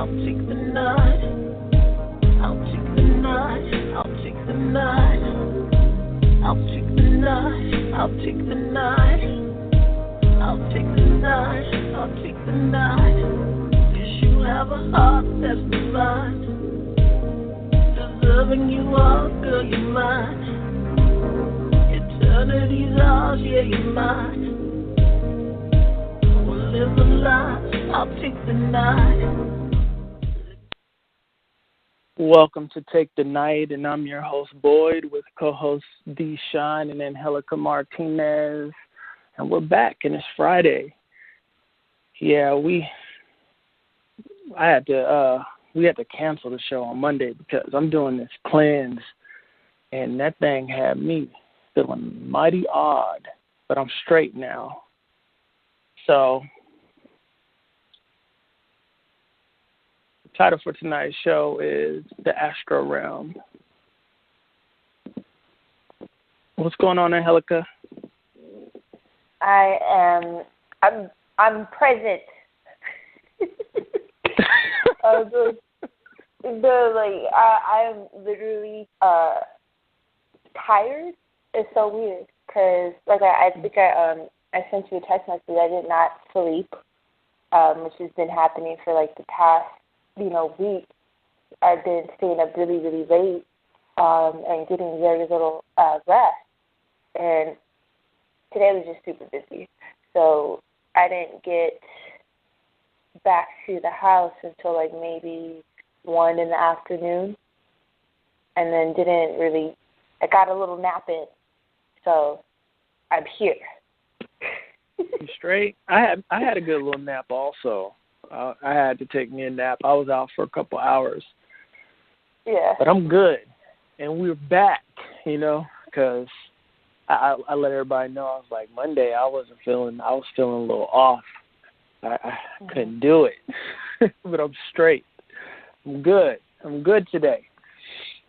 I'll take the night. I'll take the night. I'll take the night. I'll take the night. I'll take the night. I'll take the night. I'll take the night. 'Cause you have a heart that's divine. Deserving you are, girl, you're mine. Eternity's ours, yeah, you're mine. We'll live a life. I'll take the night. Welcome to Take the Night, and I'm your host, Boyd, with co-host D. Shine and Angelica Martinez. And we're back, and it's Friday. Yeah, we had to cancel the show on Monday because I'm doing this cleanse, and that thing had me feeling mighty odd, but I'm straight now. So the title for tonight's show is The Astral Realm. What's going on, Angelica? I'm present. I'm literally tired. It's so weird because I think I sent you a text message. I did not sleep, which has been happening for the past week. I've been staying up really, really late and getting very little rest. And today was just super busy. So I didn't get back to the house until maybe 1 in the afternoon. And then I got a little nap in. So I'm here. You straight? I had a good little nap also. I had to take me a nap. I was out for a couple hours. Yeah. But I'm good. And we're back, because I let everybody know. I was like, Monday I was feeling a little off. I couldn't do it. But I'm straight. I'm good. I'm good today.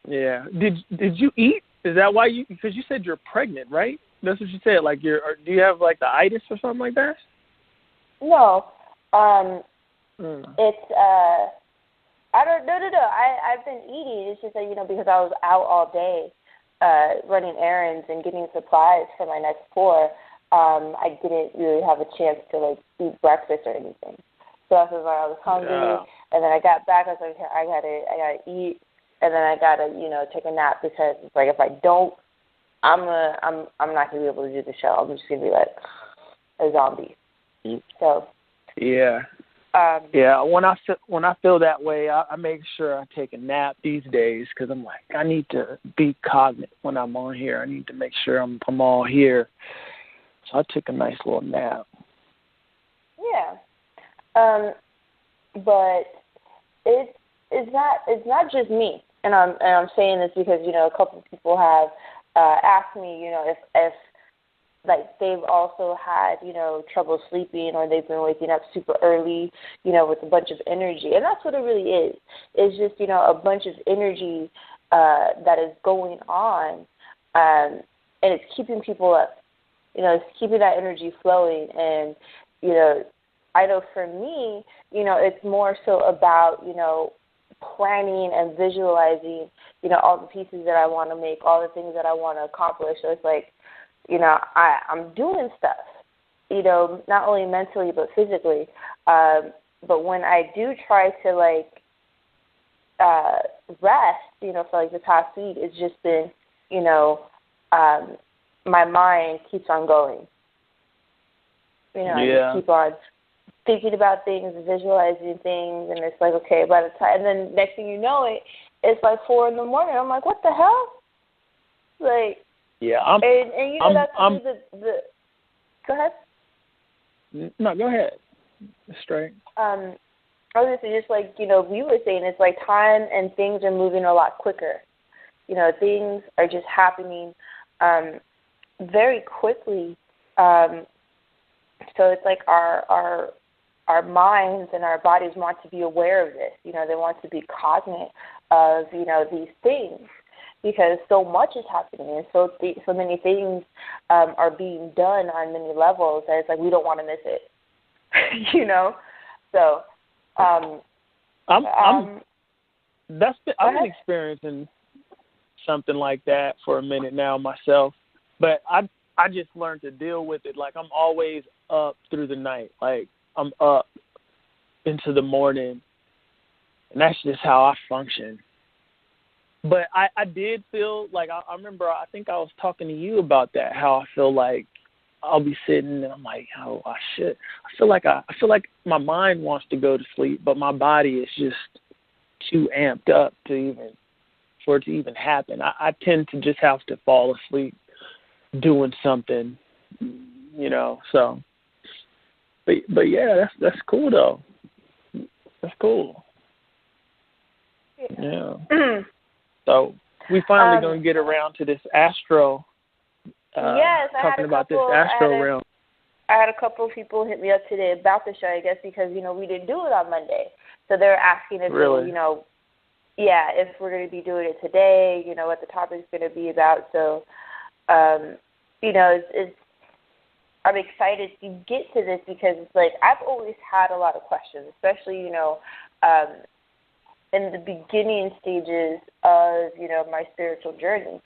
Yeah. Did you eat? Is that why because you said you're pregnant, right? That's what you said. Do you have the itis or something like that? No. It's I don't no. I've been eating. It's just that because I was out all day running errands and getting supplies for my next pour, I didn't really have a chance to eat breakfast or anything. So I was I was hungry, and then I got back. I was like, I gotta eat, and then I gotta take a nap because it's if I don't, I'm not gonna be able to do the show. I'm just gonna be like a zombie. So yeah. When I feel that way, I make sure I take a nap these days because I'm like, I need to be cognizant when I'm on here. I need to make sure I'm all here. So I took a nice little nap. Yeah. But it's not just me, and I'm saying this because a couple of people have asked me, if they've also had trouble sleeping or they've been waking up super early, with a bunch of energy, and that's what it really is. It's just a bunch of energy that is going on, and it's keeping people up. It's keeping that energy flowing, and I know for me, it's more so about, planning and visualizing, all the pieces that I want to make, all the things that I want to accomplish. So it's I'm doing stuff, not only mentally but physically. But when I do try to rest, for the past week, it's just been, my mind keeps on going. I just keep on thinking about things, visualizing things, and it's okay, by the time, and then next thing you know, it's 4 in the morning. I'm like, what the hell? Yeah, that's the. Go ahead. No, go ahead. Straight. I was just we were saying, it's time and things are moving a lot quicker. Things are just happening very quickly. So it's our minds and our bodies want to be aware of this. They want to be cognizant of these things because so much is happening and so many things are being done on many levels that it's we don't want to miss it. So I've been experiencing something like that for a minute now myself, but I just learned to deal with it. Like, I'm always up through the night. Like, I'm up into the morning, and that's just how I function. But I did feel like, I remember, I think I was talking to you about that, how I feel like I'll be sitting and I'm like, oh, I feel like my mind wants to go to sleep, but my body is just too amped up for it to even happen. I tend to just have to fall asleep doing something, so. But yeah, that's cool though. That's cool. Yeah. So we finally gonna get around to this astro. Yes, talking about this astral realm. I had a couple of people hit me up today about the show, I guess, because we didn't do it on Monday, so they're asking if really? if we're going to be doing it today, what the topic's going to be about. So, it's I'm excited to get to this because it's like I've always had a lot of questions, especially in the beginning stages of my spiritual journey.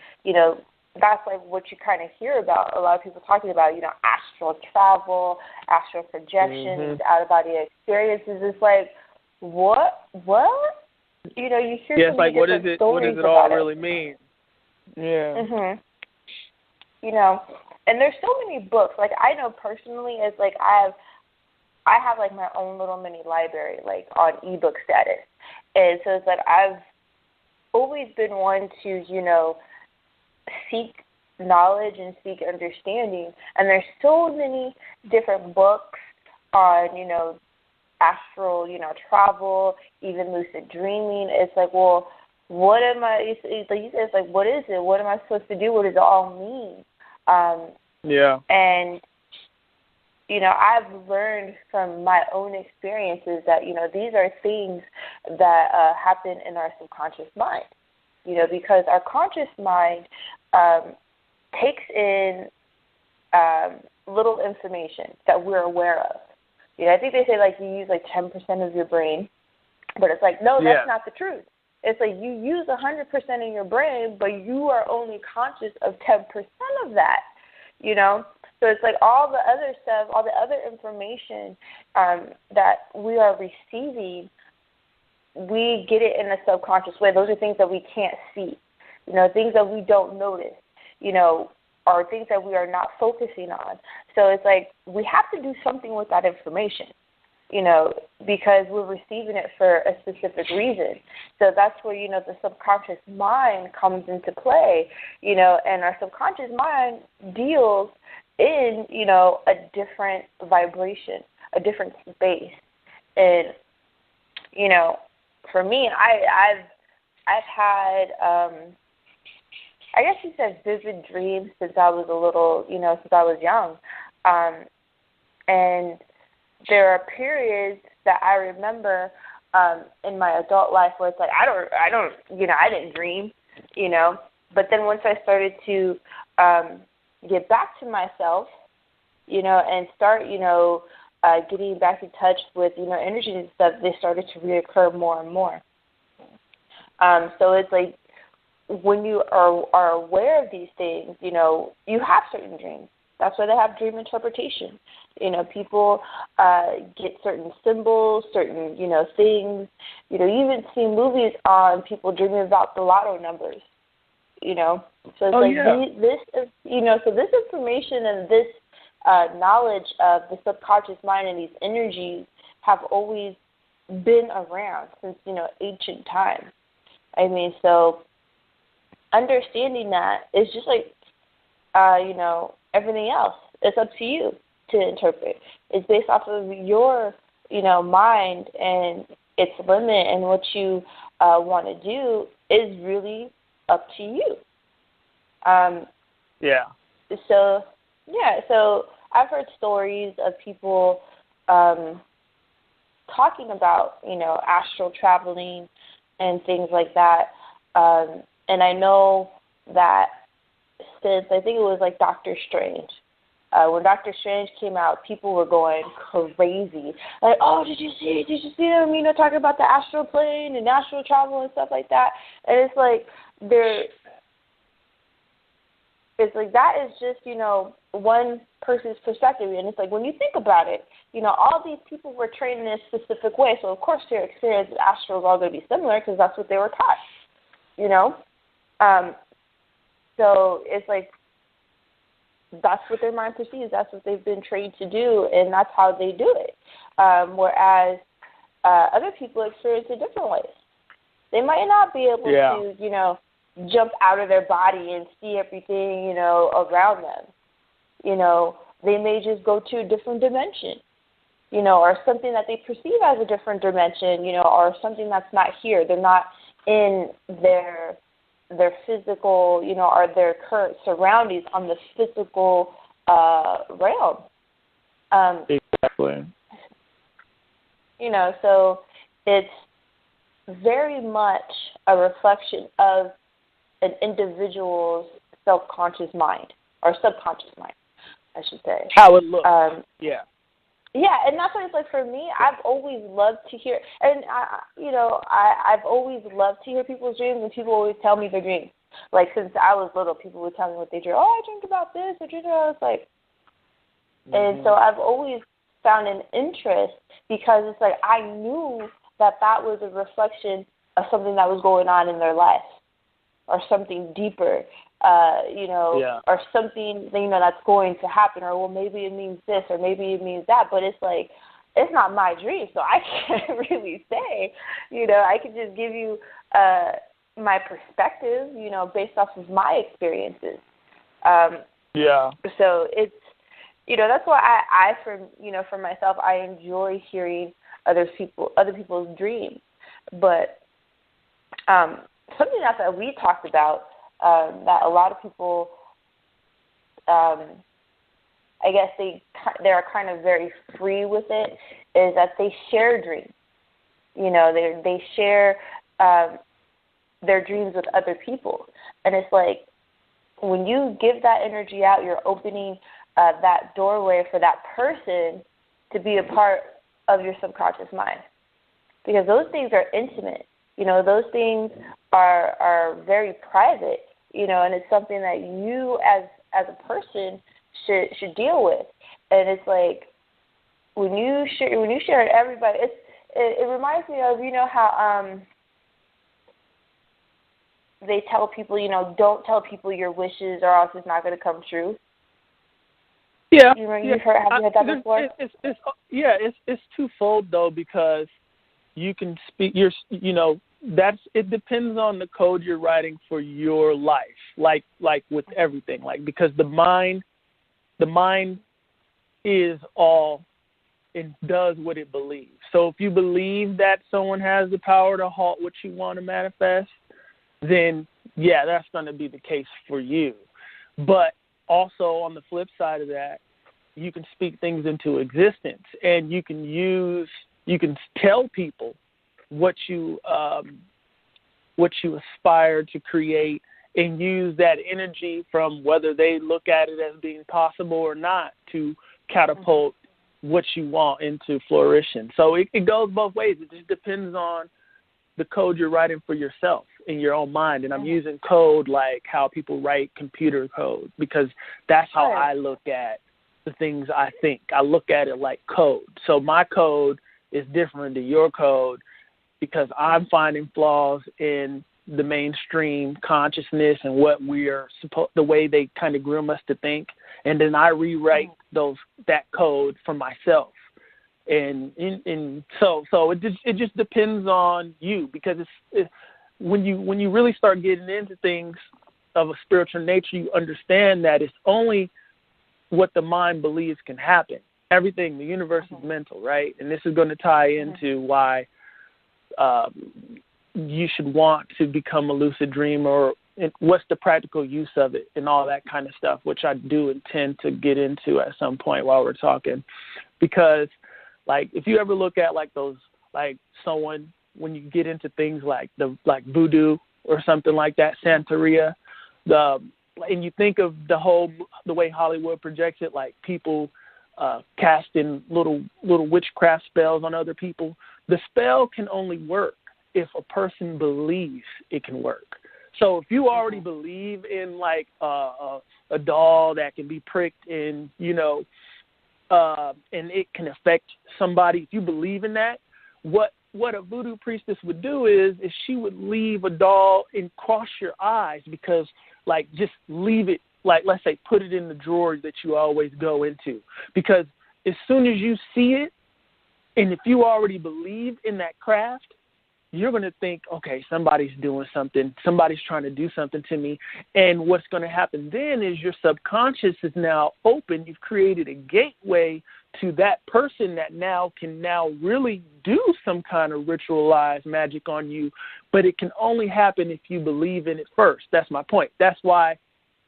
That's like what you kind of hear about. A lot of people talking about astral travel, astral projections, out of body experiences. It's like what? You hear it's like what does it all really mean? Yeah. And there's so many books. Like I know personally, it's like I have like my own little mini library, like on ebook status, and so it's like I've always been one to seek knowledge and seek understanding. And there's so many different books on astral travel, even lucid dreaming. It's like, well, what am I? It's like, what is it? What am I supposed to do? What does it all mean? Yeah. And, I've learned from my own experiences that, these are things that happen in our subconscious mind, because our conscious mind takes in little information that we're aware of. I think they say, like, you use, like, 10% of your brain, but it's like, no, that's not the truth. It's like you use 100% of your brain, but you are only conscious of 10% of that, So it's like all the other stuff, all the other information that we are receiving, we get it in a subconscious way. Those are things that we can't see, things that we don't notice, or things that we are not focusing on. So it's like we have to do something with that information. Because we're receiving it for a specific reason. So that's where, the subconscious mind comes into play, and our subconscious mind deals in, a different vibration, a different space. And, for me, I've had, I guess you said vivid dreams since I was a little, since I was young. And there are periods that I remember in my adult life where it's like I didn't dream, But then once I started to get back to myself, and start, getting back in touch with, energy and stuff, they started to reoccur more and more. So it's like when you are aware of these things, you have certain dreams. That's why they have dream interpretation. People get certain symbols, certain, things. You even see movies on people dreaming about the lotto numbers, So it's this is, so this information and this knowledge of the subconscious mind and these energies have always been around since, ancient times. I mean, so understanding that is just like, everything else. It's up to you to interpret. It's based off of your, mind and its limit, and what you want to do is really up to you. So I've heard stories of people talking about, astral traveling and things like that. And I know that since I think it was like Doctor Strange, When Doctor Strange came out, people were going crazy. Like, oh, did you see them, talking about the astral plane and astral travel and stuff like that? And it's like, that is just, one person's perspective. And it's like, when you think about it, all these people were trained in a specific way. So, of course, their experience with astral is all going to be similar because that's what they were taught, So it's like, that's what their mind perceives. That's what they've been trained to do, and that's how they do it. Whereas other people experience it different ways. They might not be able to, jump out of their body and see everything, around them. They may just go to a different dimension, or something that they perceive as a different dimension, or something that's not here. They're not in their physical, or their current surroundings on the physical realm. Exactly. So it's very much a reflection of an individual's self-conscious mind, or subconscious mind, I should say. How it looks. Yeah, and that's what it's like for me. I've always loved to hear, and I've always loved to hear people's dreams, and people always tell me their dreams. Like, since I was little, people would tell me what they dream. Oh, I dreamed about this. I dreamed about. It's like, and so I've always found an interest because it's like I knew that was a reflection of something that was going on in their life, or something deeper. Or something, that's going to happen, or, well, maybe it means this, or maybe it means that, but it's like, it's not my dream, so I can't really say, I could just give you my perspective, based off of my experiences. So it's, that's why I for myself, I enjoy hearing other people's dreams, but something else that we talked about, that a lot of people, I guess they are kind of very free with it, is that they share dreams. They share their dreams with other people. And it's like, when you give that energy out, you're opening that doorway for that person to be a part of your subconscious mind. Because those things are intimate. Those things are very private, and it's something that you as a person should deal with. And it's like, when you share it, everybody, it reminds me of, how they tell people, don't tell people your wishes or else it's not going to come true. Yeah. Have you heard that before? It's twofold though, because you can speak it depends on the code you're writing for your life, like with everything, because the mind is all, it does what it believes. So if you believe that someone has the power to halt what you want to manifest, then that's going to be the case for you. But also on the flip side of that, you can speak things into existence, and you can tell people what you aspire to create, and use that energy from whether they look at it as being possible or not to catapult what you want into flourishing. So it goes both ways. It just depends on the code you're writing for yourself in your own mind. And I'm using code like how people write computer code, because that's how I look at the things I think. I look at it like code. So my code is different than your code, because I'm finding flaws in the mainstream consciousness and what we are the way they kind of groom us to think, and then I rewrite that code for myself. And so it just depends on you, because it's when you really start getting into things of a spiritual nature, you understand that it's only what the mind believes can happen. Everything, the universe is mental, right? And this is going to tie into why you should want to become a lucid dreamer, or what's the practical use of it, and all that kind of stuff, which I do intend to get into at some point while we're talking. Because, if you ever look at those, someone, when you get into things like voodoo or something like that, Santeria, and you think of the way Hollywood projects it, like people casting little witchcraft spells on other people. The spell can only work if a person believes it can work. So if you already believe in like a doll that can be pricked and, and it can affect somebody, if you believe in that, what a voodoo priestess would do is she would leave a doll and cross your eyes, because like just leave it, like let's say put it in the drawer that you always go into, because as soon as you see it, and if you already believe in that craft, you're going to think, okay, somebody's doing something. Somebody's trying to do something to me. And what's going to happen then is your subconscious is now open. You've created a gateway to that person that can really do some kind of ritualized magic on you. But it can only happen if you believe in it first. That's my point. That's why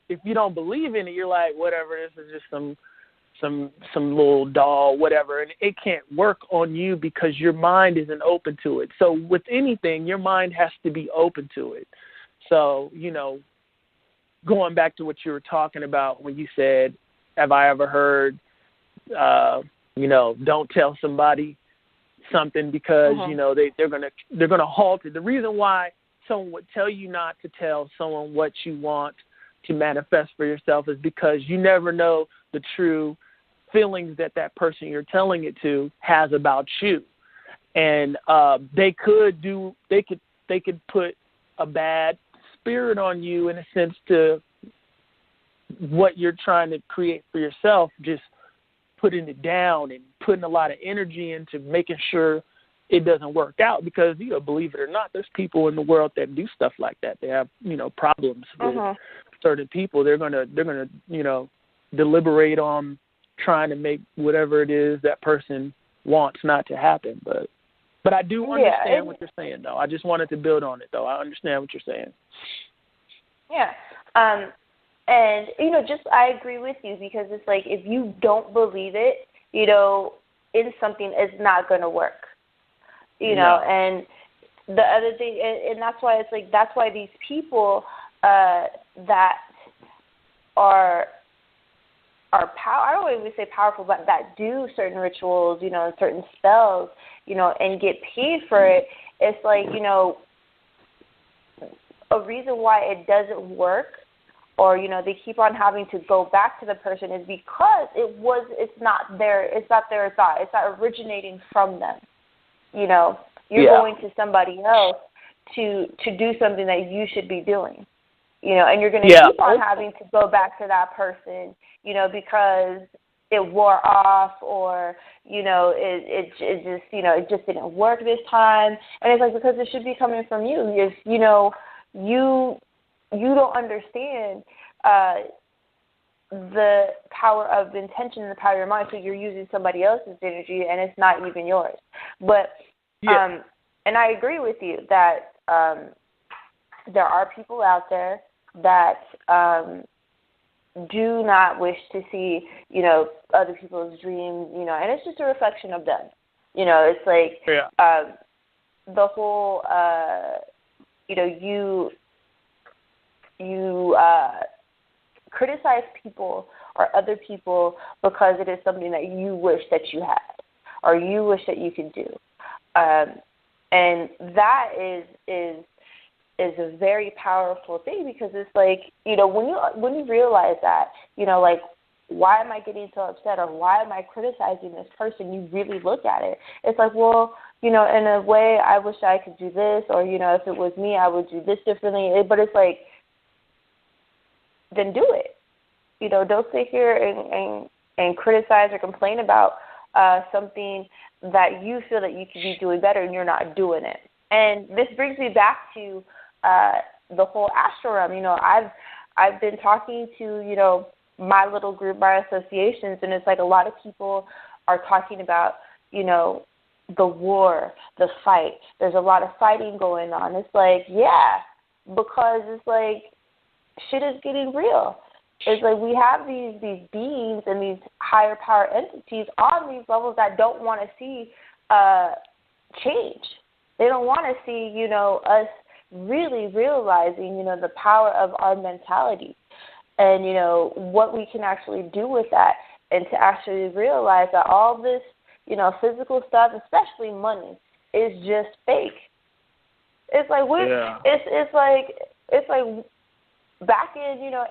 if you don't believe in it, you're like, whatever, this is just some little doll, whatever, and it can't work on you because your mind isn't open to it. So with anything, your mind has to be open to it. So, going back to what you were talking about when you said, have I ever heard, don't tell somebody something because, they're gonna halt it. The reason why someone would tell you not to tell someone what you want to manifest for yourself is because you never know the true feelings that person you're telling it to has about you. And they could put a bad spirit on you in a sense to what you're trying to create for yourself, just putting it down and putting a lot of energy into making sure it doesn't work out, because, believe it or not, there's people in the world that do stuff like that. They have, problems with certain people. They're gonna deliberate on trying to make whatever it is that person wants not to happen. But I do understand what you're saying, though. I just wanted to build on it, though. I understand what you're saying. Yeah. And, I agree with you, because it's like if you don't believe it, in something, it's not going to work. And the other thing, and that's why it's like, that's why these people that are I don't even say powerful, but that do certain rituals, and certain spells, and get paid for it. It's like, a reason why it doesn't work, or, they keep on having to go back to the person is because it's not their thought. It's not originating from them. You're going to somebody else to do something that you should be doing. And you're going to keep on having to go back to that person, because it wore off, or, it just didn't work this time. And it's like, because it should be coming from you. If, you don't understand the power of intention and the power of your mind, so you're using somebody else's energy, and it's not even yours. But, and I agree with you that there are people out there that do not wish to see, other people's dreams, and it's just a reflection of them. It's like the whole, you criticize people or other people because it is something that you wish that you had or you wish that you could do. And that is a very powerful thing, because it's like, when you realize that, like, why am I getting so upset, or why am I criticizing this person? You really look at it. It's like, well, in a way, I wish I could do this, or, if it was me, I would do this differently. But it's like, then do it. Don't sit here and criticize or complain about something that you feel that you could be doing better and you're not doing it. And this brings me back to the whole Astral Realm. I've been talking to, my little group, my associations, and it's like a lot of people are talking about, the war, the fight. There's a lot of fighting going on. It's like, yeah, because it's like shit is getting real. It's like we have these beings and these higher power entities on these levels that don't want to see change. They don't want to see, us really realizing, the power of our mentality. and, you know, what we can actually do with that, and to actually realize that all this, you know, physical stuff, especially money, is just fake. It's like it's like back in, you know,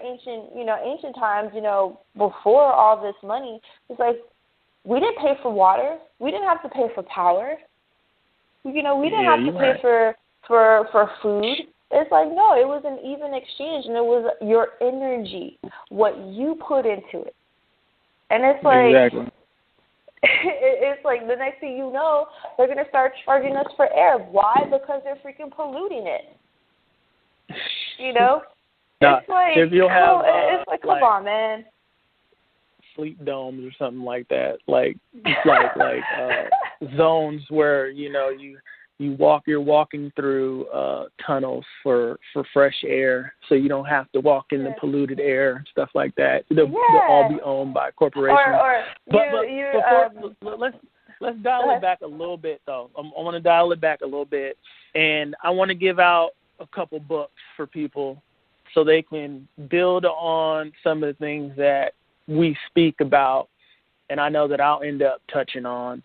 ancient times, you know, before all this money, it's like we didn't pay for water, we didn't have to pay for power, you know, we didn't have to pay for food. It's like, no, it was an even exchange, and it was your energy, what you put into it. And it's like, exactly. It's like the next thing you know, they're going to start charging us for air. Why? Because they're freaking polluting it. You know? Now, it's like, if you'll have, come on, man. Sleep domes or something like that, like zones where, you know, you're walking through tunnels for fresh air, so you don't have to walk in the polluted air and stuff like that. They'll all be owned by corporations. Let's dial it back a little bit, though. I want to dial it back a little bit, and I want to give out a couple books for people so they can build on some of the things that we speak about, and I know that I'll end up touching on.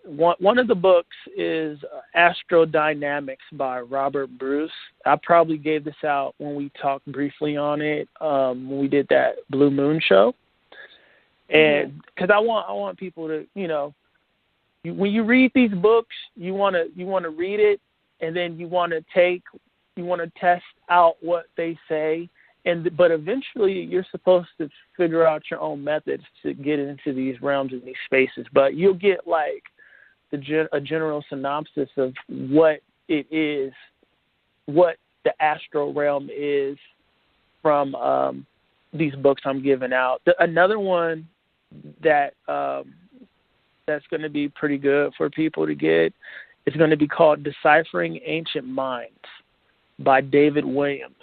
One of the books is Astral Dynamics by Robert Bruce. I probably gave this out when we talked briefly on it when we did that Blue Moon show. And because I want people to, you know, when you read these books, you want to read it, and then you want to test out what they say. But eventually you're supposed to figure out your own methods to get into these realms and these spaces. But you'll get like a general synopsis of what it is, what the astral realm is from these books I'm giving out. Another one that that's going to be pretty good for people to get is going to be called Deciphering Ancient Minds by David Williams.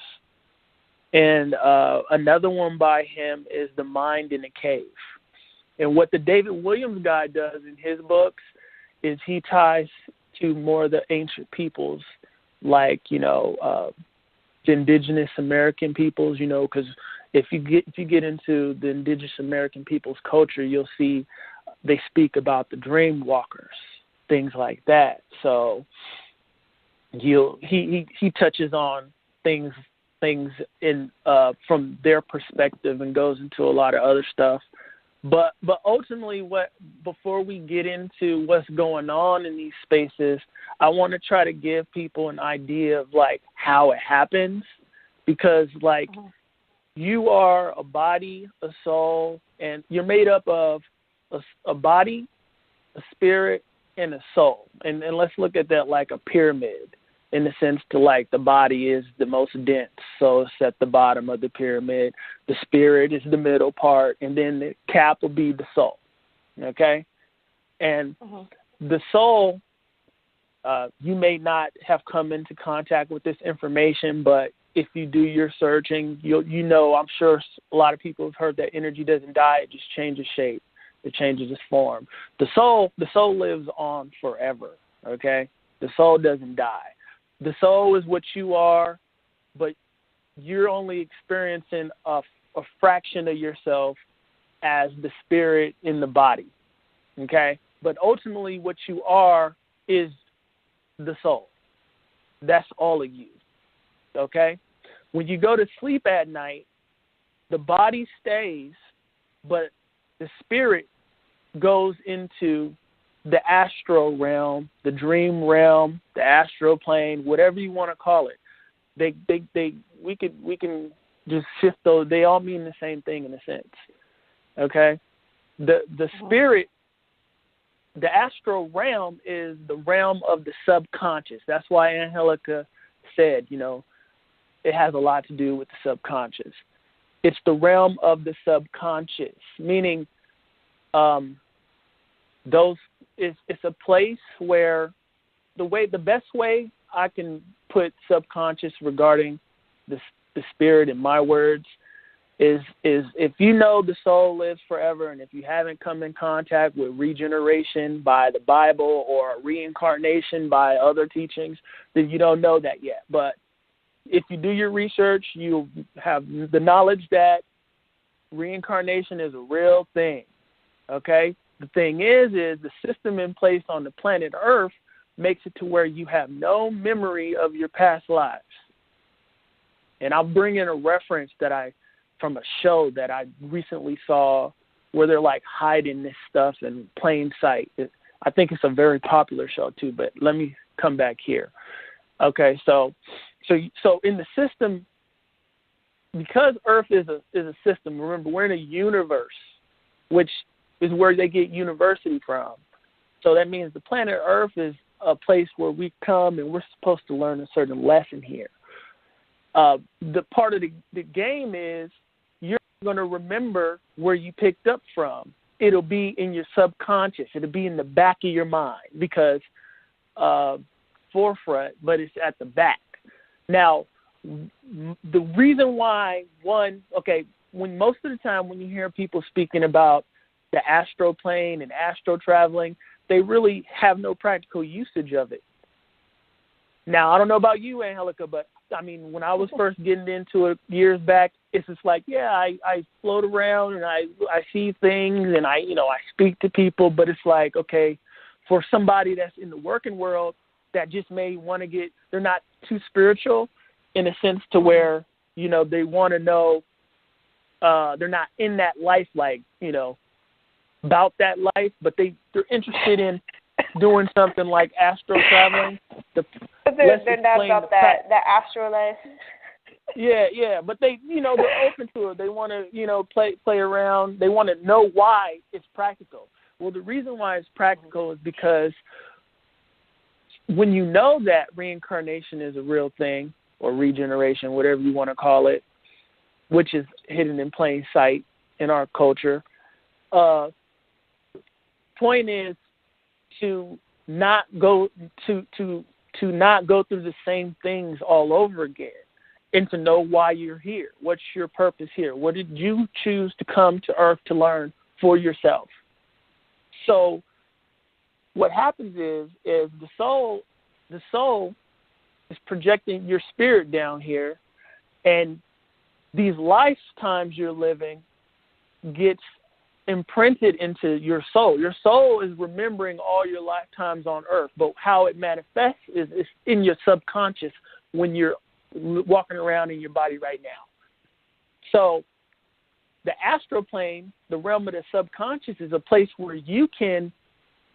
And another one by him is The Mind in a Cave. And what the David Williams guy does in his books is he ties to more of the ancient peoples, like, you know, the indigenous American peoples, you know, because if you get into the indigenous American people's culture, you'll see they speak about the dream walkers, things like that. So he touches on things in from their perspective and goes into a lot of other stuff. But ultimately, before we get into what's going on in these spaces, I want to try to give people an idea of like how it happens, because like you are a body, a soul, and you're made up of a body, a spirit, and a soul. And let's look at that like a pyramid, in the sense to like the body is the most dense, so it's at the bottom of the pyramid. The spirit is the middle part, and then the cap will be the soul, okay? And the soul, you may not have come into contact with this information, but if you do your searching, you know, I'm sure a lot of people have heard that energy doesn't die, it just changes shape. It changes its form. The soul lives on forever, okay? The soul doesn't die. The soul is what you are, but you're only experiencing a fraction of yourself as the spirit in the body, okay? But ultimately what you are is the soul. That's all of you, okay? When you go to sleep at night, the body stays, but the spirit goes into the astral realm, the dream realm, the astral plane, whatever you want to call it. We can just shift those. They all mean the same thing in a sense. Okay? The spirit, the astral realm is the realm of the subconscious. That's why Angelica said, you know, it has a lot to do with the subconscious. It's the realm of the subconscious, meaning it's a place where the best way I can put subconscious regarding the spirit in my words is if you know the soul lives forever, and if you haven't come in contact with regeneration by the Bible or reincarnation by other teachings, then you don't know that yet. But if you do your research, you'll have the knowledge that reincarnation is a real thing, okay? The thing is the system in place on the planet Earth makes it to where you have no memory of your past lives. And I'll bring in a reference from a show that I recently saw where they're like hiding this stuff in plain sight. I think it's a very popular show too, but let me come back here. Okay, so in the system, because Earth is a system, remember we're in a universe, which is where they get university from. So that means the planet Earth is a place where we come and we're supposed to learn a certain lesson here. The part of the game is you're going to remember where you picked up from. It'll be in your subconscious. It'll be in the back of your mind because forefront, but it's at the back. Now, the reason why when most of the time when you hear people speaking about the astral plane and astral traveling, they really have no practical usage of it. Now, I don't know about you, Angelica, but I mean, when I was first getting into it years back, it's just like, yeah, I float around and I see things and I speak to people, but it's like, okay, for somebody that's in the working world that just may want to they're not too spiritual in a sense to where, they want to know, they're not in that life, like, about that life, but they're interested in doing something like astral traveling. They're not about that astral life. Yeah, but they're open to it. They want to, play around. They want to know why it's practical. Well, the reason why it's practical is because when you know that reincarnation is a real thing, or regeneration, whatever you want to call it, which is hidden in plain sight in our culture, point is to not go to not go through the same things all over again, and to know why you're here. What's your purpose here? What did you choose to come to Earth to learn for yourself? So what happens is the soul is projecting your spirit down here, and these lifetimes you're living gets imprinted into your soul. Your soul is remembering all your lifetimes on Earth, but how it manifests is in your subconscious when you're walking around in your body right now. So the astral plane, the realm of the subconscious, is a place where you can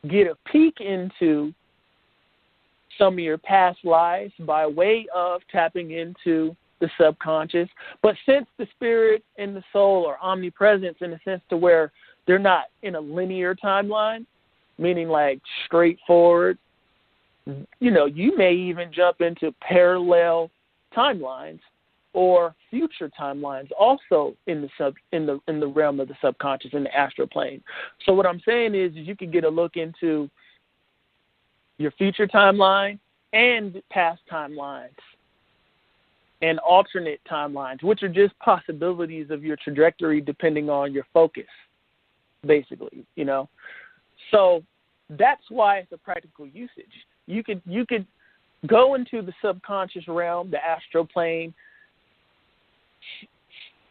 get a peek into some of your past lives by way of tapping into the subconscious. But since the spirit and the soul are omnipresent in a sense to where they're not in a linear timeline, meaning like straightforward, you may even jump into parallel timelines or future timelines also in the realm of the subconscious, in the astral plane. So what I'm saying is you can get a look into your future timeline and past timelines and alternate timelines, which are just possibilities of your trajectory depending on your focus, basically, So that's why it's a practical usage. You could go into the subconscious realm, the astral plane,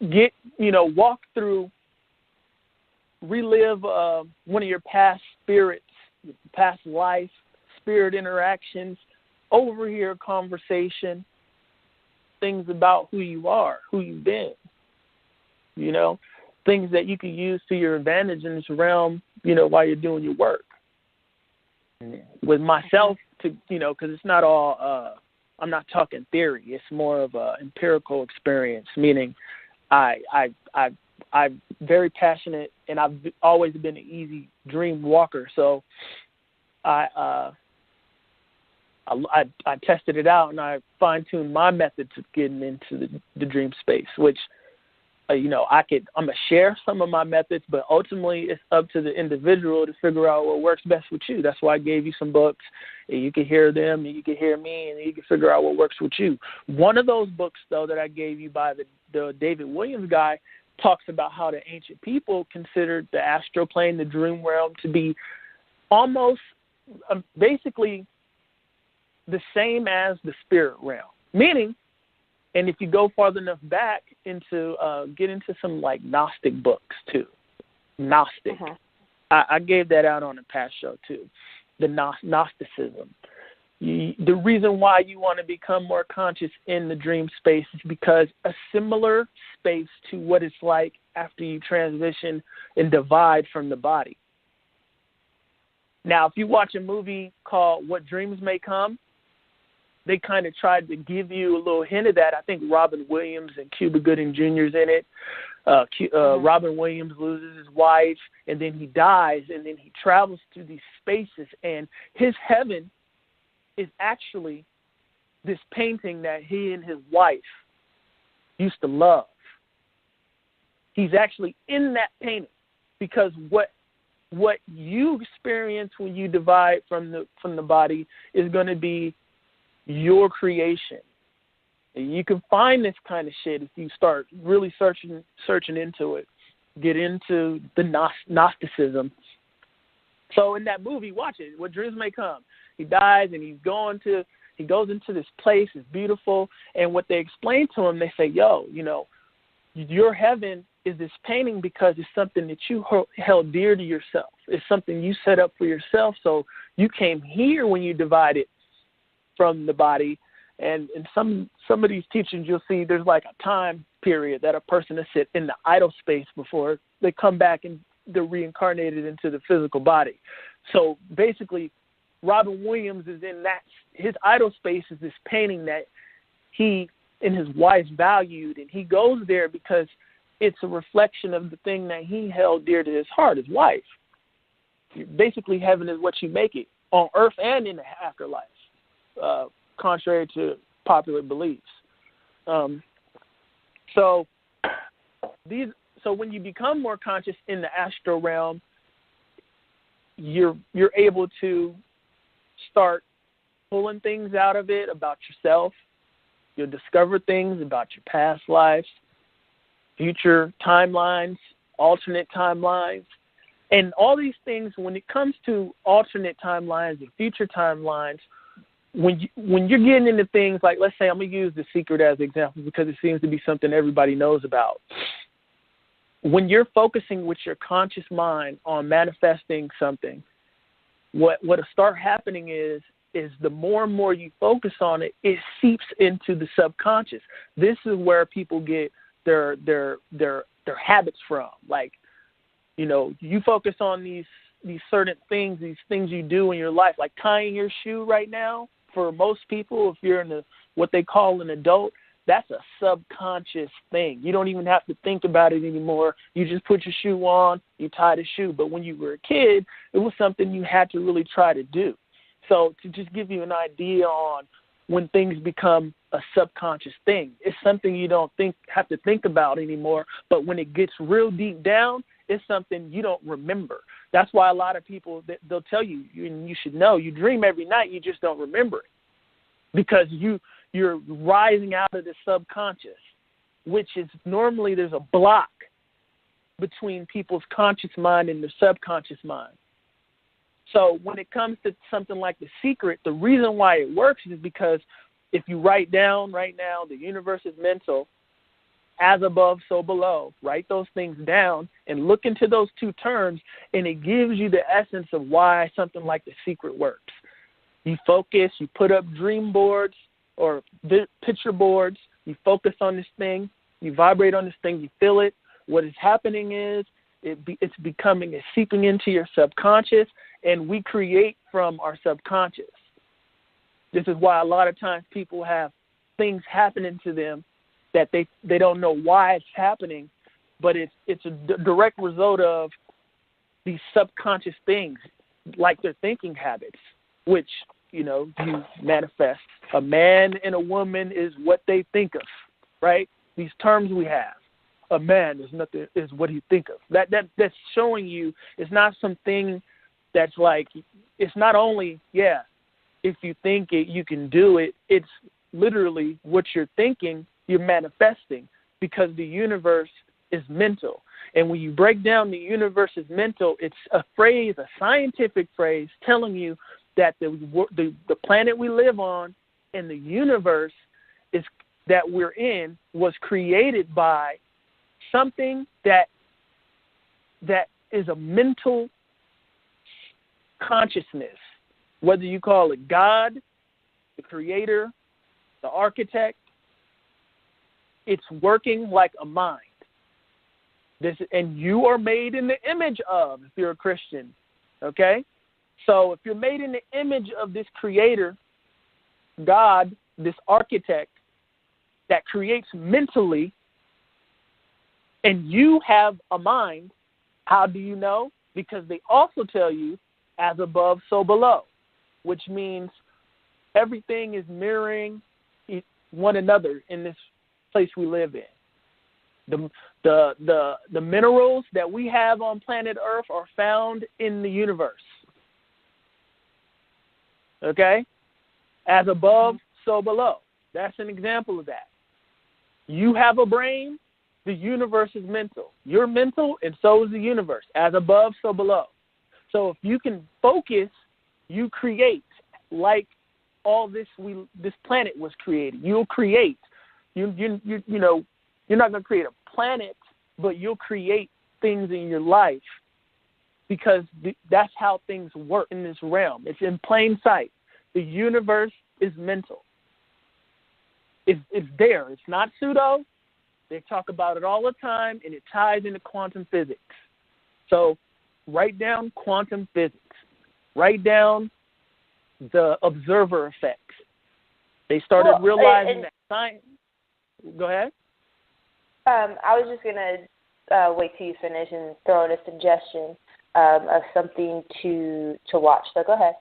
walk through, relive one of your past spirits, past life, spirit interactions, overhear a conversation, things about who you are, who you've been, things that you can use to your advantage in this realm, while you're doing your work. With myself, because it's not all, I'm not talking theory. It's more of a empirical experience, meaning I'm very passionate, and I've always been an easy dream walker. So I tested it out, and I fine-tuned my methods of getting into the dream space, which, I'm going to share some of my methods, but ultimately it's up to the individual to figure out what works best with you. That's why I gave you some books, and you can hear them, and you can hear me, and you can figure out what works with you. One of those books, though, that I gave you by the David Williams guy talks about how the ancient people considered the astral plane, the dream realm, to be almost basically the same as the spirit realm, meaning And if you go farther enough back into get into some like Gnostic books too, Gnostic. I gave that out on a past show too, the Gnosticism. The reason why you want to become more conscious in the dream space is because a similar space to what it's like after you transition and divide from the body. Now, if you watch a movie called What Dreams May Come, they kind of tried to give you a little hint of that. I think Robin Williams and Cuba Gooding Jr. is in it. Robin Williams loses his wife, and then he dies, and then he travels through these spaces, and his heaven is actually this painting that he and his wife used to love. He's actually in that painting because what you experience when you divide from the body is going to be your creation. And you can find this kind of shit if you start really searching into it. Get into the Gnosticism. So in that movie, watch it. What Dreams May Come. He dies and he goes into this place. It's beautiful. And what they explain to him, they say, yo, your heaven is this painting because it's something that you held dear to yourself. It's something you set up for yourself. So you came here when you divided from the body. And in some of these teachings, you'll see there's like a time period that a person will sit in the idle space before they come back and they're reincarnated into the physical body. So basically, Robin Williams is in that. His idle space is this painting that he and his wife valued, and he goes there because it's a reflection of the thing that he held dear to his heart, his wife. Basically, heaven is what you make it on earth and in the afterlife. Contrary to popular beliefs. So when you become more conscious in the astral realm, you're able to start pulling things out of it about yourself. You'll discover things about your past lives, future timelines, alternate timelines, and all these things. When it comes to alternate timelines and future timelines, when you're getting into things like, let's say, I'm going to use The Secret as an example because it seems to be something everybody knows about. When you're focusing with your conscious mind on manifesting something, what'll start happening is the more and more you focus on it, it seeps into the subconscious. This is where people get their habits from. Like, you focus on these certain things, these things you do in your life, like tying your shoe right now. For most people, if you're in what they call an adult, that's a subconscious thing. You don't even have to think about it anymore. You just put your shoe on, you tie the shoe. But when you were a kid, it was something you had to really try to do. So to just give you an idea on when things become a subconscious thing, it's something you don't have to think about anymore. But when it gets real deep down, it's something you don't remember. That's why a lot of people, they'll tell you, and you should know, you dream every night, you just don't remember it. Because you're rising out of the subconscious, which is normally there's a block between people's conscious mind and their subconscious mind. So when it comes to something like The Secret, the reason why it works is because if you write down right now, the universe is mental, as above, so below, write those things down and look into those two terms, and it gives you the essence of why something like The Secret works. You focus, you put up dream boards or picture boards, you focus on this thing, you vibrate on this thing, you feel it. What is happening is it's seeping into your subconscious, and we create from our subconscious. This is why a lot of times people have things happening to them that they don't know why it's happening, but it's a direct result of these subconscious things, like their thinking habits, which, you manifest. A man and a woman is what they think of, right? These terms we have. A man is what he think of. That's showing you it's not something that's like, it's not only, if you think it, you can do it. It's literally what you're thinking, you're manifesting, because the universe is mental. And when you break down the universe is mental, it's a phrase, a scientific phrase, telling you that the planet we live on and the universe is that we're in was created by something that is a mental consciousness, whether you call it God, the creator, the architect. It's working like a mind. And you are made in the image of, if you're a Christian, okay? So if you're made in the image of this creator, God, this architect that creates mentally, and you have a mind, how do you know? Because they also tell you, as above, so below, which means everything is mirroring one another in this place we live in. The minerals that we have on planet Earth are found in the universe. Okay? As above, so below. That's an example of that. You have a brain, the universe is mental. You're mental, and so is the universe. As above, so below. So if you can focus, you create like all this planet was created. You'll create. You know, you're not going to create a planet, but you'll create things in your life because that's how things work in this realm. It's in plain sight. The universe is mental. It's there. It's not pseudo. They talk about it all the time, and it ties into quantum physics. So write down quantum physics. Write down the observer effects. They started realizing that science. Go ahead. I was just going to wait till you finish and throw in a suggestion of something to watch. So go ahead.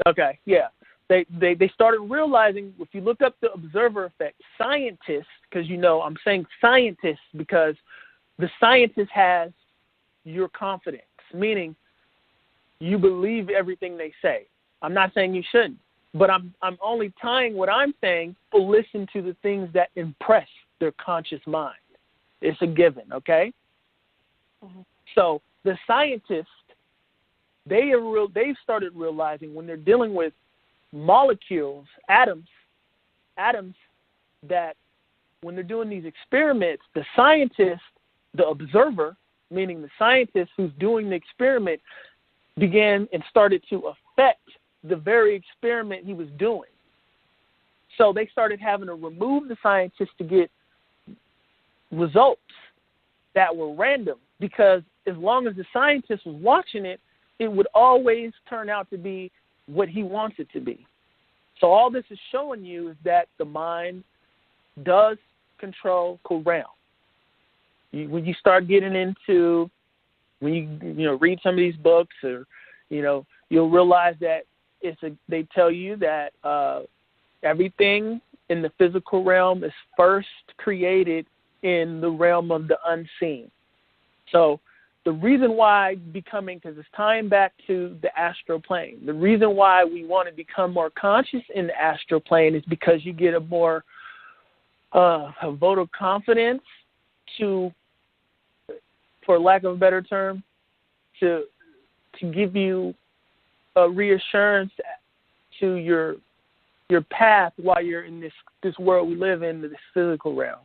Okay, yeah. They started realizing, if you look up the observer effect, scientists, because I'm saying scientists because the scientist has your confidence, meaning you believe everything they say. I'm not saying you shouldn't, but I'm only tying what I'm saying to listen to the things that impress their conscious mind. It's a given, okay? Mm-hmm. So the scientists, they've started realizing when they're dealing with molecules, atoms, that when they're doing these experiments, the scientist, the observer, meaning the scientist who's doing the experiment, began and started to affect the very experiment he was doing. So they started having to remove the scientist to get results that were random, because as long as the scientist was watching it, it would always turn out to be what he wants it to be. So all this is showing you is that the mind does control realm. When you start getting into, when you read some of these books, or you'll realize that they tell you that everything in the physical realm is first created in the realm of the unseen. So the reason why because it's tying back to the astral plane, the reason why we want to become more conscious in the astral plane is because you get a more a vote of confidence to, for lack of a better term, to give you a reassurance to your path while you're in this world we live in, this physical realm.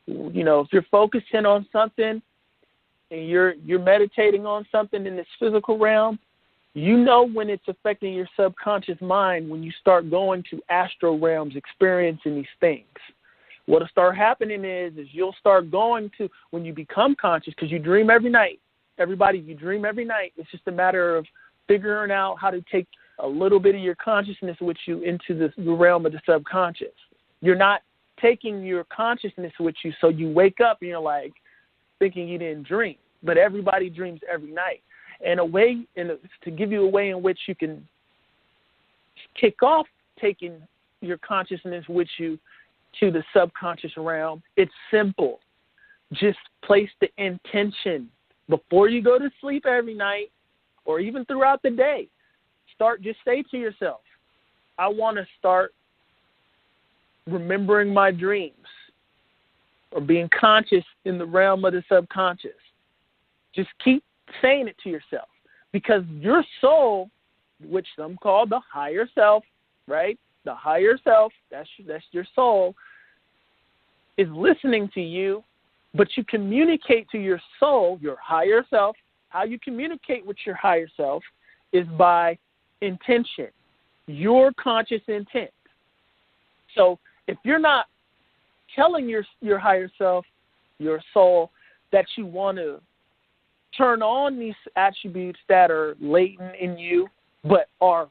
If you're focusing on something and you're meditating on something in this physical realm, when it's affecting your subconscious mind when you start going to astral realms, experiencing these things. What'll start happening is you'll start going to, when you become conscious, because you dream every night. Everybody, you dream every night. It's just a matter of figuring out how to take a little bit of your consciousness with you into the realm of the subconscious. You're not taking your consciousness with you, so you wake up and you're like thinking you didn't dream. But everybody dreams every night. And to give you a way in which you can kick off taking your consciousness with you to the subconscious realm, it's simple. Just place the intention before you go to sleep every night, or even throughout the day. Just say to yourself, I want to start remembering my dreams, or being conscious in the realm of the subconscious. Just keep saying it to yourself, because your soul, which some call the higher self, right? The higher self, that's your soul. is listening to you, but you communicate to your soul, your higher self. How you communicate with your higher self is by intention, your conscious intent. So if you're not telling your higher self, your soul, that you want to turn on these attributes that are latent in you but are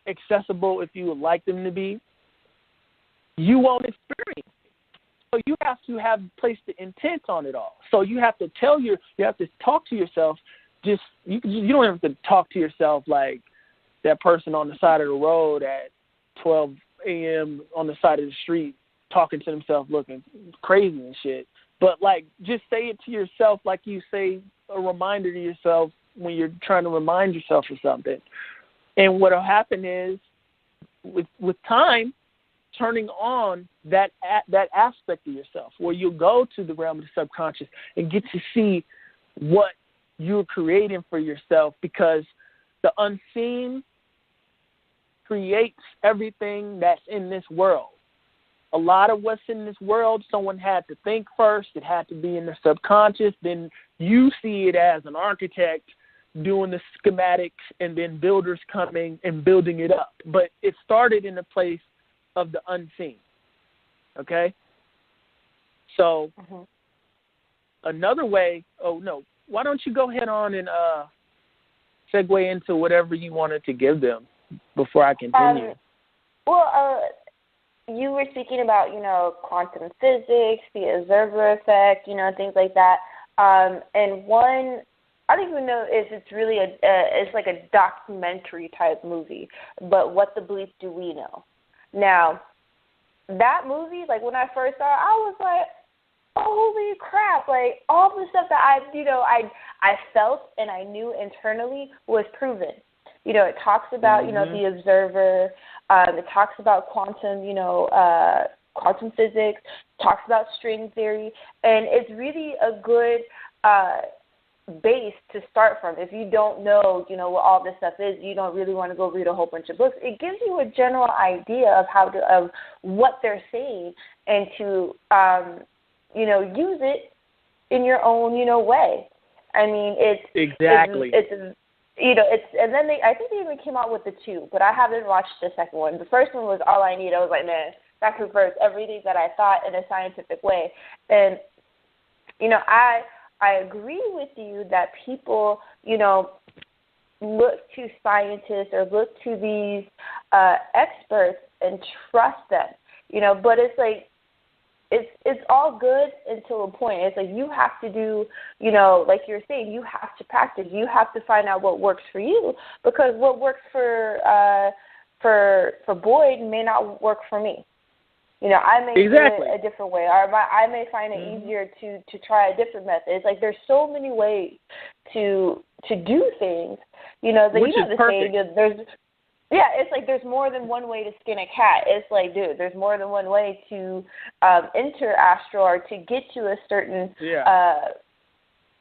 accessible if you would like them to be, you won't experience it. So you have to have placed the intent on it all. So you have to you have to talk to yourself. You don't have to talk to yourself like that person on the side of the road at 12 a.m. on the side of the street talking to themselves looking crazy and shit. But, like, just say it to yourself like you say a reminder to yourself when you're trying to remind yourself of something. And what will happen is, with time, turning on that aspect of yourself, where you'll go to the realm of the subconscious and get to see what you're creating for yourself, because the unseen creates everything that's in this world. A lot of what's in this world, someone had to think first. It had to be in the subconscious. Then you see it as an architect doing the schematics, and then builders coming and building it up. But it started in the place of the unseen. Okay? So another way, why don't you go ahead on and segue into whatever you wanted to give them before I continue? You were speaking about, quantum physics, the observer effect, things like that. And one, I don't even know if it's really it's like a documentary type movie, but What the Bleep Do We Know? Now, that movie, like when I first saw it, I was like, holy crap, like all the stuff that I felt and I knew internally was proven. It talks about, the observer. It talks about quantum, quantum physics. Talks about string theory, and it's really a good base to start from. If you don't know, what all this stuff is, you don't really want to go read a whole bunch of books. It gives you a general idea of what they're saying, and to use it in your own, way. I mean, it's exactly. And then I think they even came out with the 2, but I haven't watched the second one. The first one was all I need. I was like, man, that confirms everything that I thought in a scientific way. And, I agree with you that people, look to scientists or look to these experts and trust them, but it's like, it's all good until a point. It's like you have to do, like you're saying, you have to practice. You have to find out what works for you, because what works for Boyd may not work for me. I may do it a different way, or I may find it easier to try a different method. It's like there's so many ways to do things. Which is perfect. It's like there's more than one way to skin a cat. It's like, dude, there's more than one way to enter astral, or to get to a certain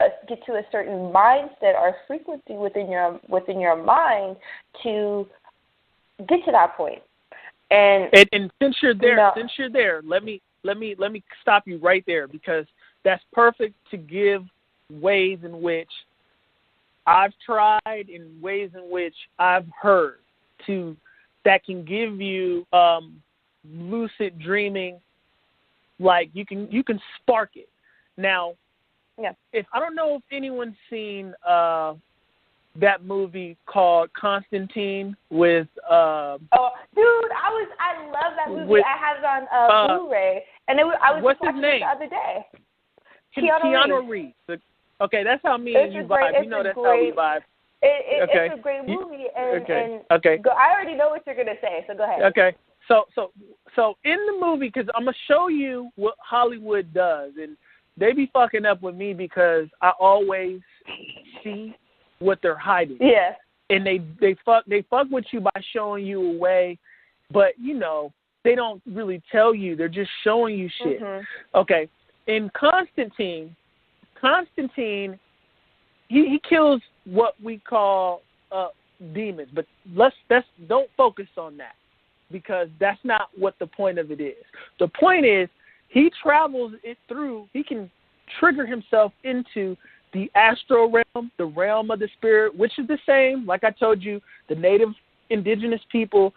mindset or frequency within your mind to get to that point. And since you're there, let me stop you right there, because that's perfect to give ways in which I've tried and ways in which I've heard that can give you lucid dreaming. Like you can spark it. Now, if I don't know if anyone's seen that movie called Constantine with oh, dude, I love that movie. I have it on Blu-ray, and I was what's watching his name? it the other day. Keanu Reeves. Okay, that's how me and you vibe. That's how we vibe. It's a great movie, and I already know what you're gonna say, so go ahead. Okay, so in the movie, because I'm gonna show you what Hollywood does, and they be fucking up with me because I always see what they're hiding. Yeah. And they fuck with you by showing you a way, but they don't really tell you. They're just showing you shit. Okay, in Constantine, he kills what we call demons, but don't focus on that, because that's not what the point of it is. The point is he travels it through. He can trigger himself into the astral realm, the realm of the spirit, which is the same. Like I told you, the native indigenous people,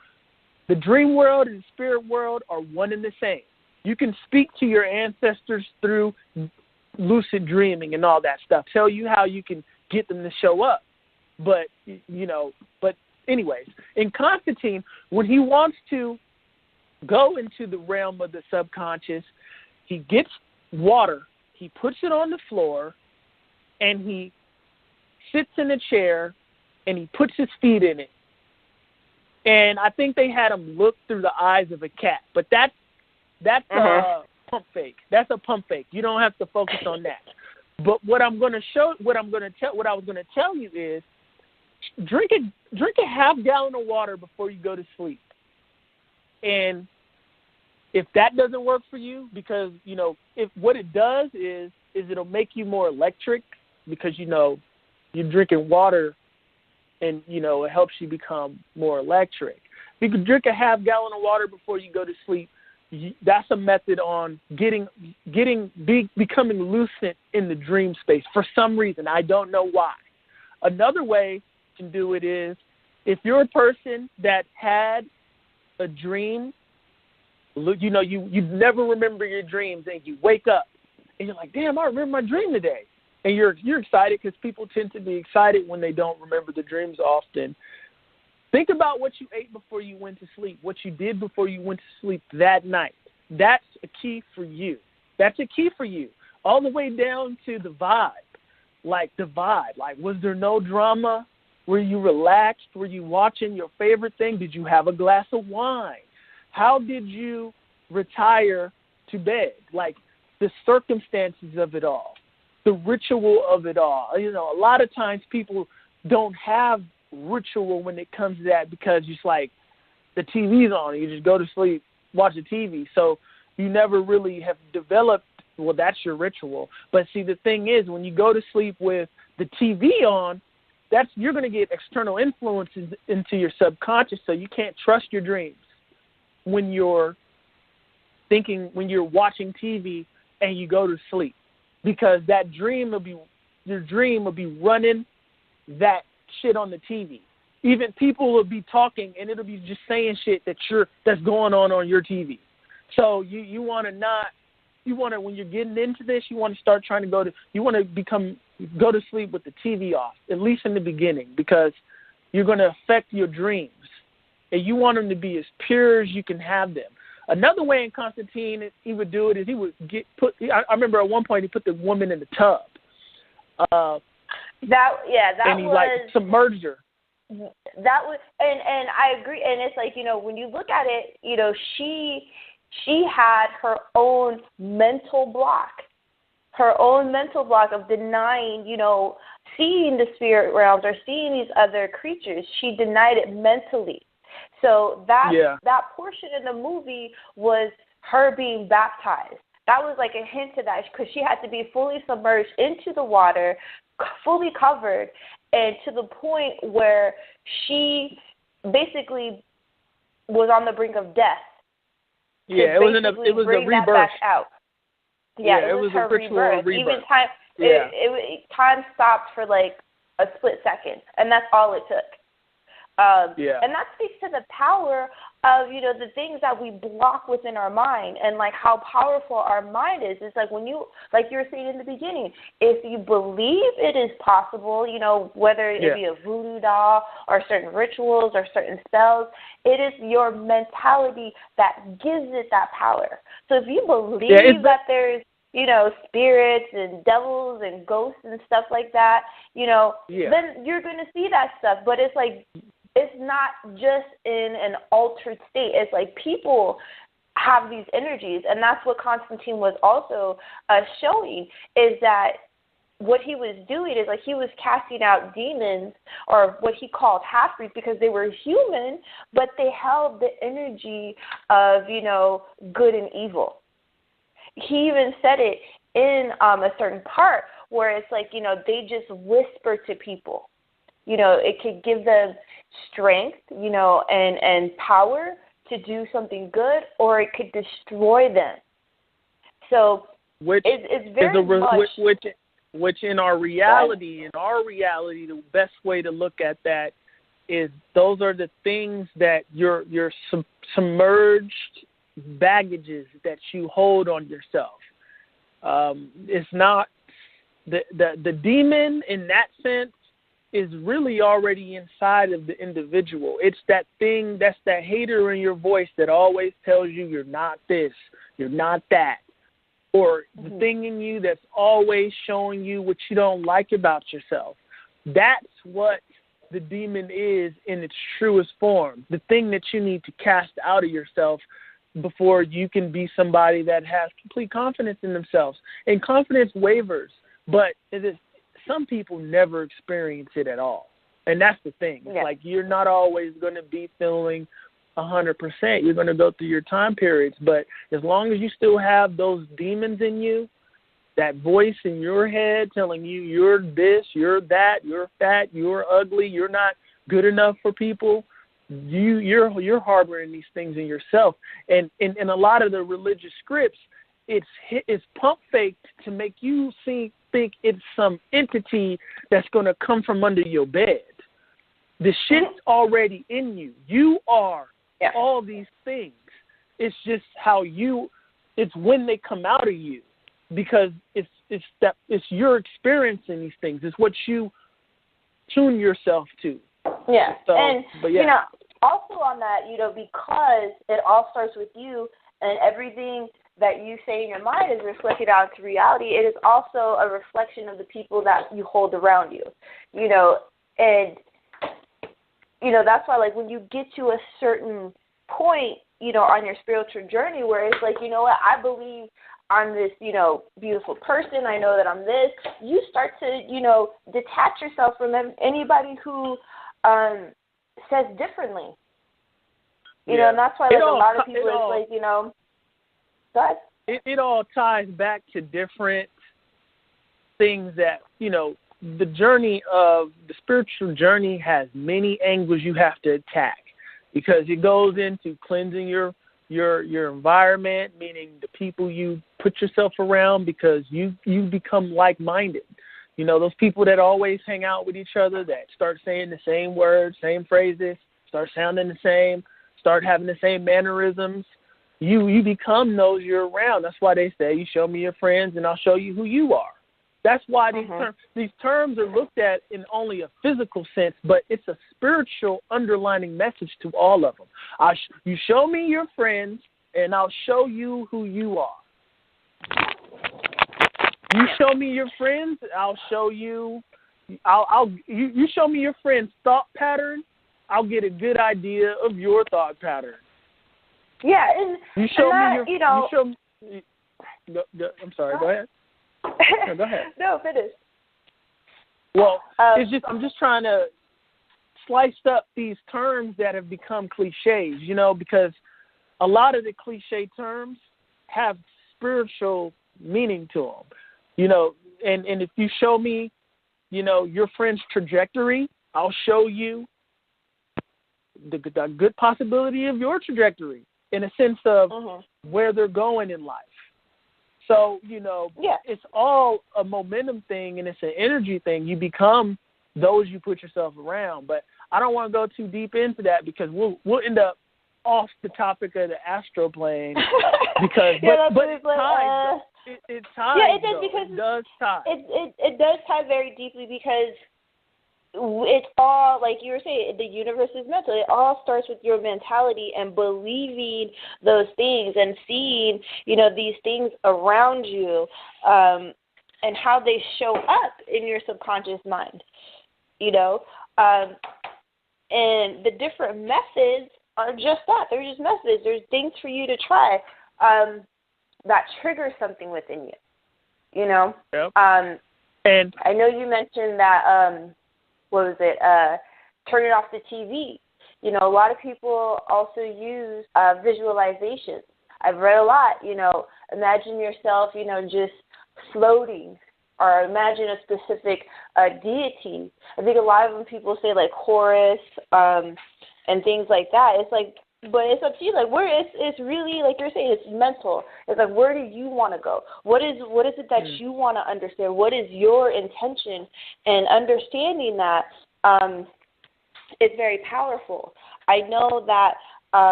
the dream world and the spirit world are one and the same. You can speak to your ancestors through lucid dreaming and all that stuff. Tell you how you can get them to show up. But anyways, in Constantine, when he wants to go into the realm of the subconscious, he gets water, he puts it on the floor, and he sits in a chair, and he puts his feet in it. And I think they had him look through the eyes of a cat, but that's a pump fake. That's a pump fake. You don't have to focus on that. But what I was going to tell you is, drink a half gallon of water before you go to sleep. And if that doesn't work for you, because if what it does is it'll make you more electric, because you're drinking water, and it helps you become more electric. You can drink a half gallon of water before you go to sleep. That's a method on becoming lucid in the dream space for some reason. I don't know why. Another way you can do it is, if you're a person that had a dream, you never remember your dreams, and you wake up and you're like, damn, I remember my dream today. And you're excited, because people tend to be excited when they don't remember the dreams often. Think about what you ate before you went to sleep, what you did before you went to sleep that night. That's a key for you. That's a key for you. All the way down to the vibe. Like, was there no drama? Were you relaxed? Were you watching your favorite thing? Did you have a glass of wine? How did you retire to bed? Like, the circumstances of it all, the ritual of it all. A lot of times people don't have ritual when it comes to that, because it's like the TV's on, you just go to sleep, watch the TV. So you never really have developed, well, that's your ritual. But see, the thing is, when you go to sleep with the TV on, you're going to get external influences into your subconscious, so you can't trust your dreams when you're watching TV and you go to sleep, because your dream will be running that shit on the TV. Even people will be talking, and it'll be just saying shit that's going on your TV. So you want to, when you're getting into this, you want to start trying to go to sleep with the TV off, at least in the beginning, because you're going to affect your dreams, and you want them to be as pure as you can have them. Another way in Constantine he would do it is he would I remember at one point he put the woman in the tub. And he submerged her. That was, and I agree, and it's like, when you look at it, she had her own mental block of denying, seeing the spirit realms or seeing these other creatures. She denied it mentally. So that portion in the movie was her being baptized. That was like a hint to that, because she had to be fully submerged into the water, fully covered, and to the point where she basically was on the brink of death. Yeah, it was a rebirth. Back out. Yeah, it was her ritual rebirth. Even time, time stopped for like a split second, and that's all it took. And that speaks to the power of, the things that we block within our mind, and like how powerful our mind is. It's like when you were saying in the beginning, if you believe it is possible, whether it be a voodoo doll or certain rituals or certain spells, it is your mentality that gives it that power. So if you believe that there's, spirits and devils and ghosts and stuff like that, then you're going to see that stuff. But it's like, it's not just in an altered state. It's like people have these energies, and that's what Constantine was also showing, is that what he was doing is like he was casting out demons, or what he called half-breeds, because they were human, but they held the energy of, good and evil. He even said it in a certain part where it's like, they just whisper to people. It could give them strength, and power to do something good, or it could destroy them. So which it's very much... Which in our reality, the best way to look at that is those are the things that your submerged baggages that you hold on yourself. It's not the demon in that sense is really already inside of the individual. It's that thing, that's that hater in your voice that always tells you you're not this, you're not that. Or the thing in you that's always showing you what you don't like about yourself. That's what the demon is in its truest form. The thing that you need to cast out of yourself before you can be somebody that has complete confidence in themselves. And confidence wavers, but some people never experience it at all. And that's the thing. Yeah. Like, you're not always going to be feeling 100%. You're going to go through your time periods, but as long as you still have those demons in you, that voice in your head telling you you're this, you're that, you're fat, you're ugly, you're not good enough for people, you're harboring these things in yourself. And in a lot of the religious scripts, it's pump faked to make you think it's some entity that's going to come from under your bed. The shit's already in you. You are all these things. It's just it's when they come out of you, because it's your experiencing these things. It's what you tune yourself to. Yeah. So, and, also on that, because it all starts with you and everything that you say in your mind is reflected out to reality, it is also a reflection of the people that you hold around you, and that's why, like, when you get to a certain point, on your spiritual journey where it's like, I believe I'm this, beautiful person. I know that I'm this. You start to, detach yourself from anybody who says differently. And that's why, like, a lot of people is like, go ahead. It all ties back to different things that, the spiritual journey has many angles you have to attack, because it goes into cleansing your environment, meaning the people you put yourself around, because you become like-minded. Those people that always hang out with each other, that start saying the same words, same phrases, start sounding the same, start having the same mannerisms. You become those you're around. That's why they say, you show me your friends and I'll show you who you are. That's why these terms are looked at in only a physical sense, but it's a spiritual underlining message to all of them. You show me your friends, and I'll show you who you are. You show me your friends, I'll show you. You show me your friend's thought pattern, I'll get a good idea of your thought pattern. Yeah, and you show and me that, your. You show me, I'm sorry. Go ahead. No, go ahead. No, finish. Well, I'm just trying to slice up these terms that have become cliches, because a lot of the cliche terms have spiritual meaning to them, and if you show me, your friend's trajectory, I'll show you the good possibility of your trajectory in a sense of where they're going in life. So, it's all a momentum thing, and it's an energy thing. You become those you put yourself around. But I don't want to go too deep into that, because we'll end up off the topic of the astral plane. Because it ties. It ties. Yeah, it does, because it does tie. It does tie very deeply, because it's all, like you were saying, the universe is mental. It all starts with your mentality and believing those things and seeing, these things around you, and how they show up in your subconscious mind, and the different methods are just that. They're just methods. There's things for you to try that trigger something within you, Yep. And I know you mentioned that, turn it off the TV. A lot of people also use visualizations. I've read a lot, imagine yourself, just floating, or imagine a specific deity. I think a lot of them people say, like, Horus, and things like that. It's like But it's up to you. Like, where it's really, like you're saying, it's mental. It's like, where do you want to go? What is it that you want to understand? What is your intention? And understanding that is very powerful. I know that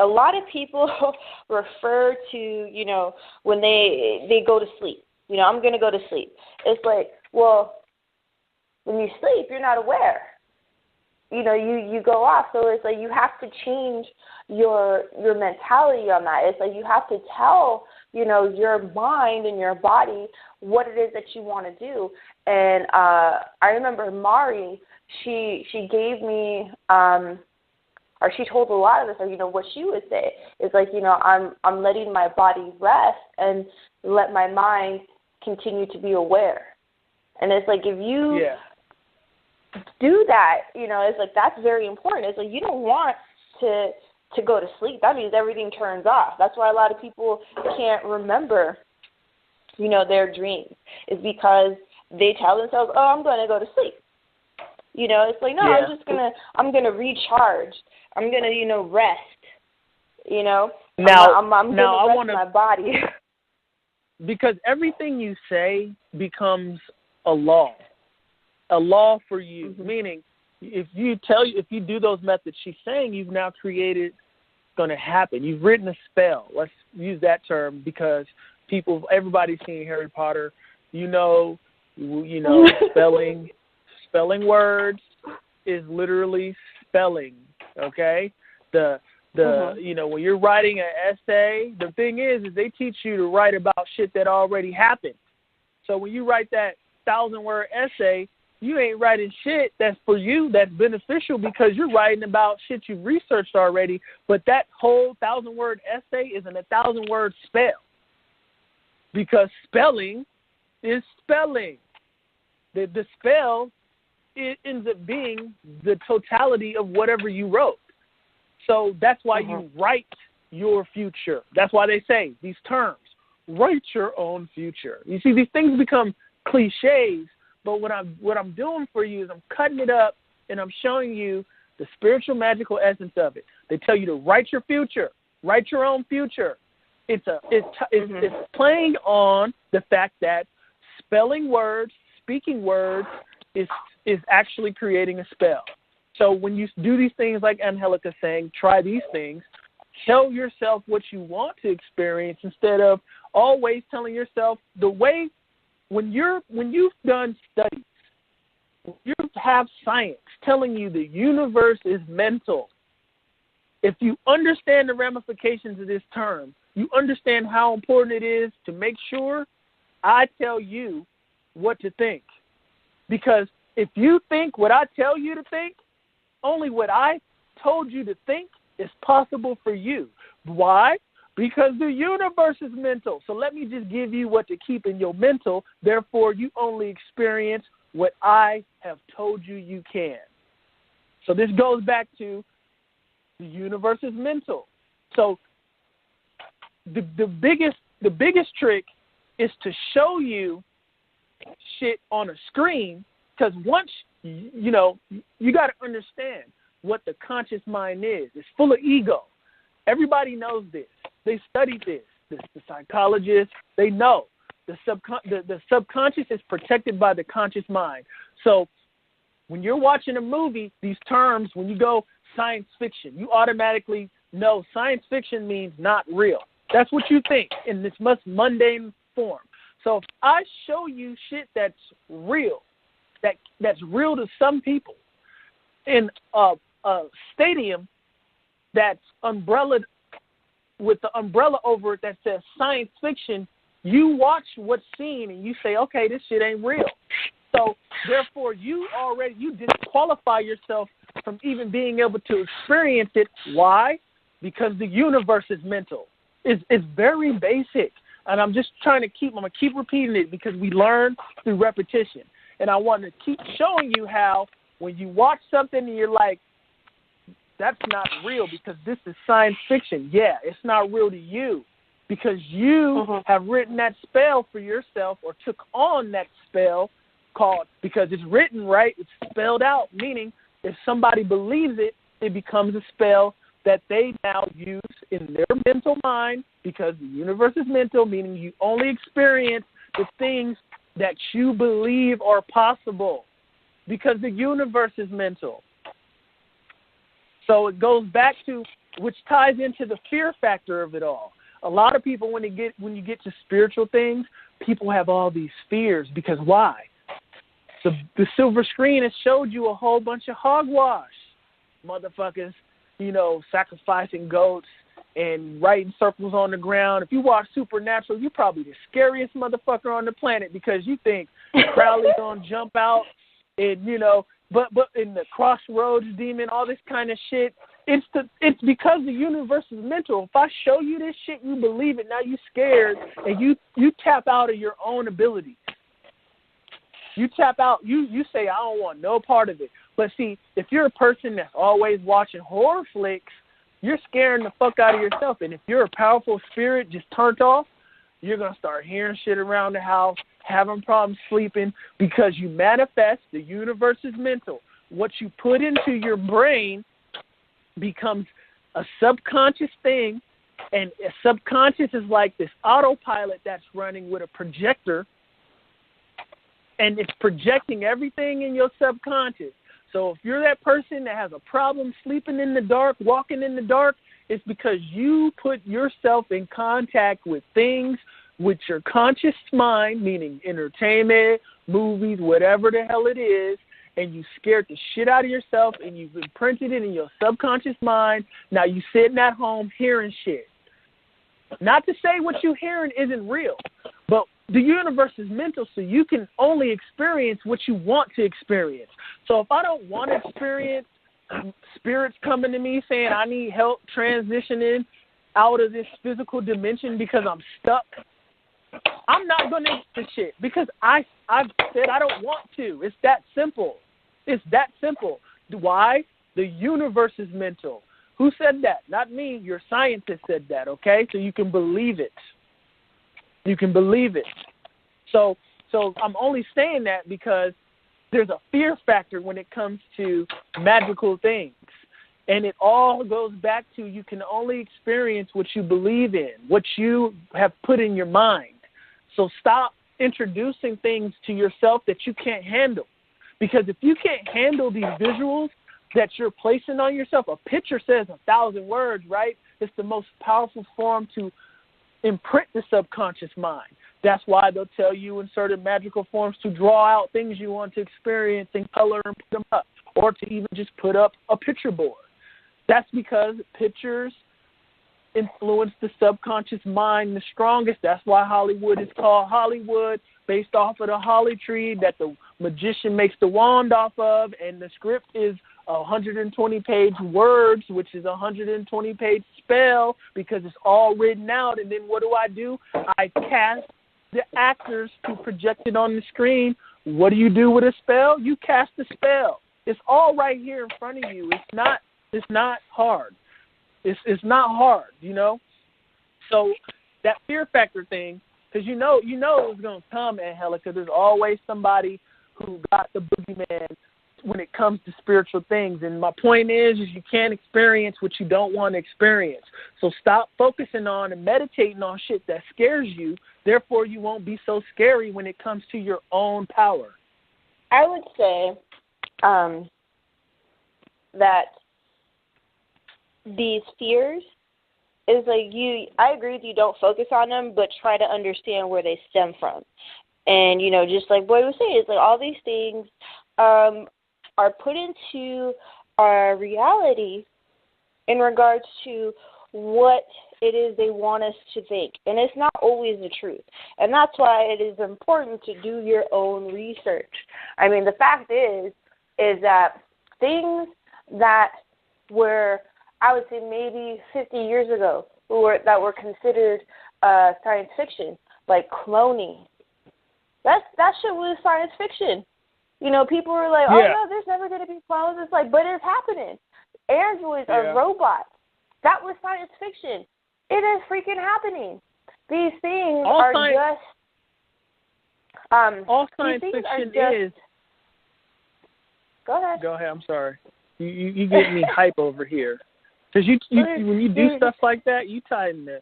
a lot of people refer to, you know, when they go to sleep. You know, I'm going to go to sleep. It's like, well, when you sleep, you're not aware. You know, you go off. So it's like you have to change your mentality on that. It's like you have to tell, you know, your mind and your body what it is that you want to do. And I remember Mari, she gave me, or she told a lot of us, or, you know, what she would say is like, you know, I'm letting my body rest and let my mind continue to be aware. And it's like if you do that, you know, it's like that's very important. It's like you don't want to go to sleep. That means everything turns off. That's why a lot of people can't remember, you know, their dreams. It's because they tell themselves, oh, I'm going to go to sleep. You know, it's like, no, I'm going to recharge. I'm going to, you know, rest. You know, I'm going to rest my body. Because everything you say becomes a law for you. Mm-hmm. Meaning, if you do those methods she's saying, you've now created going to happen. You've written a spell. Let's use that term because everybody's seen Harry Potter. You know, spelling words is literally spelling. Okay, you know, when you're writing an essay, the thing is they teach you to write about shit that already happened. So when you write that 1,000-word essay, you ain't writing shit that's for you, that's beneficial, because you're writing about shit you've researched already. But that whole 1,000-word essay is an 1,000-word spell, because spelling is spelling. The spell, it ends up being the totality of whatever you wrote. So that's why you write your future. That's why they say these terms, write your own future. You see, these things become cliches, but what I'm doing for you is I'm cutting it up and I'm showing you the spiritual, magical essence of it. They tell you to write your future, write your own future. It's playing on the fact that spelling words, speaking words is actually creating a spell. So when you do these things like Angelica saying, try these things, tell yourself what you want to experience instead of always telling yourself the way. When you've done studies, you have science telling you the universe is mental. If you understand the ramifications of this term, you understand how important it is to make sure I tell you what to think. Because if you think what I tell you to think, only what I told you to think is possible for you. Why? Because the universe is mental. So let me just give you what to keep in your mental. Therefore, you only experience what I have told you you can. So this goes back to the universe is mental. So the biggest trick is to show you shit on a screen, because once, you know, you got to understand what the conscious mind is. It's full of ego. Everybody knows this. They studied this. The psychologists, they know. The subconscious is protected by the conscious mind. So when you're watching a movie, these terms, when you go science fiction, you automatically know science fiction means not real. That's what you think in this most mundane form. So if I show you shit that's real, that's real to some people, in a stadium that's umbrellaed with the umbrella over it that says science fiction, you watch what's seen and you say, okay, this shit ain't real. So therefore you disqualify yourself from even being able to experience it. Why? Because the universe is mental. It's very basic. And I'm just I'm going to keep repeating it because we learn through repetition. And I want to keep showing you how when you watch something and you're like, that's not real because this is science fiction. Yeah, it's not real to you because you have written that spell for yourself or took on that spell because it's written right, it's spelled out, meaning if somebody believes it, it becomes a spell that they now use in their mental mind, because the universe is mental, meaning you only experience the things that you believe are possible, because the universe is mental. So it goes back to, which ties into the fear factor of it all. A lot of people, when you get to spiritual things, people have all these fears, because why? The silver screen has showed you a whole bunch of hogwash. Motherfuckers, sacrificing goats and writing circles on the ground. If you watch Supernatural, you're probably the scariest motherfucker on the planet, because you think Crowley's gonna jump out and but in the Crossroads demon, all this kind of shit. It's because the universe is mental. If I show you this shit, you believe it. Now you scared, and you tap out of your own ability. You tap out. You say, I don't want no part of it. But see, if you're a person that's always watching horror flicks, you're scaring the fuck out of yourself. And if you're a powerful spirit just turned off, you're going to start hearing shit around the house, having problems sleeping, because you manifest. The universe is mental. What you put into your brain becomes a subconscious thing, and a subconscious is like this autopilot that's running with a projector, and it's projecting everything in your subconscious. So if you're that person that has a problem sleeping in the dark, walking in the dark, it's because you put yourself in contact with things with your conscious mind, meaning entertainment, movies, whatever the hell it is, and you scared the shit out of yourself, and you've imprinted it in your subconscious mind. Now you sitting at home hearing shit. Not to say what you're hearing isn't real, but the universe is mental, so you can only experience what you want to experience. So if I don't want to experience spirits coming to me saying I need help transitioning out of this physical dimension because I'm stuck, I'm not going to do the shit, because I've said I don't want to. It's that simple. It's that simple. Why? The universe is mental. Who said that? Not me. Your scientist said that, okay? So you can believe it. You can believe it. So I'm only saying that because there's a fear factor when it comes to magical things. And it all goes back to, you can only experience what you believe in, what you have put in your mind. So stop introducing things to yourself that you can't handle. Because if you can't handle these visuals that you're placing on yourself, a picture says 1,000 words, right? It's the most powerful form to imprint the subconscious mind. That's why they'll tell you in certain magical forms to draw out things you want to experience in color and put them up, or to even just put up a picture board. That's because pictures influence the subconscious mind the strongest. That's why Hollywood is called Hollywood, based off of the holly tree that the magician makes the wand off of, and the script is 120-page words, which is a 120-page spell, because it's all written out. And then what do? I cast the actors to project it on the screen. What do you do with a spell? You cast the spell. It's all right here in front of you. It's not hard. It's not hard, So that fear factor thing, because you know it was going to come, Angelica. There's always somebody who got the boogeyman when it comes to spiritual things. And my point is you can't experience what you don't want to experience. So stop focusing on and meditating on shit that scares you. Therefore, you won't be so scary when it comes to your own power. I would say that these fears is like I agree with you, don't focus on them, but try to understand where they stem from. And, just like Boyd was saying, it's like all these things are put into our reality in regards to what it is they want us to think. And it's not always the truth. And that's why it is important to do your own research. I mean, the fact is that things that were, I would say maybe 50 years ago, that were considered science fiction, like cloning, that shit was science fiction. People were like, oh, no, there's never going to be clones. It's like, but it's happening. Androids are robots. That was science fiction. It is freaking happening. These things are just... all science fiction is... Go ahead. Go ahead, I'm sorry. You get me hype over here. Because when you do stuff like that, you tie into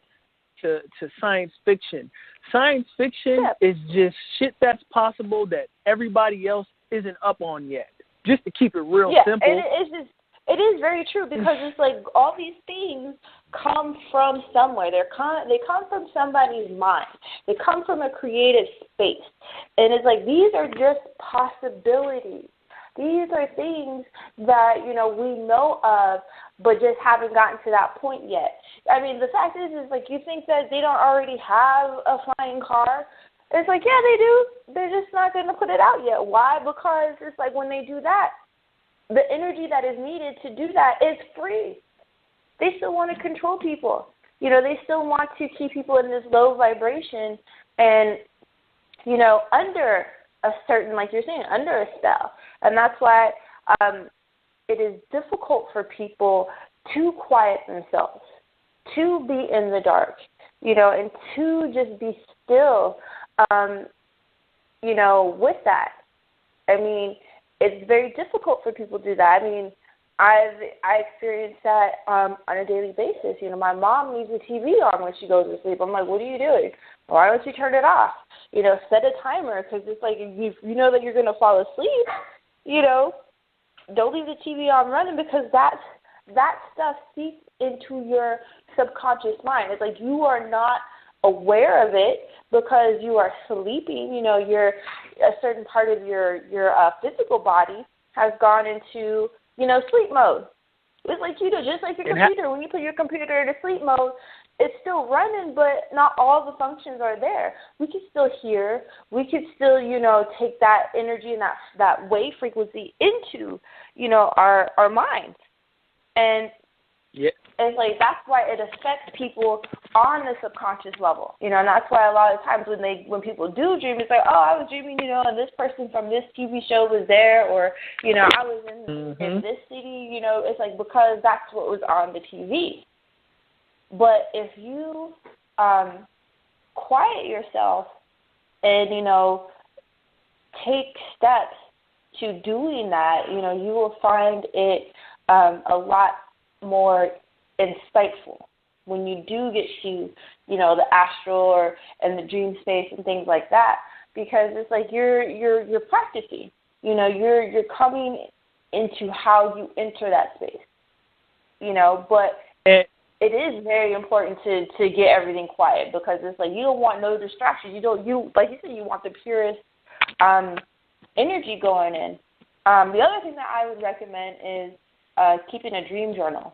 to science fiction. Science fiction is just shit that's possible that everybody else isn't up on yet. Just to keep it real simple. And it is very true, because it's like all these things come from somewhere. They come from somebody's mind. They come from a creative space. And it's like, these are just possibilities. These are things that, we know of, but just haven't gotten to that point yet. I mean, the fact is like, you think that they don't already have a flying car? It's like, yeah, they do. They're just not going to put it out yet. Why? Because it's like, when they do that, the energy that is needed to do that is free. They still want to control people. They still want to keep people in this low vibration and, under a certain, like you're saying, under a spell. And that's why it is difficult for people to quiet themselves, to be in the dark, and to just be still, with that. I mean, it's very difficult for people to do that. I mean, I experience that on a daily basis. My mom leaves the TV on when she goes to sleep. I'm like, what are you doing? Why don't you turn it off? Set a timer, because it's like, if you know that you're going to fall asleep, don't leave the TV on running, because that stuff seeps into your subconscious mind. It's like, you are not aware of it because you are sleeping. A certain part of your physical body has gone into, sleep mode. It's like just like your computer. When you put your computer into sleep mode, it's still running, but not all the functions are there. We can still hear. We can still, take that energy and that wave frequency into, our minds. And it's like, that's why it affects people on the subconscious level, and that's why a lot of times when people do dream, it's like, oh, I was dreaming, and this person from this TV show was there, or, I was in this city, it's like, because that's what was on the TV. But if you quiet yourself and, take steps to doing that, you will find it a lot more insightful when you do get to, the astral and the dream space and things like that, because it's like you're practicing, you're coming into how you enter that space, but it is very important to get everything quiet, because it's like, you don't want no distractions. You like you said, you want the purest energy going in. The other thing that I would recommend is keeping a dream journal,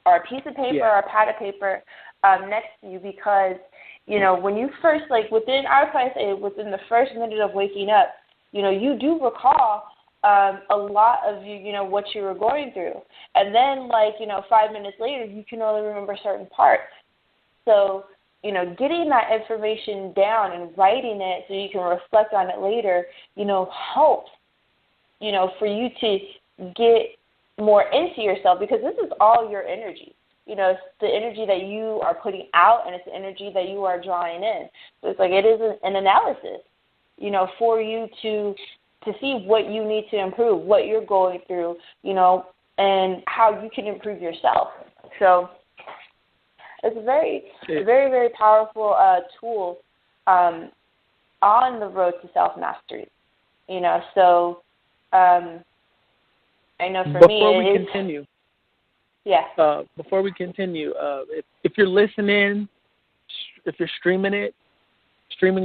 or a piece of paper or a pad of paper next to you, because, when you first, like, within the first minute of waking up, you do recall a lot of, what you were going through. And then, 5 minutes later, you can only remember certain parts. So, getting that information down and writing it so you can reflect on it later, helps, for you to get more into yourself, because this is all your energy. It's the energy that you are putting out, and it's the energy that you are drawing in. So it's like, it is an analysis, for you to see what you need to improve, what you're going through, and how you can improve yourself. So it's a very, very, very powerful tool on the road to self-mastery. So I know for me, before we continue, if you're listening, if you're streaming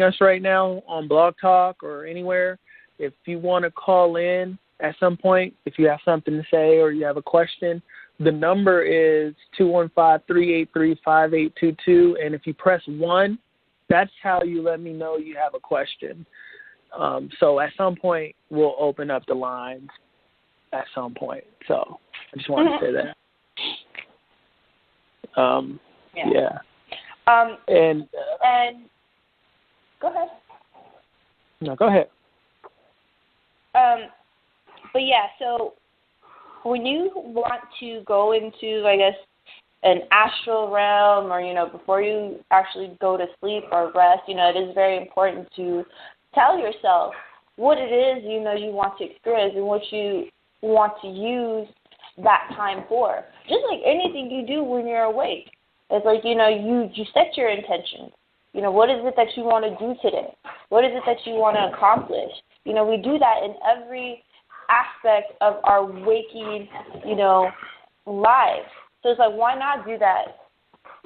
us right now on Blog Talk or anywhere, if you want to call in at some point, if you have something to say or you have a question, the number is 215-383-5822, and if you press 1, that's how you let me know you have a question. So at some point, we'll open up the lines at some point. So I just wanted to say that. And go ahead. No, go ahead. But yeah, so when you want to go into, I guess, an astral realm, or, before you actually go to sleep or rest, it is very important to tell yourself what it is, you want to experience and what you want to use that time for. Just like anything you do when you're awake. It's like, you know, you set your intentions. You know, what is it that you want to do today? What is it that you want to accomplish? You know, we do that in every aspect of our waking, you know, lives. So it's like, why not do that,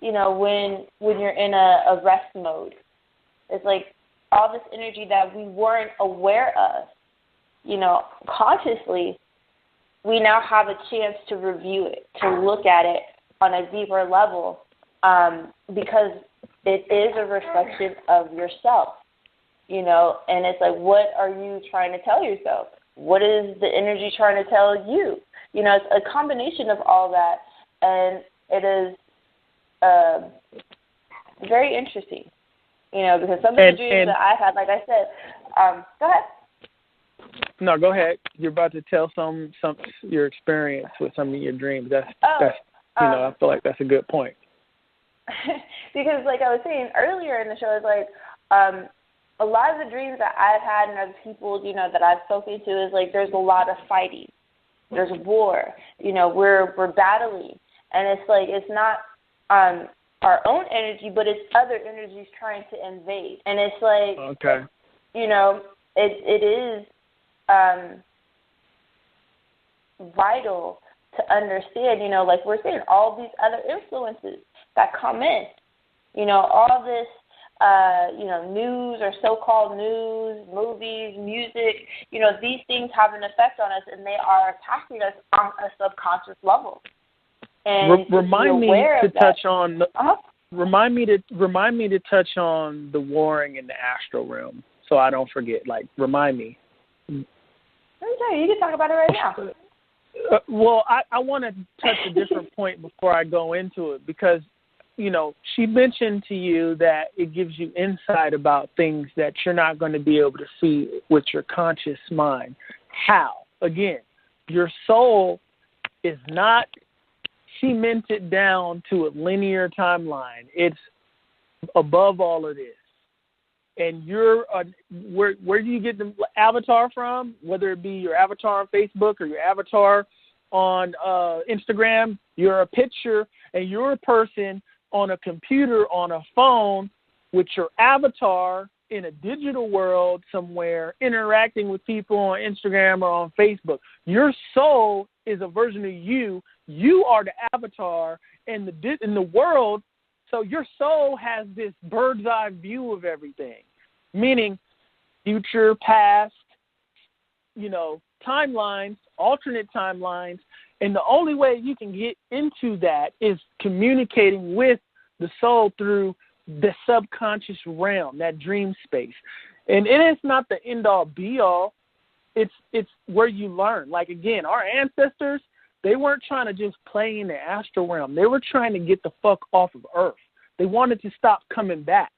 you know, when you're in a rest mode? It's like all this energy that we weren't aware of, you know, consciously, we now have a chance to review it, to look at it on a deeper level, because it is a reflection of yourself, you know, and it's like, what are you trying to tell yourself? What is the energy trying to tell you? You know, it's a combination of all that, and it is very interesting, you know, because some of the dreams that I've had, like I said, go ahead. No, go ahead. You're about to tell some your experience with some of your dreams. That's you know, I feel like that's a good point. Because, like I was saying earlier in the show, it's like a lot of the dreams that I've had and other people, you know, that I've spoken to is like there's a lot of fighting. There's war. You know, we're battling, and it's like it's not our own energy, but it's other energies trying to invade. And it's like, okay, you know, it is vital to understand, you know, like we're saying, all these other influences that come in, you know, all this, you know, news or so-called news, movies, music, you know, these things have an effect on us, and they are attacking us on a subconscious level. And remind me to touch on remind me to touch on the warring in the astral realm, so I don't forget. Like, remind me. Okay, you can talk about it right now. Well, I want to touch a different point before I go into it, because, you know, she mentioned to you that it gives you insight about things that you're not going to be able to see with your conscious mind. How? Again, your soul is not cemented down to a linear timeline. It's above all of this. And you're where do you get the avatar from? Whether it be your avatar on Facebook or your avatar on Instagram, you're a picture, and you're a person on a computer, on a phone, with your avatar in a digital world somewhere, interacting with people on Instagram or on Facebook. Your soul is a version of you. You are the avatar in the world. So your soul has this bird's eye view of everything, meaning future, past, you know, timelines, alternate timelines. And the only way you can get into that is communicating with the soul through the subconscious realm, that dream space. And it is not the end-all, be-all. It's where you learn. Like, again, our ancestors, they weren't trying to just play in the astral realm. They were trying to get the fuck off of Earth. They wanted to stop coming back.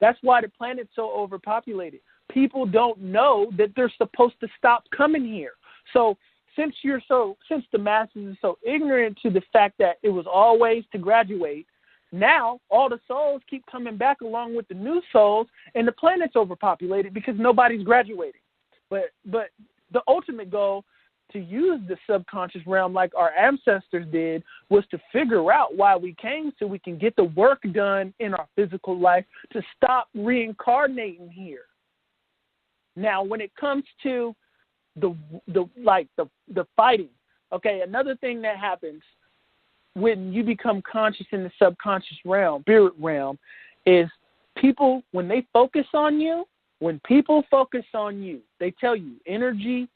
That's why the planet's so overpopulated. People don't know that they're supposed to stop coming here. So since the masses are so ignorant to the fact that it was always to graduate, now all the souls keep coming back along with the new souls, and the planet's overpopulated because nobody's graduating. But the ultimate goal, to use the subconscious realm like our ancestors did, was to figure out why we came, so we can get the work done in our physical life to stop reincarnating here. Now, when it comes to the fighting, okay, another thing that happens when you become conscious in the subconscious realm, spirit realm, is people, when people focus on you, they tell you energy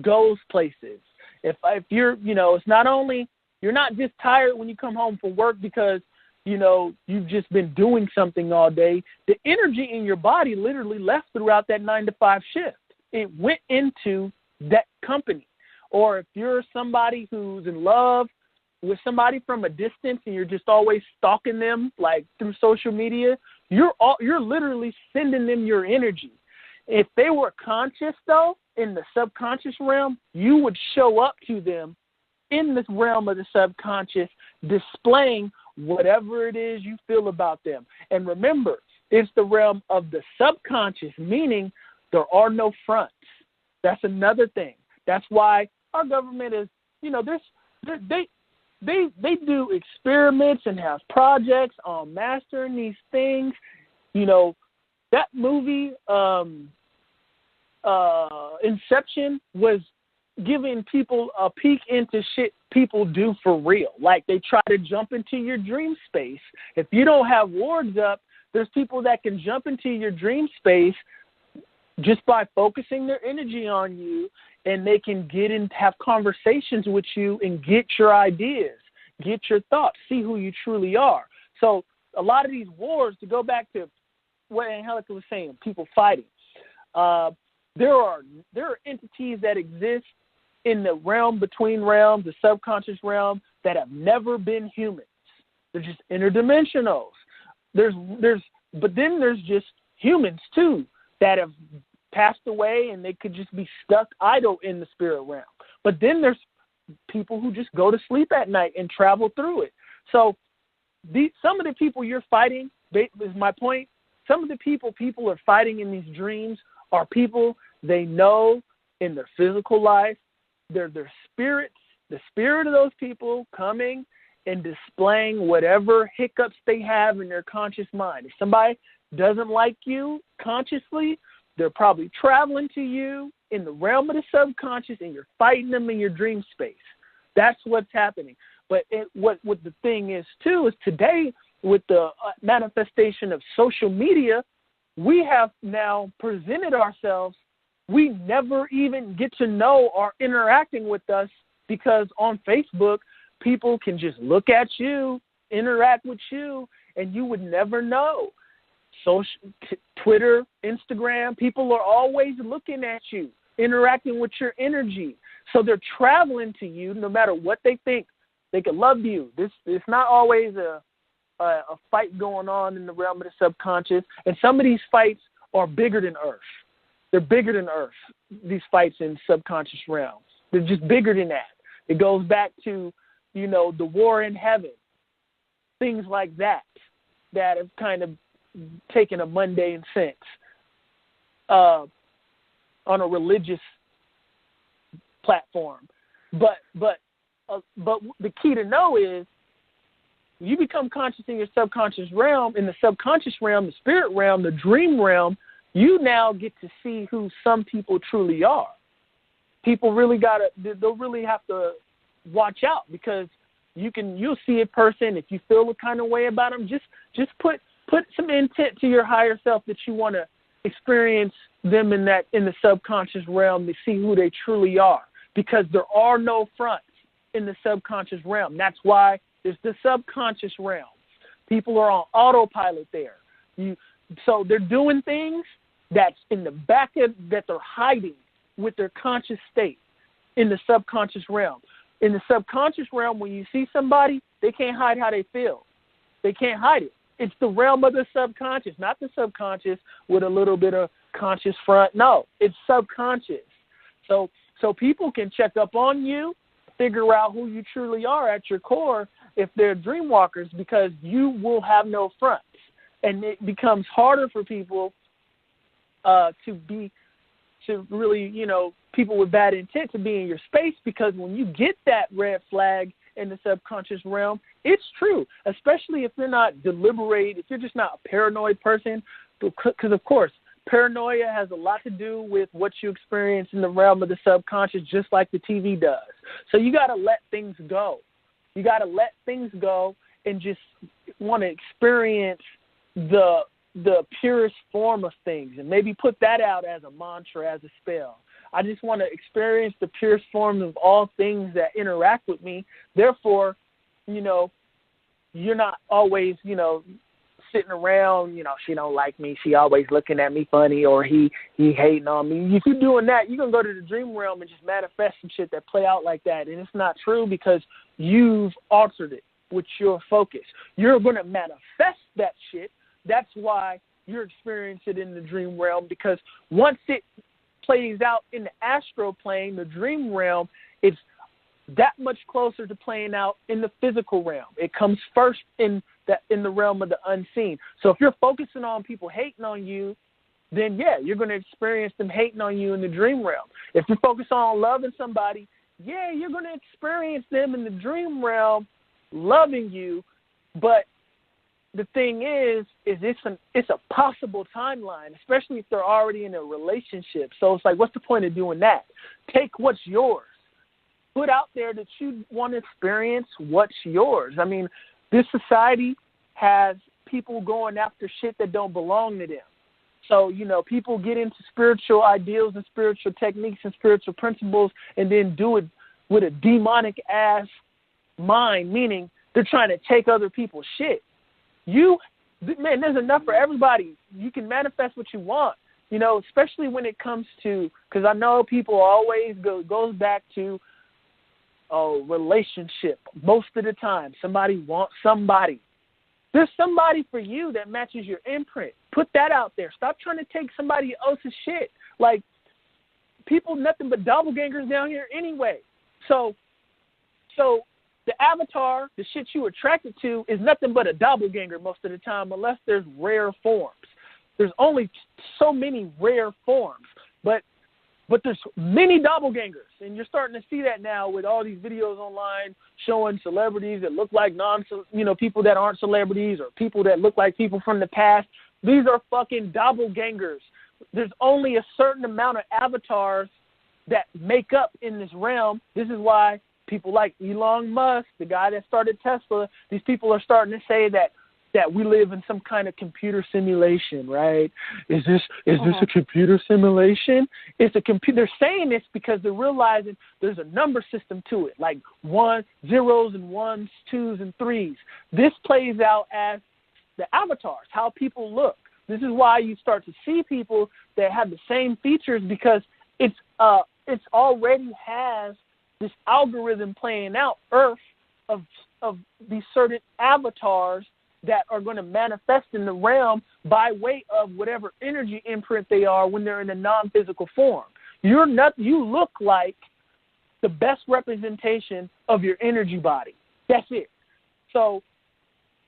goes places. If you're, you know, it's not only, you're not just tired when you come home from work because, you know, you've just been doing something all day. The energy in your body literally left throughout that 9-to-5 shift. It went into that company. Or if you're somebody who's in love with somebody from a distance and you're just always stalking them, like through social media, you're literally sending them your energy. If they were conscious, though, in the subconscious realm, you would show up to them in this realm of the subconscious, displaying whatever it is you feel about them. And remember, it's the realm of the subconscious, meaning there are no fronts. That's another thing. That's why our government is, you know, they do experiments and have projects on mastering these things. You know, that movie, Inception, was giving people a peek into shit people do for real. Like, they try to jump into your dream space. If you don't have wards up, there's people that can jump into your dream space just by focusing their energy on you, and they can get in, have conversations with you and get your ideas, get your thoughts, see who you truly are. So a lot of these wars, to go back to what Angelica was saying, people fighting, there are entities that exist in the realm between realms, the subconscious realm, that have never been humans. They're just interdimensionals. But then there's just humans too that have passed away, and they could just be stuck idle in the spirit realm. But then there's people who just go to sleep at night and travel through it. So some of the people you're fighting, is my point, some of the people are fighting in these dreams are people they know in their physical life. They're their spirits, the spirit of those people coming and displaying whatever hiccups they have in their conscious mind. If somebody doesn't like you consciously, they're probably traveling to you in the realm of the subconscious, and you're fighting them in your dream space. That's what's happening. But what the thing is, too, is today, with the manifestation of social media, we have now presented ourselves. We never even get to know or interacting with us, because on Facebook, people can just look at you, interact with you, and you would never know. Twitter, Instagram, people are always looking at you, interacting with your energy. So they're traveling to you no matter what they think. They could love you. It's not always a fight going on in the realm of the subconscious. And some of these fights are bigger than Earth. They're bigger than Earth, these fights in subconscious realms. They're just bigger than that. It goes back to, the war in heaven, things like that have kind of taken a mundane sense on a religious platform. But the key to know is, you become conscious in your subconscious realm, in the subconscious realm, the spirit realm, the dream realm, you now get to see who some people truly are. People they'll really have to watch out, because you'll see a person, if you feel a kind of way about them, just put some intent to your higher self that you want to experience them in the subconscious realm to see who they truly are, because there are no fronts in the subconscious realm. That's why there's the subconscious realm. People are on autopilot there. So they're doing things that's in the back that they're hiding with their conscious state in the subconscious realm. In the subconscious realm, when you see somebody, they can't hide how they feel. They can't hide it. It's the realm of the subconscious, not the subconscious with a little bit of conscious front. No, it's subconscious. So people can check up on you, figure out who you truly are at your core if they're dream walkers, because you will have no fronts. And it becomes harder for people to really, people with bad intent to be in your space, because when you get that red flag in the subconscious realm, it's true, especially if you're not deliberate, if you're just not a paranoid person, because, of course, paranoia has a lot to do with what you experience in the realm of the subconscious, just like the TV does. So you got to let things go. You got to let things go and just want to experience the purest form of things, and maybe put that out as a mantra, as a spell. I just want to experience the purest form of all things that interact with me. Therefore, you're not always, sitting around, she don't like me, she always looking at me funny, or he hating on me. If you're doing that, you're going to go to the dream realm and just manifest some shit that play out like that. And it's not true, because you've altered it with your focus. You're going to manifest that shit. That's why you're experiencing it in the dream realm, because once it plays out in the astral plane, the dream realm, it's that much closer to playing out in the physical realm. It comes first in the realm of the unseen. So if you're focusing on people hating on you, then yeah, you're going to experience them hating on you in the dream realm. If you're focused on loving somebody, yeah, you're going to experience them in the dream realm loving you, but the thing is it's a possible timeline, especially if they're already in a relationship. So it's like, what's the point of doing that? Take what's yours. Put out there that you want to experience what's yours. I mean, this society has people going after shit that don't belong to them. So, you know, people get into spiritual ideals and spiritual techniques and spiritual principles and then do it with a demonic-ass mind, meaning they're trying to take other people's shit. Man, there's enough for everybody. You can manifest what you want, you know, especially when it comes to, because I know people always goes back to relationship. Most of the time, somebody wants somebody. There's somebody for you that matches your imprint. Put that out there. Stop trying to take somebody else's shit. Like, people, nothing but doppelgangers down here anyway. So the avatar, the shit you attracted to, is nothing but a doppelganger most of the time, unless there's rare forms. There's only so many rare forms, but there's many doppelgangers, and you're starting to see that now with all these videos online showing celebrities that look like people that aren't celebrities, or people that look like people from the past. These are fucking doppelgangers. There's only a certain amount of avatars that make up in this realm. This is why people like Elon Musk, the guy that started Tesla, these people are starting to say that we live in some kind of computer simulation, right? Is this a computer simulation? It's a computer. They're saying this because they're realizing there's a number system to it, like zeros and ones, twos and threes. This plays out as the avatars, how people look. This is why you start to see people that have the same features, because it's already has this algorithm playing out Earth of these certain avatars that are going to manifest in the realm by way of whatever energy imprint they are when they're in a non-physical form. You look like the best representation of your energy body. That's it. So,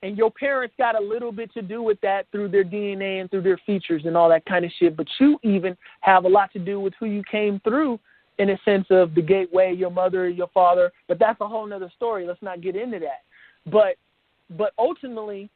and your parents got a little bit to do with that through their DNA and through their features and all that kind of shit, but you even have a lot to do with who you came through, in a sense of the gateway, your mother, your father, but that's a whole nother story. Let's not get into that. But ultimately,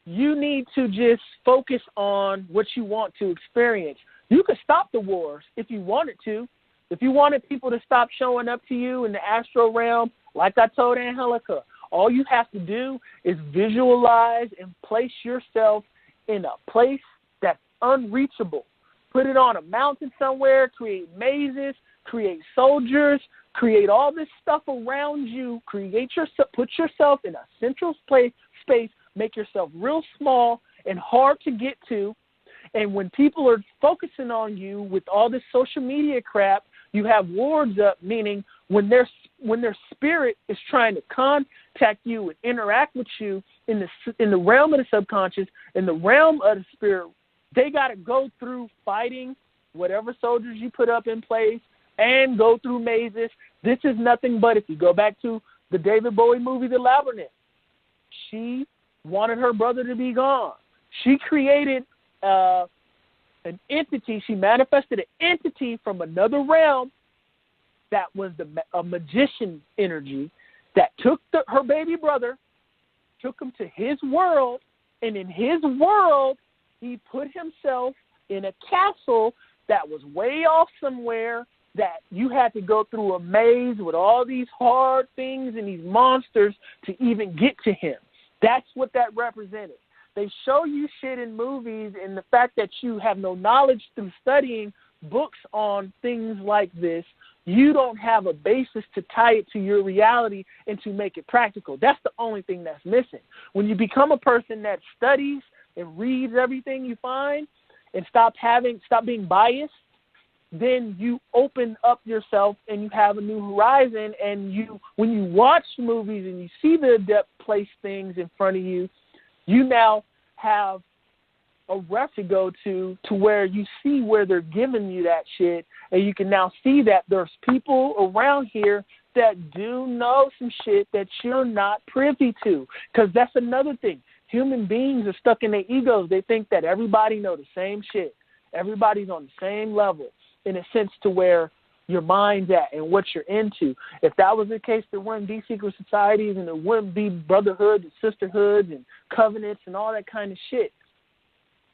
you need to just focus on what you want to experience. You could stop the wars if you wanted to. If you wanted people to stop showing up to you in the astral realm, like I told Angelica, all you have to do is visualize and place yourself in a place that's unreachable. Put it on a mountain somewhere, create mazes, create soldiers, create all this stuff around you, put yourself in a central space, make yourself real small and hard to get to. And when people are focusing on you with all this social media crap, you have wards up, meaning when their spirit is trying to contact you and interact with you in the realm of the subconscious, in the realm of the spirit, they got to go through fighting whatever soldiers you put up in place and go through mazes. This is nothing but, if you go back to the David Bowie movie, The Labyrinth, she wanted her brother to be gone. She created an entity. She manifested an entity from another realm that was a magician energy that took her baby brother, took him to his world, and in his world, he put himself in a castle that was way off somewhere, that you had to go through a maze with all these hard things and these monsters to even get to him. That's what that represented. They show you shit in movies, and the fact that you have no knowledge through studying books on things like this, you don't have a basis to tie it to your reality and to make it practical. That's the only thing that's missing. When you become a person that studies and reads everything you find and stop being biased, then you open up yourself and you have a new horizon. And when you watch movies and you see the adept place things in front of you, you now have a ref to go to where you see where they're giving you that shit, and you can now see that there's people around here that do know some shit that you're not privy to. Because that's another thing. Human beings are stuck in their egos. They think that everybody know the same shit. Everybody's on the same level, in a sense to where your mind's at and what you're into. If that was the case, there wouldn't be secret societies and there wouldn't be brotherhoods and sisterhoods and covenants and all that kind of shit.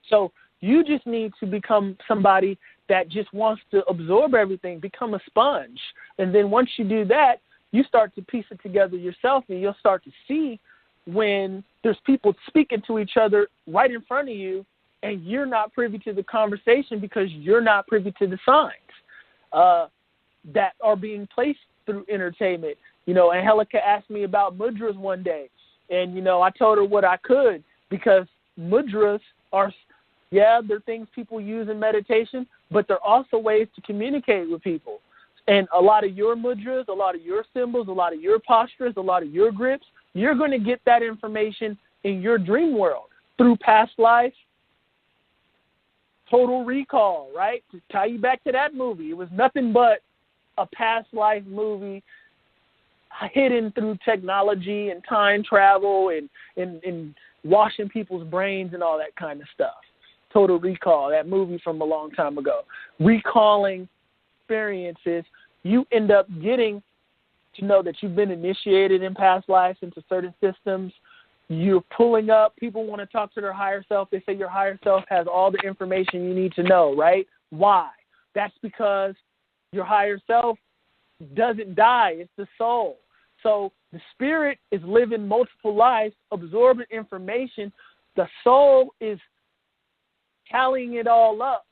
So you just need to become somebody that just wants to absorb everything, become a sponge. And then once you do that, you start to piece it together yourself, and you'll start to see when there's people speaking to each other right in front of you and you're not privy to the conversation because you're not privy to the signs that are being placed through entertainment. You know, Angelica asked me about mudras one day, and, you know, I told her what I could, because mudras are, they're things people use in meditation, but they're also ways to communicate with people. And a lot of your mudras, a lot of your symbols, a lot of your postures, a lot of your grips, you're going to get that information in your dream world through past life. Total Recall, right? To tie you back to that movie, it was nothing but a past life movie hidden through technology and time travel and washing people's brains and all that kind of stuff. Total Recall, that movie from a long time ago. Recalling experiences, you end up getting to know that you've been initiated in past lives into certain systems. You're pulling up. People want to talk to their higher self. They say your higher self has all the information you need to know, right? Why? That's because your higher self doesn't die. It's the soul. So the spirit is living multiple lives, absorbing information. The soul is tallying it all up,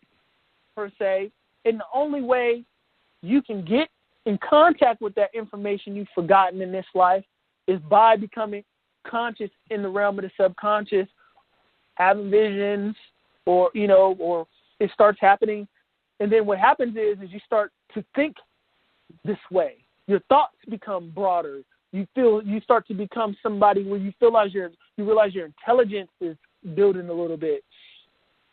per se. And the only way you can get in contact with that information you've forgotten in this life is by becoming conscious in the realm of the subconscious, having visions, or, you know, or it starts happening. And then what happens is you start to think this way. Your thoughts become broader. You start to become somebody where you realize your intelligence is building a little bit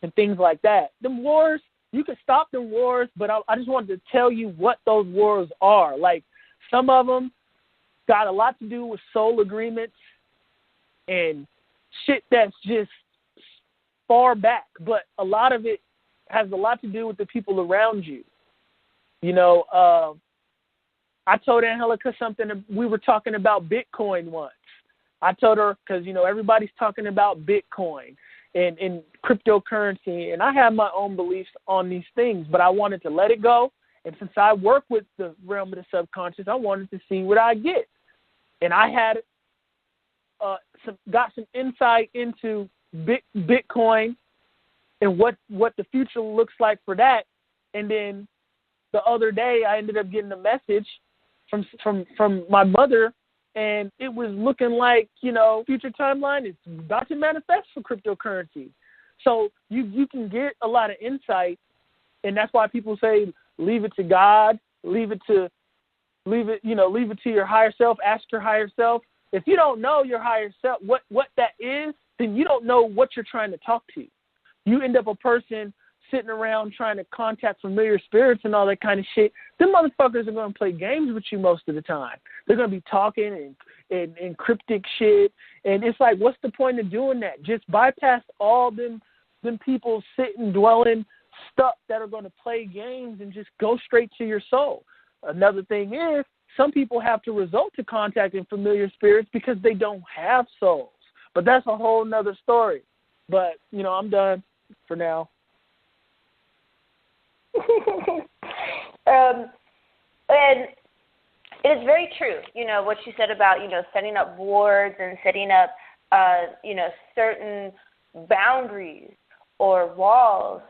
and things like that. Them wars, you can stop them wars, but I just wanted to tell you what those wars are. Like, some of them got a lot to do with soul agreements and shit that's just far back, but a lot of it has a lot to do with the people around you. You know, I told Angelica something. We were talking about Bitcoin once. I told her, because, you know, everybody's talking about Bitcoin and cryptocurrency, and I have my own beliefs on these things, but I wanted to let it go. And since I work with the realm of the subconscious, I wanted to see what I get. And I had got some insight into Bitcoin and what the future looks like for that. And then the other day, I ended up getting a message from my mother, and it was looking like, you know, future timeline is about to manifest for cryptocurrency. So you can get a lot of insight, and that's why people say leave it to God, leave it to your higher self, ask your higher self. If you don't know your higher self, what that is, then you don't know what you're trying to talk to. You end up a person sitting around trying to contact familiar spirits and all that kind of shit. Them motherfuckers are going to play games with you most of the time. They're going to be talking and cryptic shit. And it's like, what's the point of doing that? Just bypass all them people sitting, dwelling, stuff that are going to play games, and just go straight to your soul. Another thing is, some people have to resort to contacting familiar spirits because they don't have souls. But that's a whole nother story. But, you know, I'm done for now. And it's very true, you know, what you said about, you know, setting up wards and setting up, you know, certain boundaries or walls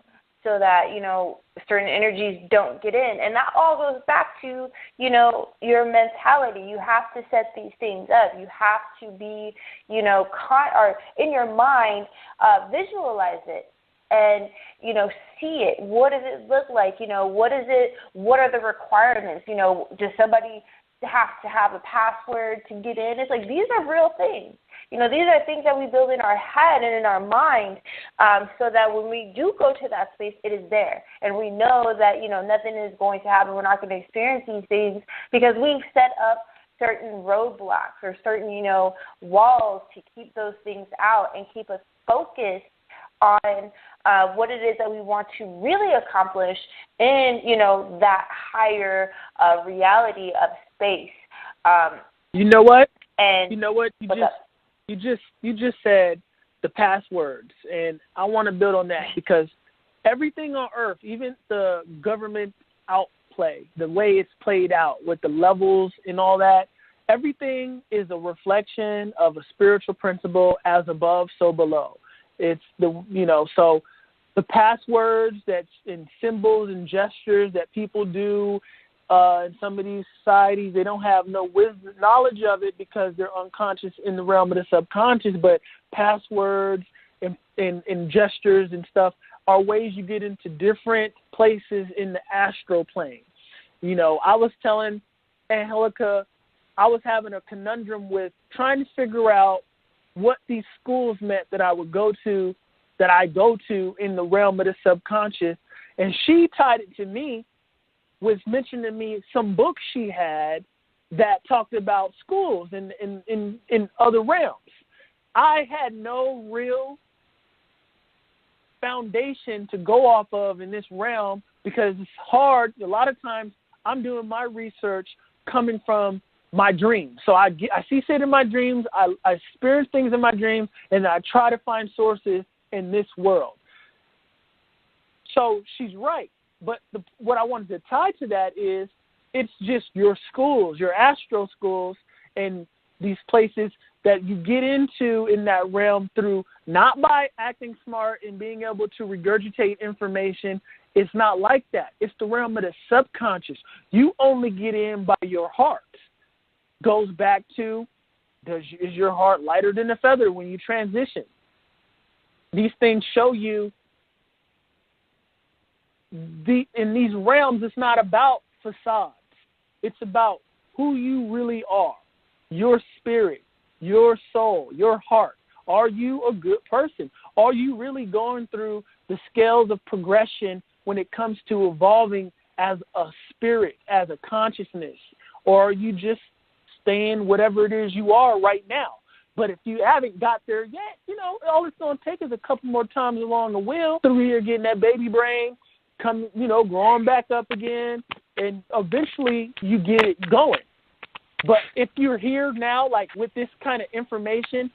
so that, you know, certain energies don't get in. And that all goes back to, you know, your mentality. You have to set these things up. You have to be, you know, or in your mind, visualize it. And, you know, see it. What does it look like? You know, what is it? What are the requirements? You know, does somebody have to have a password to get in? It's like, these are real things. You know, these are things that we build in our head and in our mind, so that when we do go to that space, it is there. And we know that, you know, nothing is going to happen. We're not going to experience these things because we've set up certain roadblocks or certain, you know, walls to keep those things out and keep us focused on what it is that we want to really accomplish in, that higher reality of space. You know what? And you know what? You just said the passwords, and I want to build on that because everything on Earth, even the government outplay, the way it's played out with the levels and all that, everything is a reflection of a spiritual principle: as above, so below. It's so the passwords that's in symbols and gestures that people do in some of these societies, they don't have no wisdom, knowledge of it because they're unconscious in the realm of the subconscious. But passwords and gestures and stuff are ways you get into different places in the astral plane. I was telling Angelica, I was having a conundrum with trying to figure out what these schools meant that I go to in the realm of the subconscious. And she tied it to me, was mentioning to me some books she had that talked about schools in other realms. I had no real foundation to go off of in this realm because it's hard. A lot of times I'm doing my research coming from my dreams. So I see shit in my dreams, I experience things in my dreams, and I try to find sources in this world. So she's right. But what I wanted to tie to that is it's just your schools, your astral schools, and these places that you get into in that realm through not by acting smart and being able to regurgitate information. It's not like that. It's the realm of the subconscious. You only get in by your heart. Goes back to, is your heart lighter than a feather when you transition? These things show you in these realms, it's not about facades. It's about who you really are, your spirit, your soul, your heart. Are you a good person? Are you really going through the scales of progression when it comes to evolving as a spirit, as a consciousness? Or are you just staying whatever it is you are right now? But if you haven't got there yet, all it's going to take is a couple more times along the wheel through here getting that baby brain, growing back up again, and eventually you get it going. But if you're here now, like with this kind of information,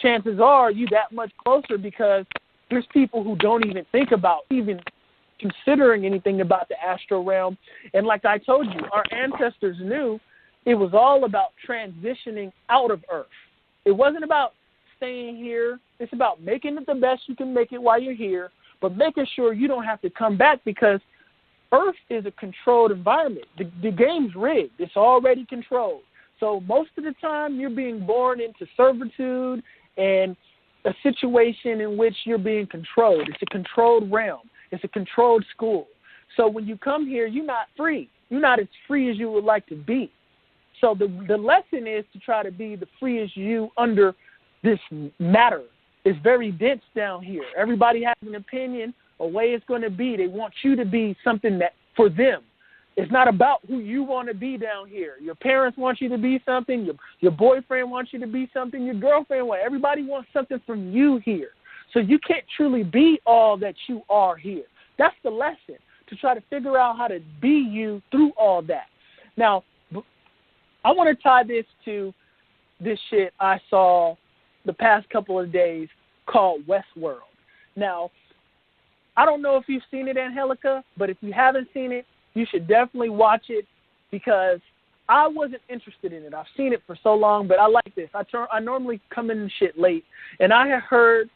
chances are you that much closer because there's people who don't even think about even considering anything about the astral realm. And like I told you, our ancestors knew it was all about transitioning out of Earth. It wasn't about staying here. It's about making it the best you can make it while you're here, but making sure you don't have to come back because Earth is a controlled environment. The game's rigged. It's already controlled. So most of the time you're being born into servitude and a situation in which you're being controlled. It's a controlled realm. It's a controlled school. So when you come here, you're not free. You're not as free as you would like to be. So the lesson is to try to be the freest you under this matter. It's very dense down here. Everybody has an opinion, a way it's going to be. They want you to be something that for them. It's not about who you want to be down here. Your parents want you to be something. Your boyfriend wants you to be something. Your girlfriend wants. Everybody wants something from you here. So you can't truly be all that you are here. That's the lesson, to try to figure out how to be you through all that. Now, I want to tie this to this shit I saw the past couple of days called Westworld. Now, I don't know if you've seen it, Angelica, but if you haven't seen it, you should definitely watch it because I wasn't interested in it. I've seen it for so long, but I like this. I normally come in shit late, and I had heard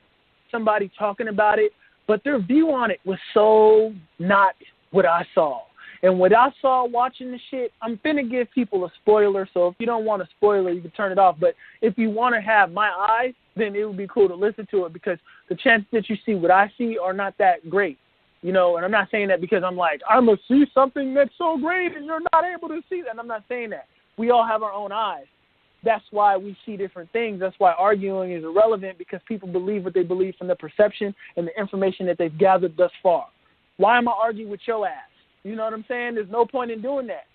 somebody talking about it, but their view on it was so not what I saw. And what I saw watching the shit, I'm finna give people a spoiler, so if you don't want a spoiler, you can turn it off. But if you want to have my eyes, then it would be cool to listen to it because the chances that you see what I see are not that great. And I'm not saying that because I'm like, I'm going to see something that's so great and you're not able to see that. And I'm not saying that. We all have our own eyes. That's why we see different things. That's why arguing is irrelevant because people believe what they believe from the perception and the information that they've gathered thus far. Why am I arguing with your ass? You know what I'm saying? There's no point in doing that.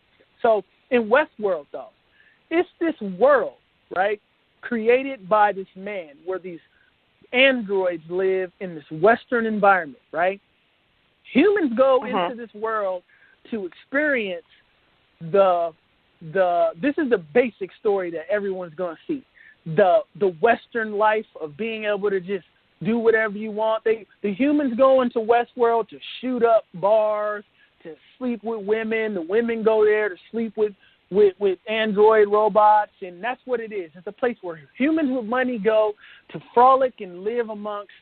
So in Westworld, though, it's this world, right, created by this man where these androids live in this Western environment, right? Humans go into this world to experience this is the basic story that everyone's going to see. The Western life of being able to just do whatever you want. The humans go into Westworld to shoot up bars, to sleep with women. The women go there to sleep with android robots, and that's what it is. It's a place where humans with money go to frolic and live amongst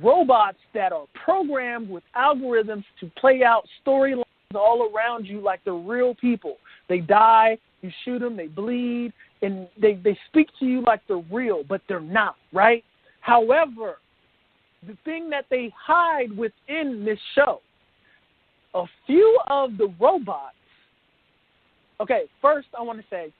robots that are programmed with algorithms to play out storylines all around you like they're real people. They die, you shoot them, they bleed, and they speak to you like they're real, but they're not, right? However, the thing that they hide within this show, a few of the robots, okay, first I want to say,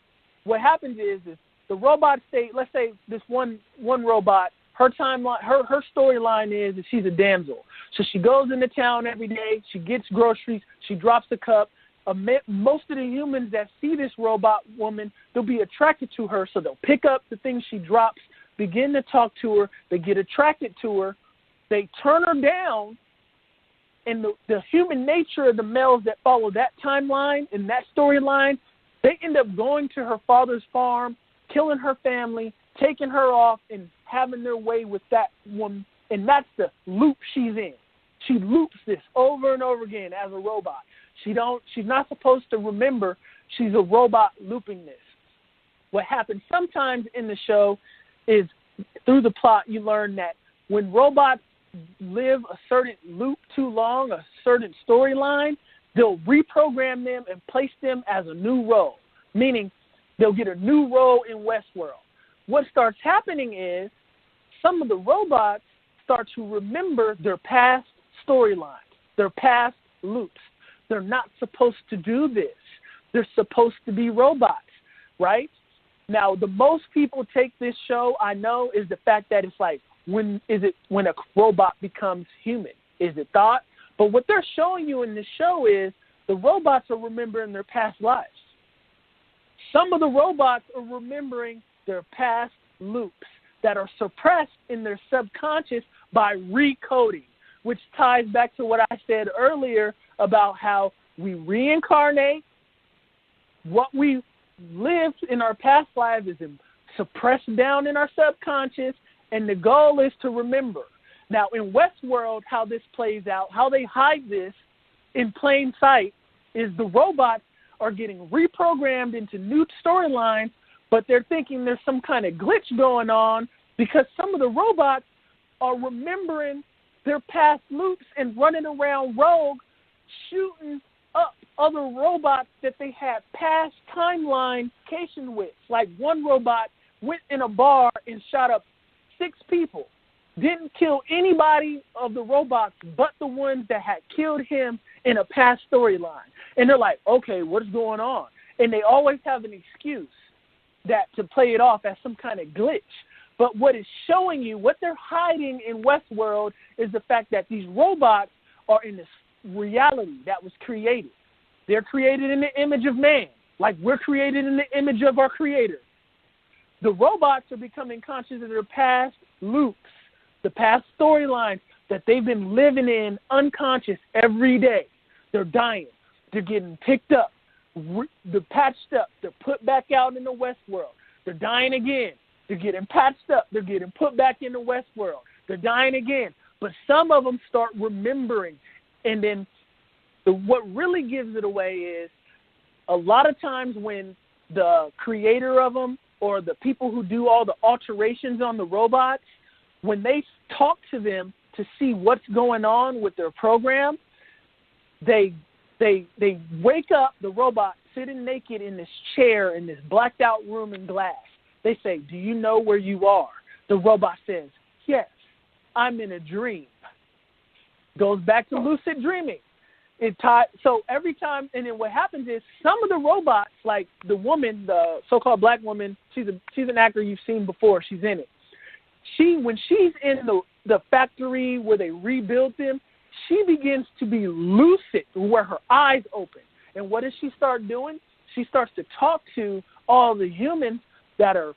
what happens is the robots say, let's say this one robot, her timeline, her storyline is that she's a damsel. So she goes into town every day, she gets groceries, she drops a cup. Most of the humans that see this robot woman, they'll be attracted to her, so they'll pick up the things she drops, begin to talk to her, they get attracted to her, they turn her down, and the human nature of the males that follow that timeline and that storyline, they end up going to her father's farm, killing her family, taking her off, and having their way with that woman, and that's the loop she's in. She loops this over and over again as a robot. She's not supposed to remember she's a robot looping this. What happens sometimes in the show is through the plot you learn that when robots live a certain loop too long, a certain storyline, they'll reprogram them and place them as a new role, meaning they'll get a new role in Westworld. What starts happening is some of the robots start to remember their past storylines, their past loops. They're not supposed to do this. They're supposed to be robots, right? Now, the most people take this show, I know, is the fact that it's like, when a robot becomes human? Is it thought? But what they're showing you in this show is the robots are remembering their past lives. Some of the robots are remembering their past loops that are suppressed in their subconscious by recoding, which ties back to what I said earlier about how we reincarnate. What we lived in our past lives is suppressed down in our subconscious, and the goal is to remember. Now, in Westworld, how this plays out, how they hide this in plain sight, is the robots are getting reprogrammed into new storylines, but they're thinking there's some kind of glitch going on because some of the robots are remembering their past loops and running around rogue, shooting up other robots that they had past timeline communication with. Like one robot went in a bar and shot up 6 people. Didn't kill anybody of the robots but the ones that had killed him in a past storyline. And they're like, okay, what's going on? And they always have an excuse that to play it off as some kind of glitch. But what it's showing you, what they're hiding in Westworld is the fact that these robots are in this reality that was created. They're created in the image of man, like we're created in the image of our Creator. The robots are becoming conscious of their past loops, the past storylines that they've been living in unconscious every day. They're dying. They're getting picked up. They're patched up. They're put back out in the Westworld. They're dying again. They're getting patched up. They're getting put back in the Westworld. They're dying again. But some of them start remembering. And then what really gives it away is a lot of times when the creator of them or the people who do all the alterations on the robots, when they talk to them to see what's going on with their program, they wake up the robot sitting naked in this chair in this blacked out room in glass. They say, do you know where you are? The robot says, yes, I'm in a dream. Goes back to lucid dreaming. So every time, and then what happens is some of the robots, like the woman, the so-called black woman, she's an actor you've seen before. She's in it. When she's in the factory where they rebuild them, she begins to be lucid, where her eyes open. And what does she start doing? She starts to talk to all the humans that are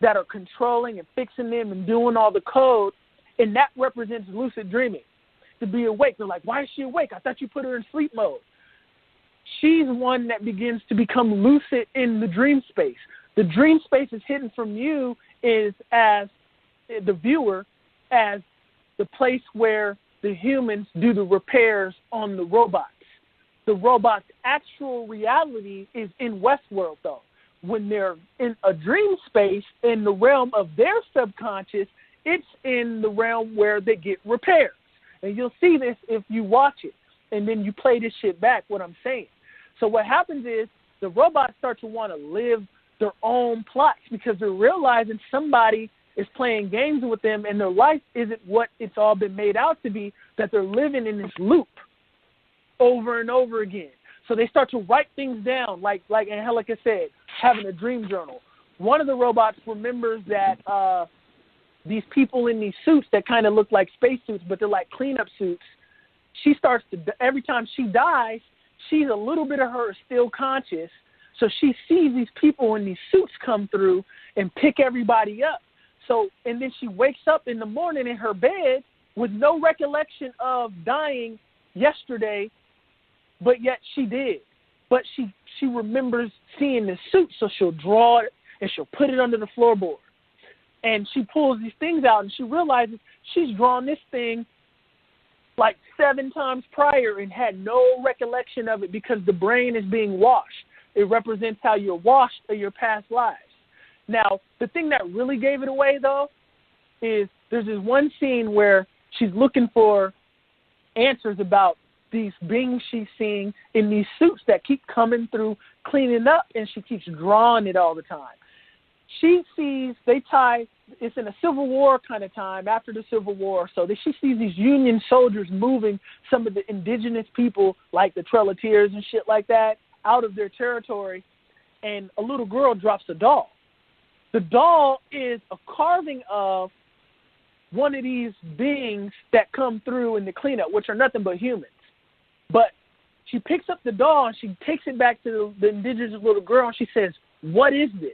that are controlling and fixing them and doing all the code, and that represents lucid dreaming. To be awake. They're like, why is she awake? I thought you put her in sleep mode. She's one that begins to become lucid in the dream space. The dream space is hidden from you is as the viewer as the place where the humans do the repairs on the robots. The robots' actual reality is in Westworld, though. When they're in a dream space in the realm of their subconscious, it's in the realm where they get repairs. And you'll see this if you watch it, and then you play this shit back, what I'm saying. So what happens is the robots start to want to live their own plots because they're realizing somebody is playing games with them and their life isn't what it's all been made out to be, that they're living in this loop over and over again. So they start to write things down, like Angelica said, having a dream journal. One of the robots remembers that these people in these suits that kind of look like spacesuits, but they're like cleanup suits, she starts to, every time she dies, she's a little bit of her is still conscious. So she sees these people in these suits come through and pick everybody up. So, and then she wakes up in the morning in her bed with no recollection of dying yesterday, but yet she did. But she remembers seeing the suit, so she'll draw it and she'll put it under the floorboard. And she pulls these things out and she realizes she's drawn this thing like 7 times prior and had no recollection of it because the brain is being washed. It represents how you're washed of your past lives. Now, the thing that really gave it away, though, is there's this one scene where she's looking for answers about these beings she's seeing in these suits that keep coming through, cleaning up, and she keeps drawing it all the time. She sees, it's in a Civil War kind of time, after the Civil War, so she sees these Union soldiers moving some of the indigenous people, like the Trailatiers and shit like that, out of their territory, and a little girl drops a doll. The doll is a carving of one of these beings that come through in the cleanup, which are nothing but humans. But she picks up the doll and she takes it back to the indigenous little girl and she says, "What is this?"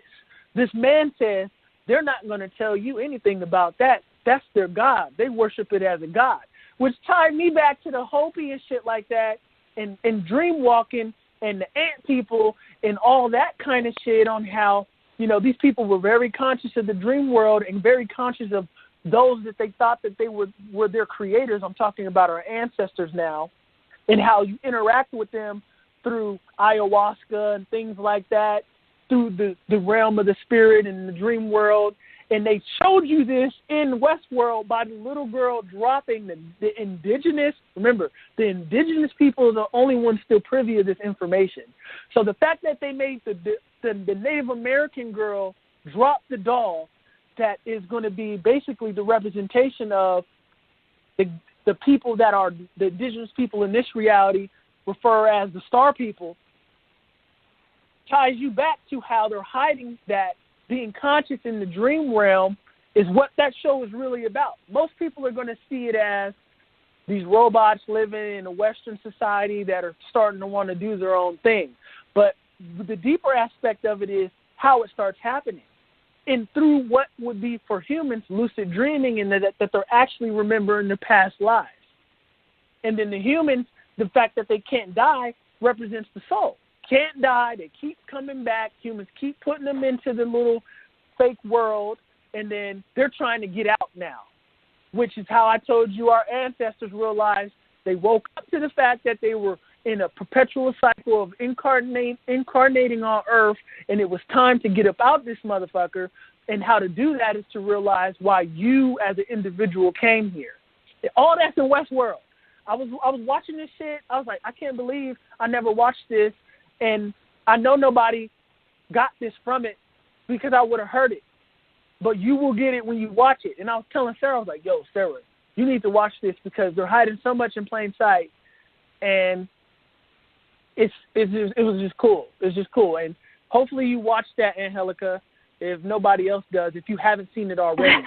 This man says, "They're not going to tell you anything about that. That's their God. They worship it as a god," which tied me back to the Hopi and shit like that, and dream walking and the ant people and all that kind of shit on how, these people were very conscious of the dream world and very conscious of those that they thought that they were their creators. I'm talking about our ancestors now, and how you interact with them through ayahuasca and things like that, through the realm of the spirit and the dream world. And they showed you this in Westworld by the little girl dropping the indigenous. Remember, the indigenous people are the only ones still privy to this information. So the fact that they made the Native American girl drop the doll that is going to be basically the representation of the people that are the indigenous people in this reality refer as the star people, ties you back to how they're hiding that being conscious in the dream realm is what that show is really about. Most people are going to see it as these robots living in a Western society that are starting to want to do their own thing. But the deeper aspect of it is how it starts happening. And through what would be for humans lucid dreaming, and that they're actually remembering their past lives. And then the humans, the fact that they can't die represents the soul. Can't die, they keep coming back, humans keep putting them into the little fake world, and then they're trying to get out now, which is how I told you our ancestors realized they woke up to the fact that they were in a perpetual cycle of incarnating on Earth, and it was time to get up out this motherfucker, and how to do that is to realize why you as an individual came here. All that's in Westworld. I was watching this shit, I was like, I can't believe I never watched this. And I know nobody got this from it because I would have heard it. But you will get it when you watch it. And I was telling Sarah, I was like, yo, Sarah, you need to watch this because they're hiding so much in plain sight. And it was just cool. It's just cool. And hopefully you watch that, Angelica, if nobody else does, if you haven't seen it already.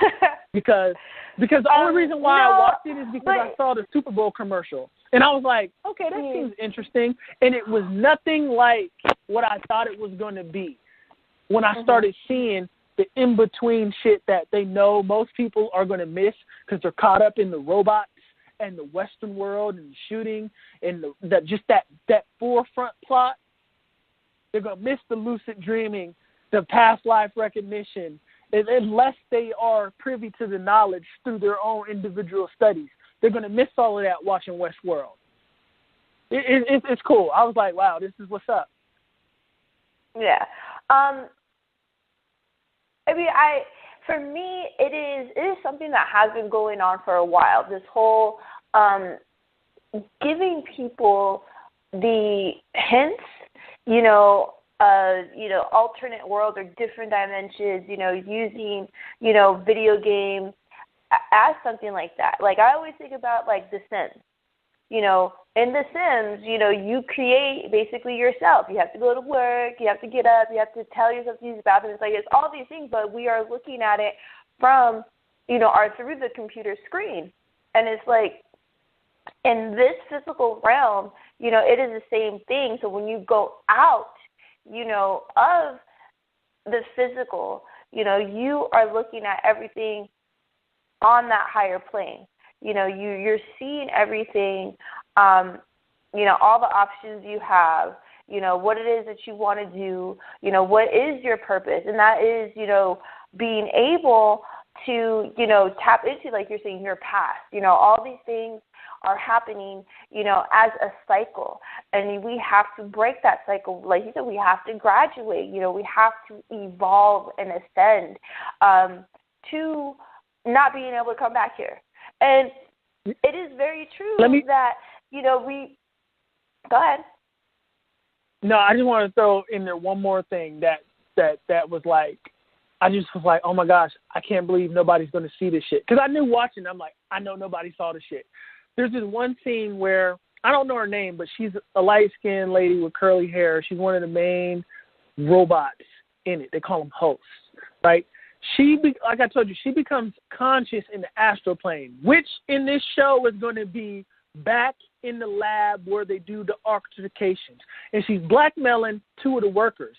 because the only reason why I watched it is because I saw the Super Bowl commercial. And I was like, okay, that seems interesting. And it was nothing like what I thought it was going to be when I started seeing the in-between shit that they know most people are going to miss because they're caught up in the robots and the Western world and the shooting and that forefront plot. They're going to miss the lucid dreaming, the past life recognition, unless they are privy to the knowledge through their own individual studies. They're going to miss all of that watching Westworld. It's cool. I was like, wow, this is what's up. Yeah. For me, it is something that has been going on for a while. This whole giving people the hints, alternate worlds or different dimensions, using, video games as something like that. Like, I always think about, like, The Sims. In The Sims, you create basically yourself. You have to go to work, you have to get up, you have to tell yourself to use the bathroom. It's like, it's all these things, but we are looking at it from, through the computer screen. And it's like, in this physical realm, it is the same thing. So when you go out, of the physical, you are looking at everything on that higher plane. You're seeing everything, all the options you have, what it is that you want to do, what is your purpose. And that is, being able to, tap into, like you're saying, your past. All these things are happening, as a cycle. And we have to break that cycle. Like you said, we have to graduate. We have to evolve and ascend to not being able to come back here. And it is very true that, we – go ahead. No, I just want to throw in there one more thing that was like, I just was like, oh, my gosh, I can't believe nobody's going to see this shit. Because I knew watching, I'm like, I know nobody saw the shit. There's this one scene where, I don't know her name, but she's a light-skinned lady with curly hair. She's one of the main robots in it. They call them hosts, right? Like I told you, she becomes conscious in the astral plane, which in this show is going to be back in the lab where they do the arctifications. And she's blackmailing two of the workers.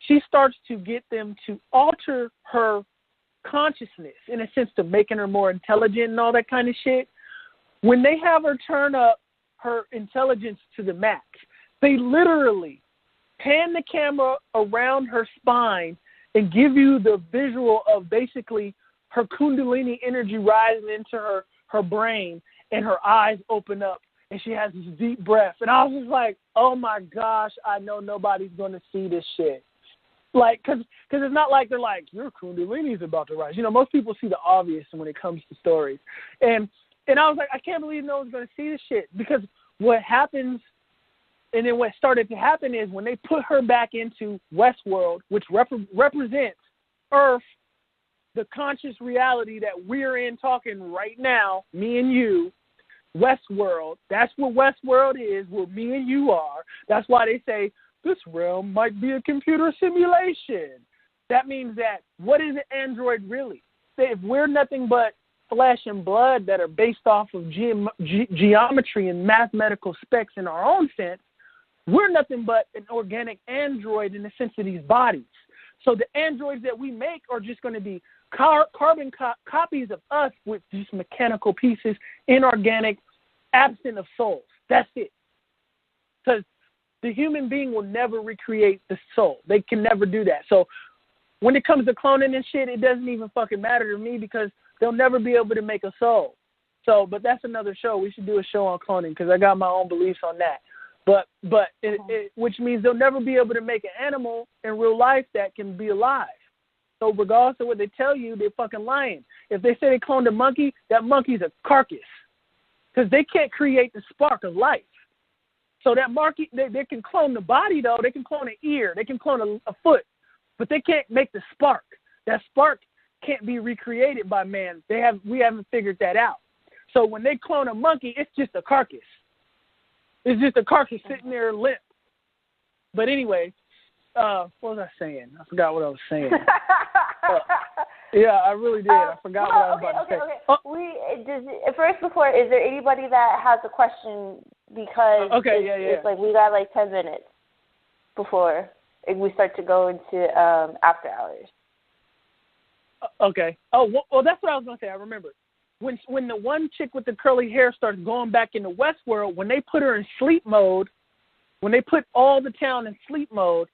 She starts to get them to alter her consciousness, in a sense, to making her more intelligent and all that kind of shit. When they have her turn up her intelligence to the max, they literally pan the camera around her spine and give you the visual of basically her kundalini energy rising into her brain, and her eyes open up, and she has this deep breath. And I was just like, oh, my gosh, I know nobody's going to see this shit. Like, because it's not like they're like, your kundalini's about to rise. Most people see the obvious when it comes to stories. And I was like, I can't believe no one's going to see this shit. Because what happens, and then what started to happen is when they put her back into Westworld, which represents Earth, the conscious reality that we're in talking right now, me and you, Westworld, that's what Westworld is, where me and you are. That's why they say this realm might be a computer simulation. That means that what is an android really? If we're nothing but flesh and blood that are based off of geometry and mathematical specs in our own sense, we're nothing but an organic android in the sense of these bodies. So the androids that we make are just going to be carbon copies of us with just mechanical pieces, inorganic, absent of souls. That's it. Because the human being will never recreate the soul. They can never do that. So when it comes to cloning and shit, it doesn't even fucking matter to me because they'll never be able to make a soul. So, but that's another show. We should do a show on cloning because I got my own beliefs on that. But which means they'll never be able to make an animal in real life that can be alive. So regardless of what they tell you, they're fucking lying. If they say they cloned a monkey, that monkey's a carcass because they can't create the spark of life. So that monkey, they can clone the body, though. They can clone an ear. They can clone a foot. But they can't make the spark. That spark can't be recreated by man. We haven't figured that out. So when they clone a monkey, it's just a carcass. It's just a carcass sitting there limp. But anyway, what was I saying? I forgot what I was saying. Yeah, I really did. I forgot what I was about to say. Okay. First, before, is there anybody that has a question? Because it's like we got like 10 minutes before we start to go into after hours. Okay. Oh, well, that's what I was going to say. I remember. When the one chick with the curly hair starts going back into Westworld, when they put her in sleep mode, when they put all the town in sleep mode,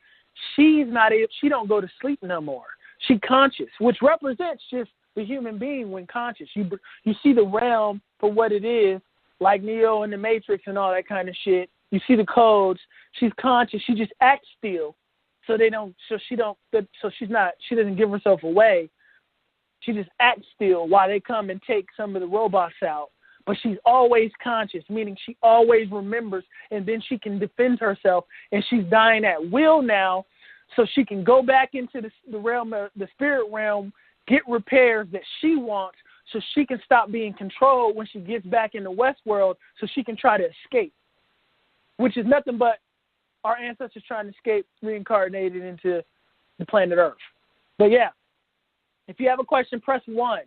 she don't go to sleep no more. She conscious, which represents just the human being when conscious. You see the realm for what it is, like Neo in the Matrix and all that kind of shit. You see the codes. She's conscious. She just acts still, so she doesn't give herself away. She just acts still while they come and take some of the robots out. But she's always conscious, meaning she always remembers, and then she can defend herself, and she's dying at will now, so she can go back into the realm, the spirit realm, get repairs that she wants, so she can stop being controlled when she gets back in the Westworld, so she can try to escape, which is nothing but our ancestors trying to escape, reincarnated into the planet Earth. But yeah, if you have a question, press 1.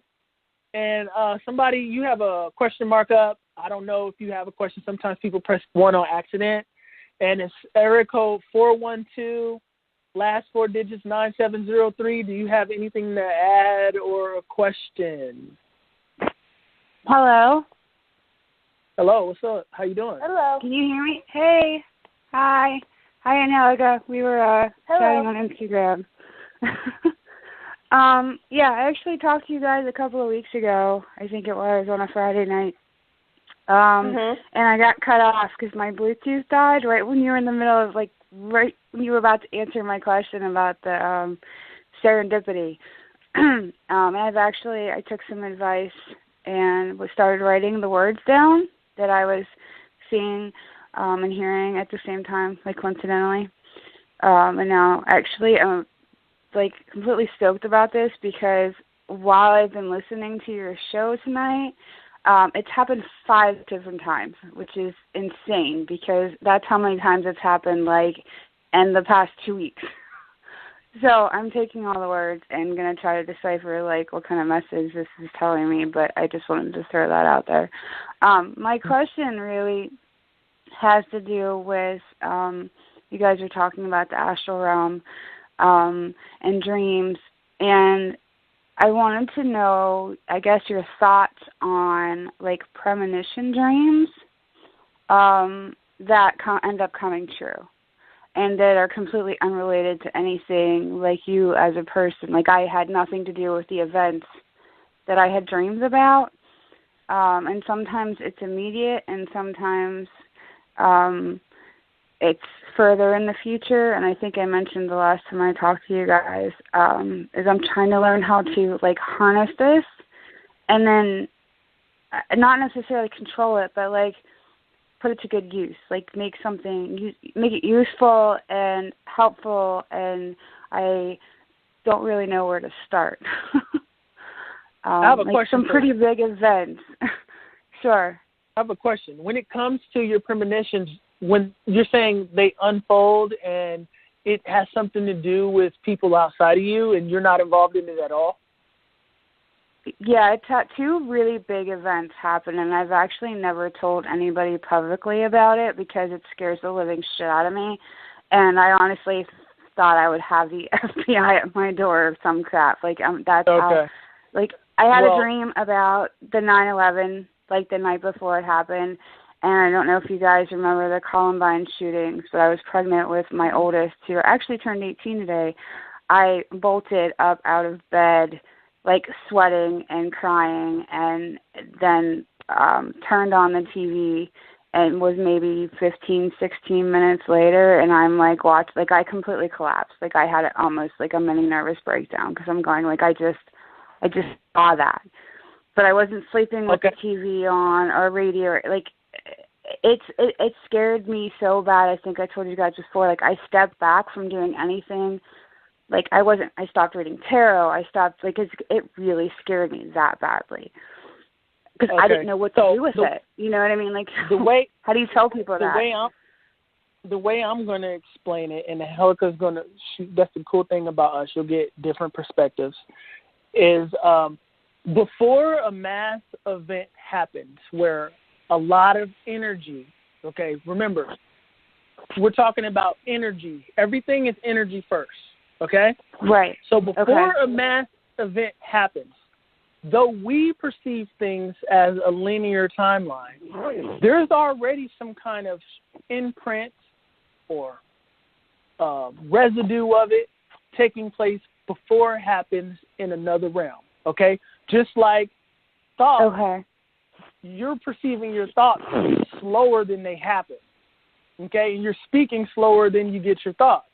And somebody, you have a question mark up. I don't know if you have a question. Sometimes people press 1 on accident. And it's area code 412, last 4 digits, 9703. Do you have anything to add or a question? Hello. Hello, what's up? How you doing? Hello. Can you hear me? Hey. Hi. Hi, Angelica. We were chatting on Instagram. Yeah, I actually talked to you guys a couple of weeks ago. I think it was on a Friday night. And I got cut off because my Bluetooth died right when you were in the middle of, right when you were about to answer my question about the serendipity. And I took some advice and started writing the words down that I was seeing and hearing at the same time, coincidentally. And now, actually, I'm completely stoked about this because while I've been listening to your show tonight, it's happened 5 different times, which is insane because that's how many times it's happened, in the past 2 weeks. So I'm taking all the words and going to try to decipher, what kind of message this is telling me, but I just wanted to throw that out there. My question really has to do with, you guys are talking about the Astral Realm, and dreams, and I wanted to know, I guess, your thoughts on premonition dreams that end up coming true and that are completely unrelated to anything you as a person. I had nothing to do with the events that I had dreams about, and sometimes it's immediate and sometimes it's further in the future, and I think I mentioned the last time I talked to you guys, is I'm trying to learn how to, harness this and then not necessarily control it, but, put it to good use, make it useful and helpful, and I don't really know where to start. I have a question. Some pretty big events. Sure. I have a question. When it comes to your premonitions, when you're saying they unfold and it has something to do with people outside of you and you're not involved in it at all? Yeah, it's had 2 really big events happen, and I've actually never told anybody publicly about it because it scares the living shit out of me. And I honestly thought I would have the FBI at my door or some crap. That's okay. How, I had a dream about the 9/11, the night before it happened. And I don't know if you guys remember the Columbine shootings, but I was pregnant with my oldest, who actually turned 18 today. I bolted up out of bed, sweating and crying, and then turned on the TV and was maybe 15, 16 minutes later, and I'm I completely collapsed. I had almost a mini nervous breakdown because I'm going, I just saw that. But I wasn't sleeping with the TV on or radio, it scared me so bad. I think I told you guys before, I stepped back from doing anything. I stopped reading tarot. I stopped, it really scared me that badly. Because I didn't know what to do with it. You know what I mean? How do you tell people that? The way I'm going to explain it, and Angelica's going to, that's the cool thing about us, you'll get different perspectives, is before a mass event happens where a lot of energy, remember, we're talking about energy. Everything is energy first, okay? Right. So before a mass event happens, though we perceive things as a linear timeline, there's already some kind of imprint or residue of it taking place before it happens in another realm, okay? Just like thoughts, Okay. you're perceiving your thoughts slower than they happen, okay? And you're speaking slower than you get your thoughts.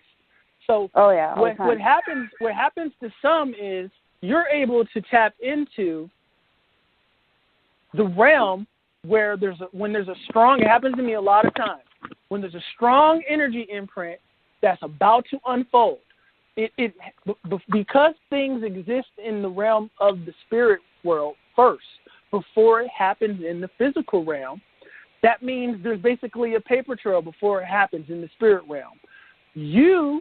So what happens to some is you're able to tap into the realm where when there's a strong, it happens to me a lot of times, when there's a strong energy imprint that's about to unfold. Because things exist in the realm of the spirit world first, before it happens in the physical realm, that means there's basically a paper trail before it happens in the spirit realm. You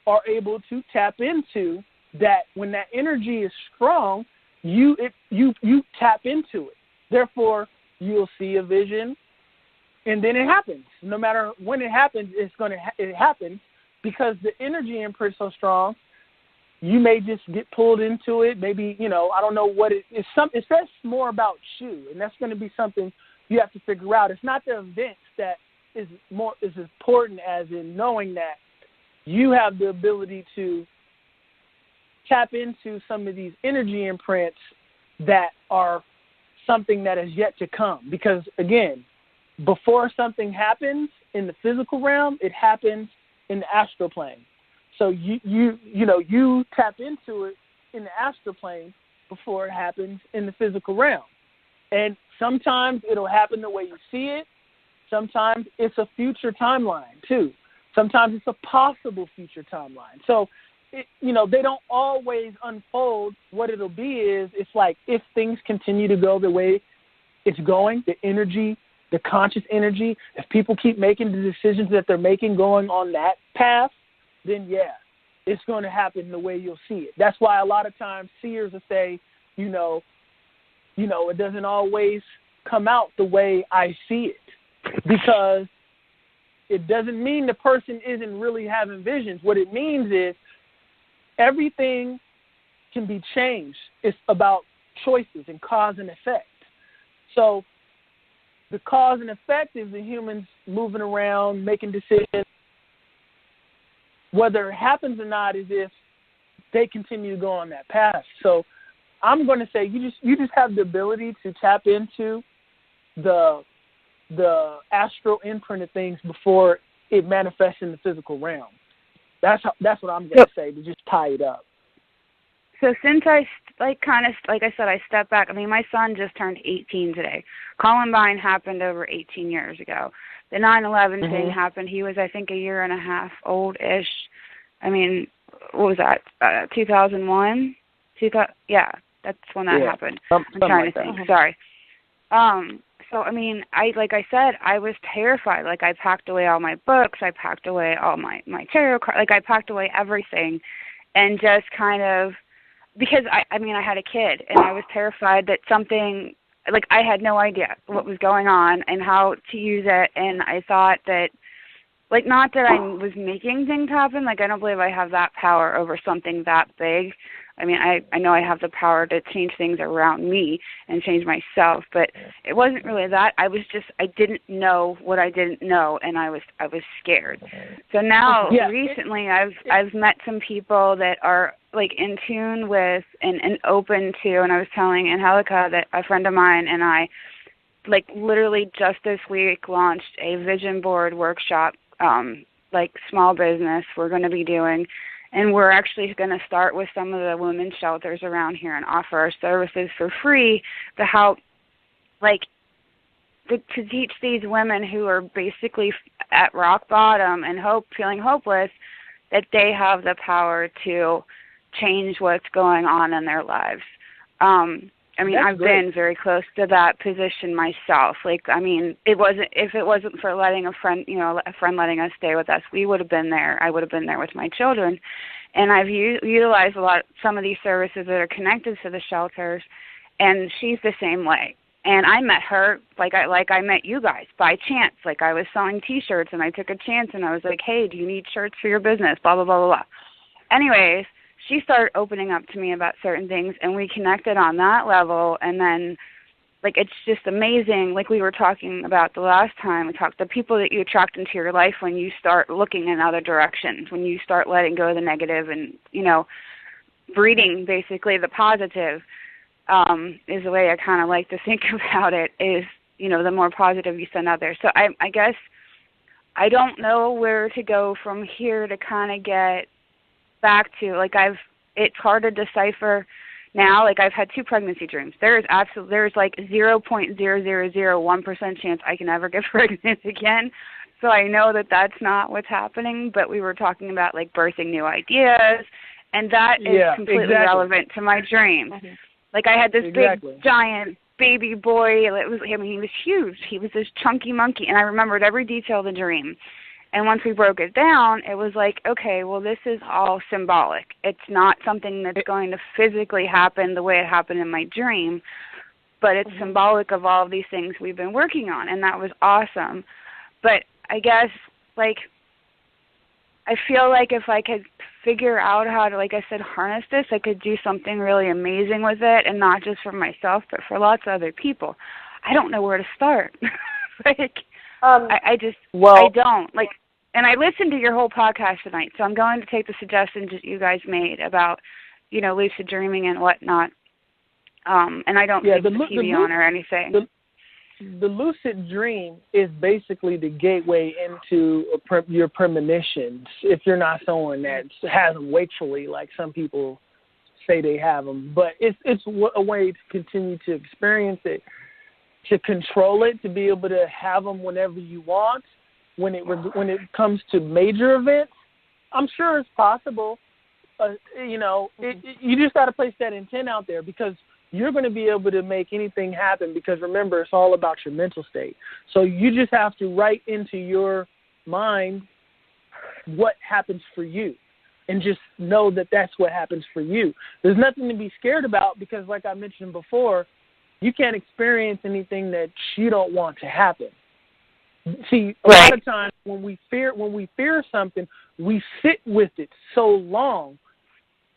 are able to tap into that. When that energy is strong, you tap into it. Therefore, you'll see a vision, and then it happens. No matter when it happens, it happens because the energy imprint is so strong. You may just get pulled into it. Maybe, I don't know what it is. It says more about you, and that's going to be something you have to figure out. It's not the events that is important as in knowing that you have the ability to tap into some of these energy imprints that are something that is yet to come. Because, again, before something happens in the physical realm, it happens in the astral plane. So you tap into it in the astral plane before it happens in the physical realm. And sometimes it'll happen the way you see it. Sometimes it's a future timeline, too. Sometimes it's a possible future timeline. So, they don't always unfold. What it'll be is, it's like if things continue to go the way it's going, the energy, the conscious energy, if people keep making the decisions that they're making going on that path, then, yeah, it's going to happen the way you'll see it. That's why a lot of times seers will say, it doesn't always come out the way I see it, because it doesn't mean the person isn't really having visions. What it means is everything can be changed. It's about choices and cause and effect. So the cause and effect is the humans moving around, making decisions. Whether it happens or not is if they continue to go on that path. So I'm going to say you just have the ability to tap into the astral imprint of things before it manifests in the physical realm. That's what I'm going to say, to just tie it up. So since I, like I said, I stepped back. I mean, my son just turned 18 today. Columbine happened over 18 years ago. The 9/11 thing happened. He was, I think, a year and a half old-ish. I mean, what was that, 2001? Yeah, that's when that happened. I'm trying to think. Sorry. So, I mean, like I said, I was terrified. Like, I packed away all my books. I packed away all my tarot cards. Like, I packed away everything and just kind of, because, I had a kid, and I was terrified that something, like, I had no idea what was going on and how to use it, and I thought that, like, not that I was making things happen. Like, I don't believe I have that power over something that big. I mean, I know I have the power to change things around me and change myself, but it wasn't really that. I didn't know what I didn't know, and I was scared. So now, recently, I've met some people that are, like, in tune with and open to, and I was telling Angelica that a friend of mine and I, like, literally just this week launched a vision board workshop, like, small business we're going to be doing. And we're actually going to start with some of the women's shelters around here and offer our services for free to help, like, to teach these women who are basically at rock bottom and feeling hopeless, that they have the power to change what's going on in their lives. I mean, I've been very close to that position myself. Like, I mean, if it wasn't for letting a friend letting us stay with us, we would have been there. I would have been there with my children. And I've utilized some of these services that are connected to the shelters, and she's the same way. And I met her like I met you guys by chance. Like, I was selling T-shirts, and I took a chance, and I was like, hey, do you need shirts for your business? Blah, blah, blah, blah, blah. Anyways, she started opening up to me about certain things, and we connected on that level. And then, like, it's just amazing. Like we were talking about the last time we talked, the people that you attract into your life when you start looking in other directions, when you start letting go of the negative and, you know, breeding basically the positive, is the way I kind of like to think about it, is, you know, the more positive you send out there. So I guess I don't know where to go from here to kind of get back to, like, it's hard to decipher now. Like, I've had 2 pregnancy dreams. There's like 0.0001% chance I can ever get pregnant again. So I know that that's not what's happening, but we were talking about, like, birthing new ideas, and that is completely relevant to my dreams. Mm-hmm. Like, I had this big, giant baby boy. He was huge. He was this chunky monkey, and I remembered every detail of the dream. And once we broke it down, it was like, okay, well, this is all symbolic. It's not something that's going to physically happen the way it happened in my dream, but it's symbolic of all of these things we've been working on, and that was awesome. But I guess, like, I feel like if I could figure out how to, like I said, harness this, I could do something really amazing with it, and not just for myself, but for lots of other people. I don't know where to start. Like, I don't. Like, and I listened to your whole podcast tonight, so I'm going to take the suggestions that you guys made about, you know, lucid dreaming and whatnot. And I don't keep the TV on or anything. The lucid dream is basically the gateway into your premonitions. If you're not someone that has them wakefully, like some people say they have them, but it's a way to continue to experience it, to control it, to be able to have them whenever you want. When it comes to major events, I'm sure it's possible. You know, you just got to place that intent out there, because you're going to be able to make anything happen, because remember, it's all about your mental state. So you just have to write into your mind what happens for you, and just know that that's what happens for you. There's nothing to be scared about, because like I mentioned before, you can't experience anything that you don't want to happen. See, a lot of times when we fear something, we sit with it so long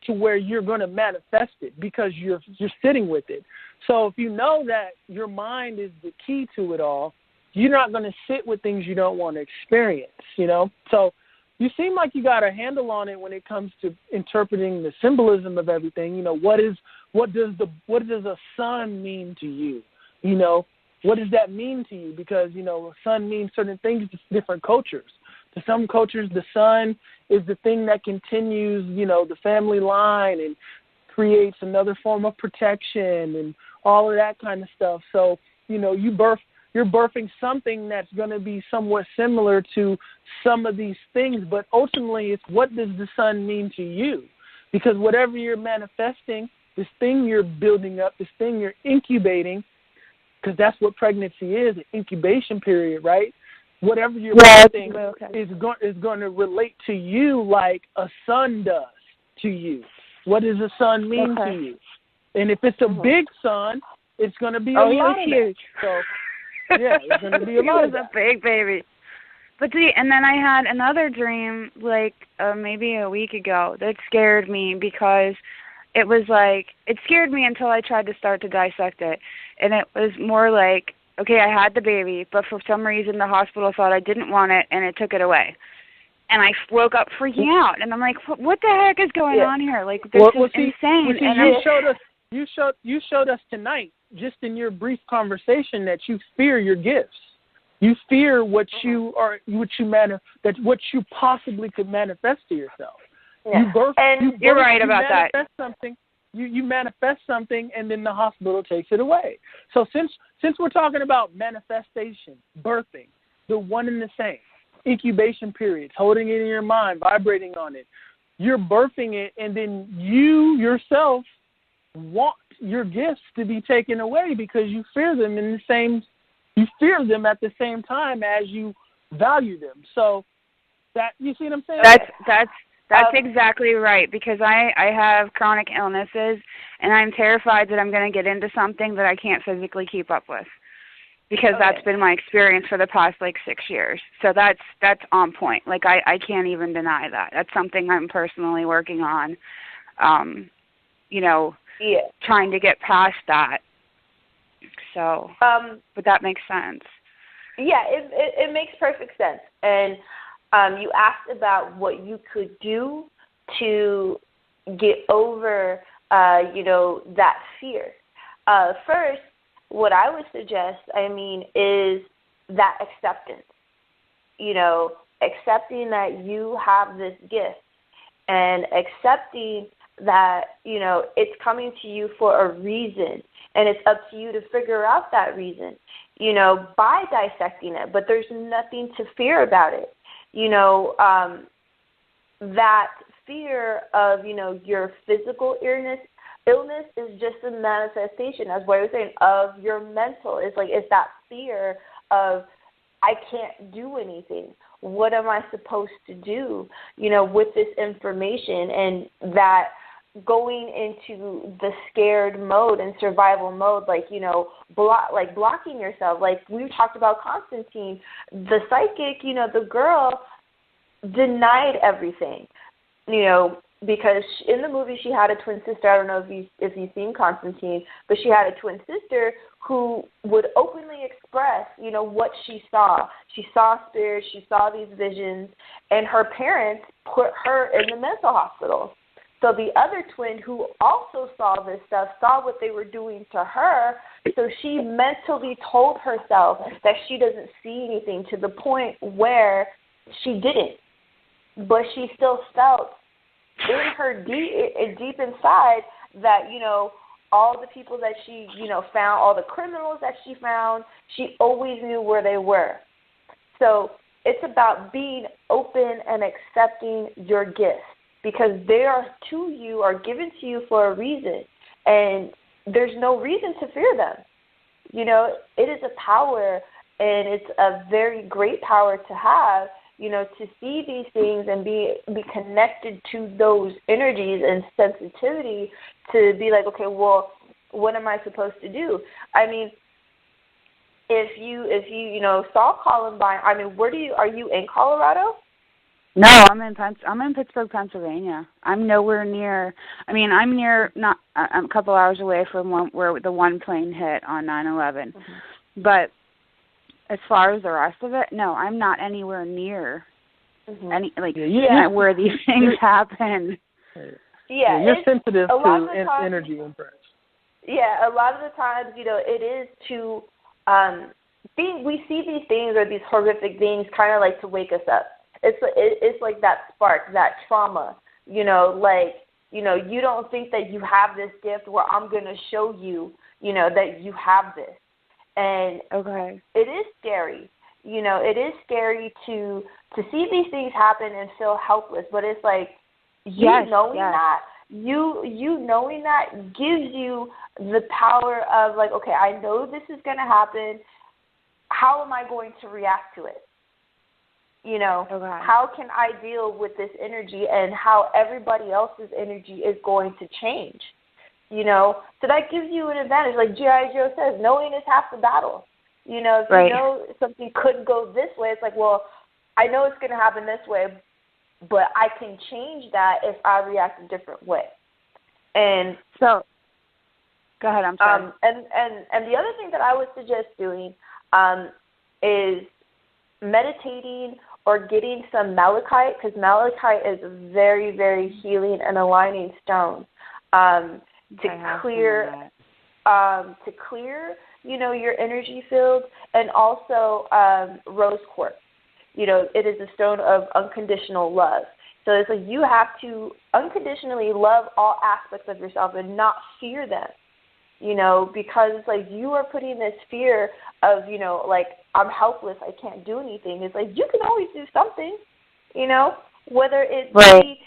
to where you're going to manifest it, because you're sitting with it. So if you know that your mind is the key to it all, you're not going to sit with things you don't want to experience, you know? So you seem like you got a handle on it when it comes to interpreting the symbolism of everything. You know, what does a sun mean to you? You know, what does that mean to you? Because, you know, a sun means certain things to different cultures. To some cultures, the sun is the thing that continues, you know, the family line and creates another form of protection and all of that kind of stuff. So, you know, you're birthing something that's going to be somewhat similar to some of these things, but ultimately it's what does the sun mean to you? Because whatever you're manifesting, this thing you're building up, this thing you're incubating, because that's what pregnancy is, an incubation period, right? Whatever you're birthing is going to relate to you like a sun does to you. What does a sun mean to you? And if it's a big sun, it's going to be a lot of huge. So, yeah, it's going to be a lot of that. It was a big baby. But see, and then I had another dream, like maybe a week ago, that scared me, because it was like, it scared me until I tried to start to dissect it. And it was more like, okay, I had the baby, but for some reason the hospital thought I didn't want it, and it took it away. And I woke up freaking out, and I'm like, what the heck is going on here? Like, this is insane. And you showed us tonight, just in your brief conversation, that you fear your gifts. You fear what you possibly could manifest to yourself. Yeah. You're right about that. You manifest something, and then the hospital takes it away. So since we're talking about manifestation, birthing, the one and the same, incubation periods, holding it in your mind, vibrating on it, you're birthing it, and then you yourself want your gifts to be taken away, because you fear them at the same time as you value them. So that, you see what I'm saying? That's exactly right, because I have chronic illnesses, and I'm terrified that I'm going to get into something that I can't physically keep up with, because that's been my experience for the past, 6 years. So that's on point. Like, I can't even deny that. That's something I'm personally working on. trying to get past that. So, but that makes sense. Yeah, it makes perfect sense. And you asked about what you could do to get over, that fear. First, what I would suggest, is that acceptance. Accepting that you have this gift and accepting that, it's coming to you for a reason, and it's up to you to figure out that reason, by dissecting it. But there's nothing to fear about it. That fear of, your physical illness is just a manifestation, as what I was saying, of your mental. It's that fear of, I can't do anything. What am I supposed to do, with this information? And that going into the scared mode and survival mode, blocking yourself. Like we talked about Constantine, the psychic, the girl denied everything, because in the movie she had a twin sister. I don't know if you've seen Constantine, but she had a twin sister who would openly express, what she saw. She saw spirits, she saw these visions, and her parents put her in the mental hospital. So the other twin, who also saw this stuff, saw what they were doing to her, so she mentally told herself that she doesn't see anything, to the point where she didn't. But she still felt in her deep inside that, all the people that she, found, all the criminals that she found, she always knew where they were. So it's about being open and accepting your gifts, because they are given to you for a reason, and there's no reason to fear them. It is a power, and it's a very great power to have, to see these things and be connected to those energies and sensitivity, to be like, okay, well, what am I supposed to do? If you saw Columbine, are you in Colorado? No, I'm in Pittsburgh, Pennsylvania. I'm nowhere near. I'm a couple hours away from where the one plane hit on 9/11. Mm-hmm. But as far as the rest of it, no, I'm not anywhere near where these things happen. Yeah, you're sensitive to energy imprints. Yeah, a lot of the times, it is to we see these things, or these horrific things, kind of like to wake us up. It's like that spark, that trauma. You don't think that you have this gift, where I'm going to show you, that you have this. And okay, it is scary. It is scary to see these things happen and feel helpless. But it's like knowing that gives you the power of, like, okay, I know this is going to happen. How am I going to react to it? How can I deal with this energy, and how everybody else's energy is going to change? So that gives you an advantage. Like G.I. Joe says, knowing is half the battle. If you know something could go this way, it's like, well, I know it's going to happen this way, but I can change that if I react a different way. And so, go ahead, I'm sorry. And the other thing that I would suggest doing is meditating or getting some malachite, because malachite is a very, very healing and aligning stone. To clear, your energy field, and also rose quartz. It is a stone of unconditional love. So it's like you have to unconditionally love all aspects of yourself and not fear them. Because it's like you are putting this fear of, like, I'm helpless, I can't do anything. It's like you can always do something, whether it be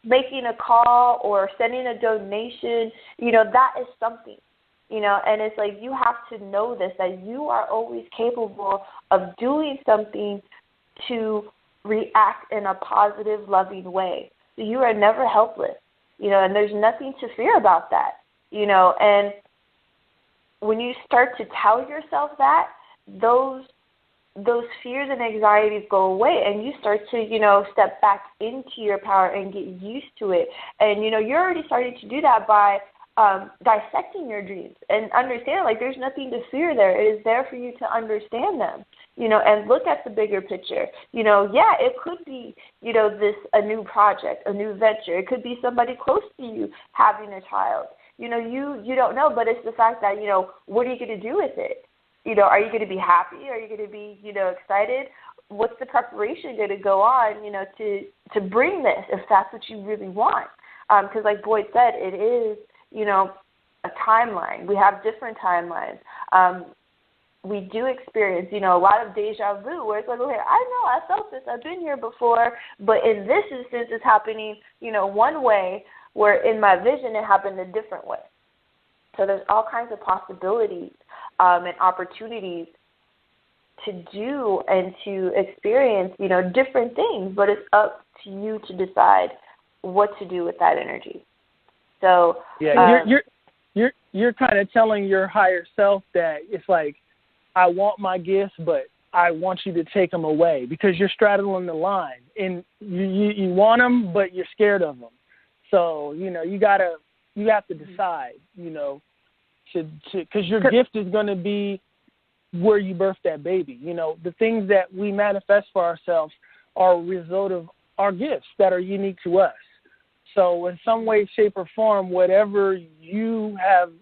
making a call or sending a donation, that is something, and it's like you have to know this, that you are always capable of doing something to react in a positive, loving way. So you are never helpless, and there's nothing to fear about that, and when you start to tell yourself that, those those fears and anxieties go away, and you start to, step back into your power and get used to it. And, you're already starting to do that by dissecting your dreams and understand, like, there's nothing to fear there. It is there for you to understand them, and look at the bigger picture. It could be, a new project, a new venture. It could be somebody close to you having a child. You don't know, but it's the fact that, what are you going to do with it? Are you going to be happy? Are you going to be, excited? What's the preparation going to go on, to bring this, if that's what you really want? Because like Boyd said, it is, a timeline. We have different timelines. We do experience, a lot of deja vu where it's like, okay, I know, I felt this, I've been here before, but in this instance it's happening, one way, where in my vision it happened a different way. So there's all kinds of possibilities and opportunities to do and to experience, different things, but it's up to you to decide what to do with that energy. So you're kind of telling your higher self that it's like, I want my gifts, but I want you to take them away, because you're straddling the line, and you want them, but you're scared of them. So you have to decide, because your gift is going to be where you birth that baby. The things that we manifest for ourselves are a result of our gifts that are unique to us. So in some way, shape, or form, whatever you have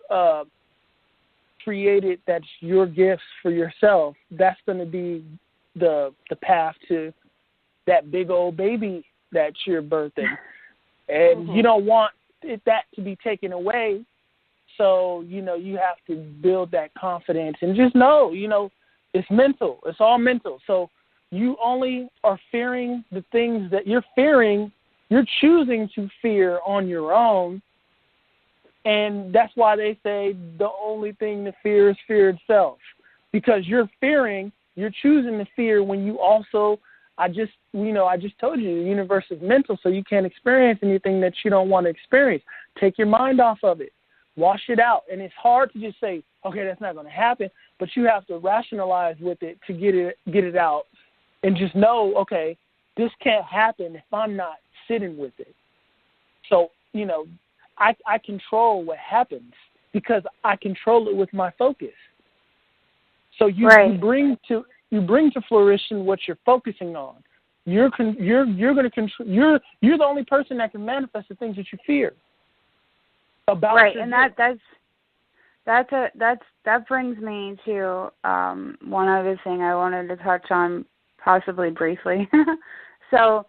created that's your gifts for yourself, that's going to be the path to that big old baby that you're birthing. And you don't want that to be taken away. So, you have to build that confidence and just know, it's mental. It's all mental. So you only are fearing the things that you're fearing. You're choosing to fear on your own. And that's why they say the only thing to fear is fear itself. Because you're choosing to fear when you also, I just told you, the universe is mental, so you can't experience anything that you don't want to experience. Take your mind off of it. Wash it out. And it's hard to just say, okay, that's not going to happen, but you have to rationalize with it to get it out and just know, okay, this can't happen if I'm not sitting with it. So, I control what happens because I control it with my focus. So you bring to fruition what you're focusing on. You're going to control. You're the only person that can manifest the things that you fear. About right, and that brings me to one other thing I wanted to touch on, possibly briefly. So,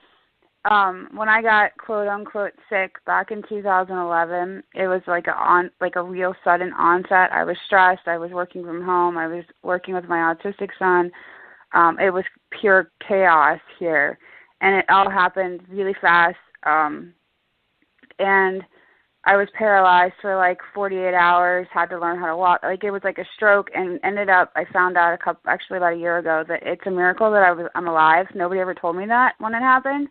when I got quote unquote sick back in 2011, it was like a real sudden onset. I was stressed. I was working from home. I was working with my autistic son. It was pure chaos here, and it all happened really fast. And I was paralyzed for like 48 hours, had to learn how to walk. Like, it was like a stroke, and ended up, I found out about a year ago that it's a miracle that I'm alive. Nobody ever told me that when it happened.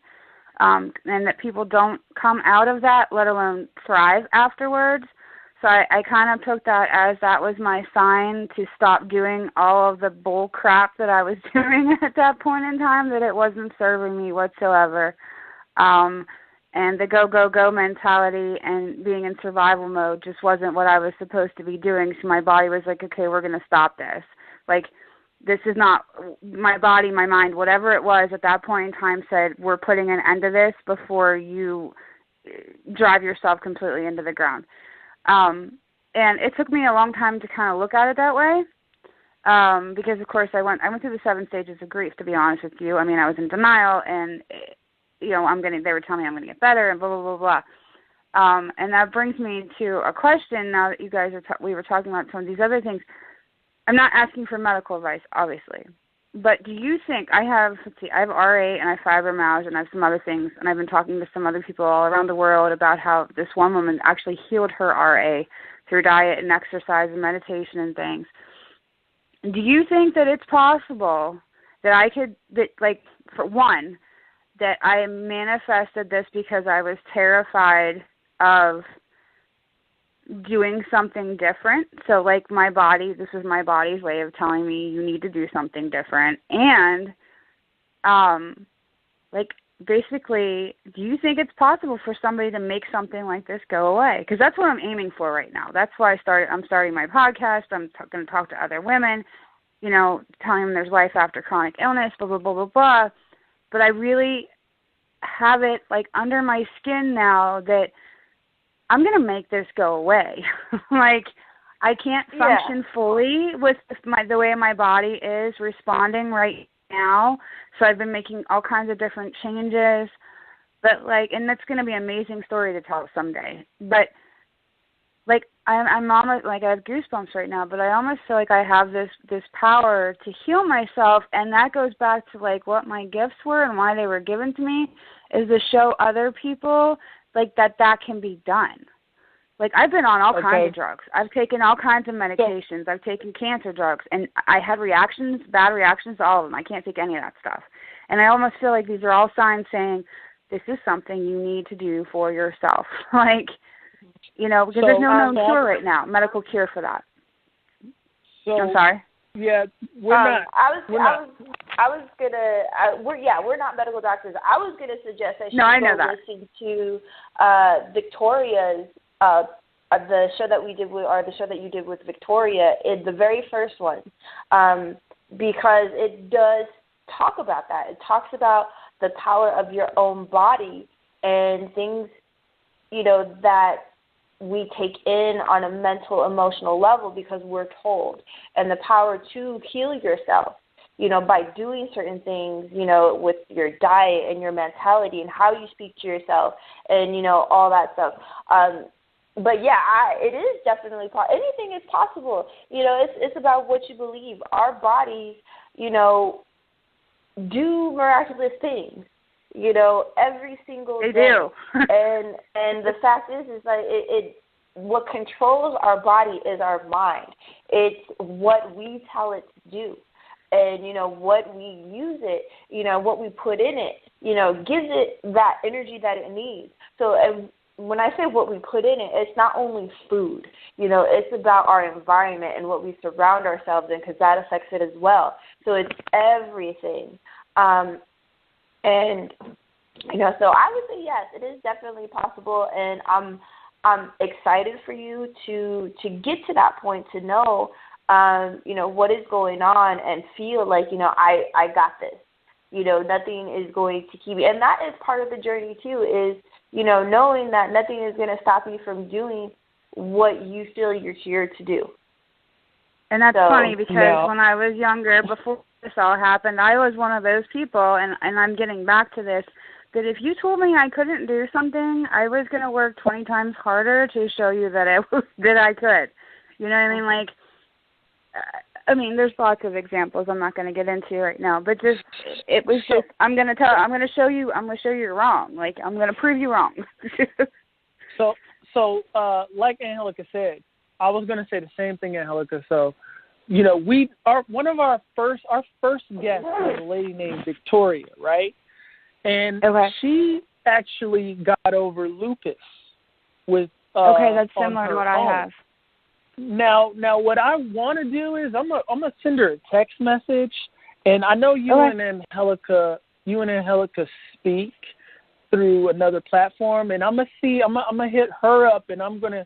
And that people don't come out of that, let alone thrive afterwards. So I kind of took that as that was my sign to stop doing all of the bull crap that I was doing at that point in time, that it wasn't serving me whatsoever. And the go mentality and being in survival mode just wasn't what I was supposed to be doing. So my body was like, okay, we're going to stop this. Like, this is not my body, my mind, whatever it was at that point in time said, we're putting an end to this before you drive yourself completely into the ground. And it took me a long time to kind of look at it that way. Because of course I went through the 7 stages of grief, to be honest with you. I mean, I was in denial, and they were telling me I'm going to get better and blah, blah, blah, blah. And that brings me to a question now that you guys we were talking about some of these other things. I'm not asking for medical advice, obviously, but do you think I have RA and I have fibromyalgia and I have some other things, and I've been talking to some other people all around the world about how this one woman actually healed her RA through diet and exercise and meditation and things. Do you think that it's possible that that I manifested this because I was terrified of doing something different. So, like, my body, this is my body's way of telling me you need to do something different. And, like, basically, do you think it's possible for somebody to make something like this go away? Because that's what I'm aiming for right now. That's why I'm starting my podcast. I'm going to talk to other women, you know, telling them there's life after chronic illness, blah, blah, blah, blah, blah. But I really have it, like, under my skin now that I'm going to make this go away. Like, I can't function fully with the way my body is responding right now. So I've been making all kinds of different changes. But, like, and that's going to be an amazing story to tell someday. But, like, I'm almost, like, I have goosebumps right now, but I almost feel like I have this power to heal myself, and that goes back to, like, what my gifts were and why they were given to me, is to show other people, like, that can be done. Like, I've been on all kinds of drugs. I've taken all kinds of medications. I've taken cancer drugs, and I had reactions, bad reactions to all of them. I can't take any of that stuff. And I almost feel like these are all signs saying, this is something you need to do for yourself. Like, you know, because there's no known cure right now, medical cure for that. So, I'm sorry. Yeah, we're not. We're not medical doctors. I was gonna suggest that listen to Victoria's the show that we did the show that you did with Victoria, the very first one, because it does talk about that. It talks about the power of your own body and things, you know, that we take in on a mental, emotional level because we're told, and the power to heal yourself, you know, by doing certain things, you know, with your diet and your mentality and how you speak to yourself and, you know, all that stuff. But yeah, it is definitely anything is possible. You know, it's about what you believe. Our bodies, you know, do miraculous things. You know, every single day. They do. and the fact is like what controls our body is our mind. It's what we tell it to do. And, you know, what we use it, you know, what we put in it, you know, gives it that energy that it needs. So when I say what we put in it, it's not only food. You know, it's about our environment and what we surround ourselves in, because that affects it as well. So it's everything. And, you know, so I would say yes, it is definitely possible, and I'm excited for you to get to that point, to know, you know, what is going on and feel like, you know, I got this. You know, nothing is going to keep you. And that is part of the journey, too, is, you know, knowing that nothing is going to stop you from doing what you feel you're here to do. And that's funny because when I was younger, before this all happened, I was one of those people, and I'm getting back to this, that if you told me I couldn't do something, I was going to work 20 times harder to show you that I could. You know what I mean? Like, I mean, there's lots of examples I'm not going to get into right now, but it was just, I'm going to show you you're wrong. Like, I'm going to prove you wrong. So, like Angelica said, I was going to say the same thing, Angelica. So, you know, one of our first guests was a lady named Victoria, right? And she actually got over lupus with that's similar to what I have. Now, what I want to do is I'm gonna send her a text message, and I know you and Angelica speak through another platform, and I'm gonna hit her up, and I'm gonna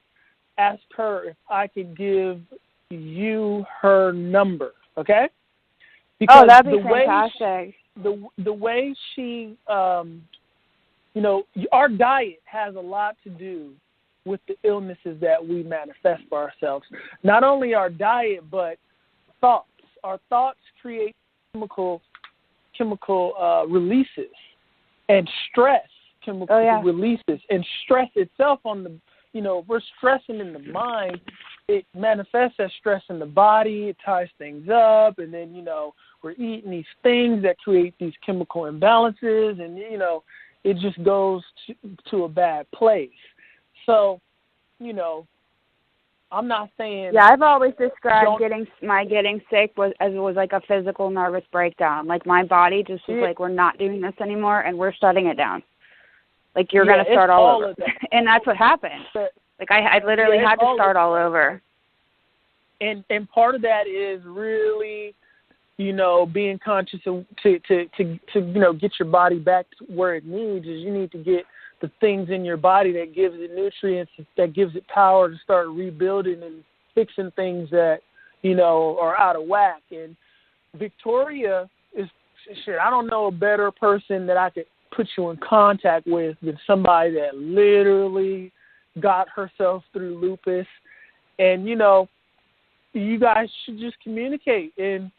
ask her if I could give you her number, okay? Because that'd be fantastic. The way she, you know, our diet has a lot to do with the illnesses that we manifest for ourselves. Not only our diet, but thoughts. Our thoughts create chemical releases, and stress chemical releases, and stress itself on the, you know, if we're stressing in the mind, it manifests as stress in the body. It ties things up, and then, you know, we're eating these things that create these chemical imbalances, and, you know, it just goes to a bad place. So, you know, I'm not saying... Yeah, I've always described getting sick was like a physical nervous breakdown. Like, my body just was like, we're not doing this anymore, and we're shutting it down. Like, you're going to start all over. And that's what happened. Like I literally had to start all over. And part of that is really, you know, being conscious of, to you know, get your body back to where it needs. Is you need to get the things in your body that gives it nutrients, that gives it power to start rebuilding and fixing things that, you know, are out of whack. And Victoria is, shit, I don't know a better person that I could put you in contact with than somebody that literally got herself through lupus. And, you know, you guys should just communicate. And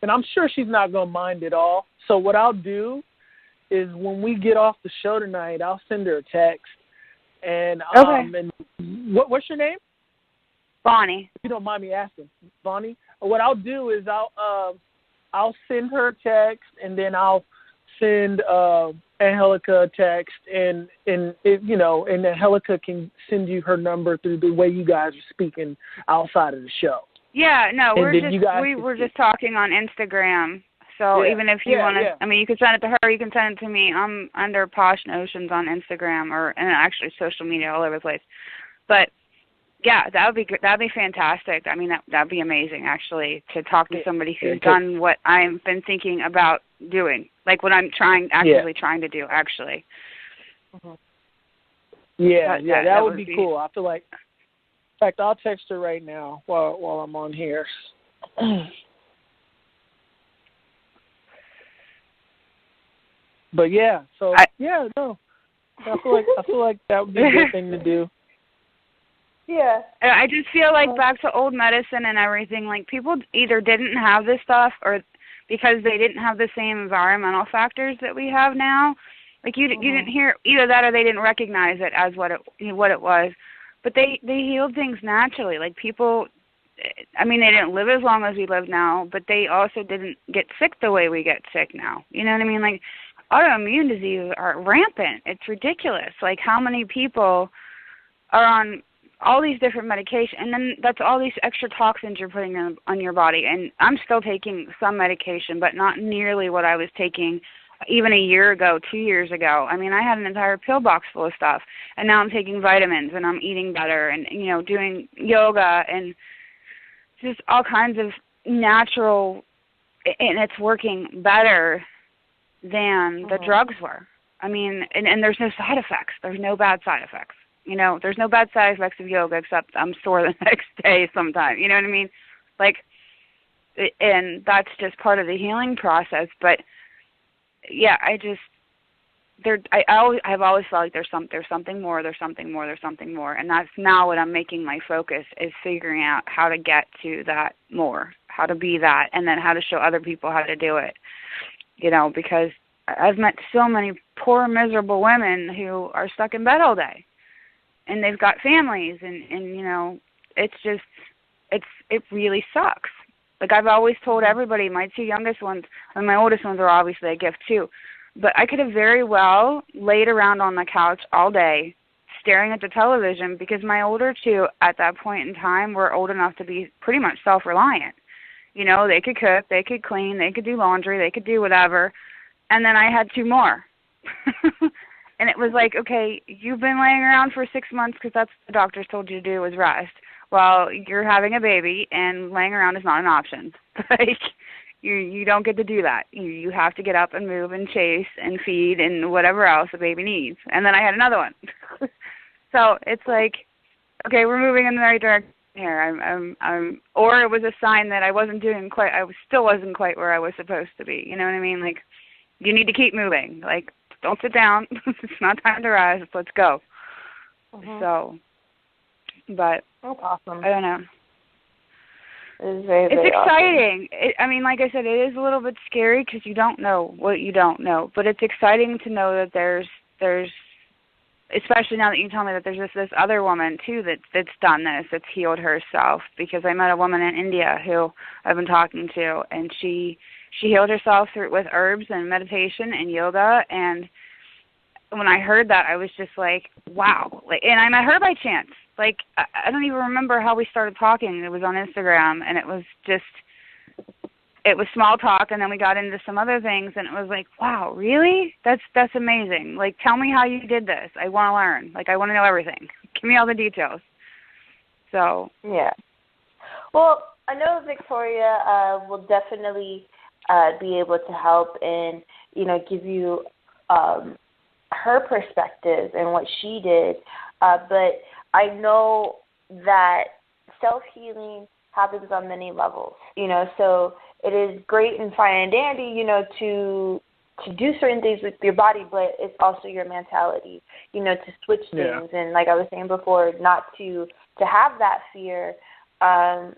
I'm sure she's not going to mind at all. So what I'll do is when we get off the show tonight, I'll send her a text. And and what's your name? Bonnie. If you don't mind me asking, Bonnie. What I'll do is I'll send her a text, and then I'll send Angelica a text, and you know, and Angelica can send you her number through the way you guys are speaking outside of the show. Yeah, no, we're just talking on Instagram. So even if you want to, I mean, you can send it to her, you can send it to me. I'm under Posh Notions on Instagram and actually social media all over the place. But yeah, that'd be fantastic. I mean, that'd be amazing actually to talk to somebody who's done what I've been thinking about doing, like what I'm actively trying to do actually. Mm-hmm. Yeah, that would be cool. I feel like, in fact, I'll text her right now while I'm on here. But yeah, so I feel like that would be a good thing to do. Yeah. I just feel like back to old medicine and everything, like people either didn't have this stuff or because they didn't have the same environmental factors that we have now. Like you didn't hear either that or they didn't recognize it as what it was. But they healed things naturally. Like people, I mean, they didn't live as long as we live now, but they also didn't get sick the way we get sick now. You know what I mean? Like autoimmune diseases are rampant. It's ridiculous. Like how many people are on all these different medications, and then that's all these extra toxins you're putting on your body. And I'm still taking some medication, but not nearly what I was taking even a year ago, 2 years ago. I mean, I had an entire pill box full of stuff, and now I'm taking vitamins, and I'm eating better, and, you know, doing yoga, and just all kinds of natural, and it's working better than the drugs were. I mean, and there's no side effects. There's no bad side effects. You know, there's no bad side effects of yoga except I'm sore the next day sometime. You know what I mean? Like, and that's just part of the healing process. But yeah, I've always felt like there's something more, and that's now what I'm making my focus is figuring out how to get to that more, how to be that, and then how to show other people how to do it. You know, because I've met so many poor, miserable women who are stuck in bed all day, and they've got families, and you know, it really sucks. Like I've always told everybody, my two youngest ones, and my oldest ones are obviously a gift too, but I could have very well laid around on the couch all day staring at the television because my older two at that point in time were old enough to be pretty much self-reliant. You know, they could cook, they could clean, they could do laundry, they could do whatever. And then I had two more. And it was like, okay, you've been laying around for 6 months because that's what the doctors told you to do was rest. Well, you're having a baby, and laying around is not an option. Like, you don't get to do that. You have to get up and move and chase and feed and whatever else a baby needs. And then I had another one. So it's like, okay, we're moving in the right direction here. I'm or it was a sign that I still wasn't quite where I was supposed to be. You know what I mean? Like, you need to keep moving. Like, don't sit down. It's not time to rest. Let's go. So, but that's awesome. I don't know. It's very, it's very exciting. Awesome. I mean, like I said, it is a little bit scary because you don't know what you don't know. But it's exciting to know that there's, especially now that you tell me that there's this other woman too that's done this, that's healed herself. Because I met a woman in India who I've been talking to, and she healed herself with herbs and meditation and yoga. And when I heard that, I was just like, wow. Like, and I met her by chance. Like, I don't even remember how we started talking. It was on Instagram, and it was small talk, and then we got into some other things, and it was like, wow, really? That's amazing. Like, tell me how you did this. I want to learn. Like, I want to know everything. Give me all the details. So. Yeah. Well, I know Victoria will definitely be able to help and, give you her perspective and what she did. But I know that self-healing happens on many levels, so it is great and fine and dandy, to do certain things with your body, but it's also your mentality, to switch things. And like I was saying before, not to have that fear of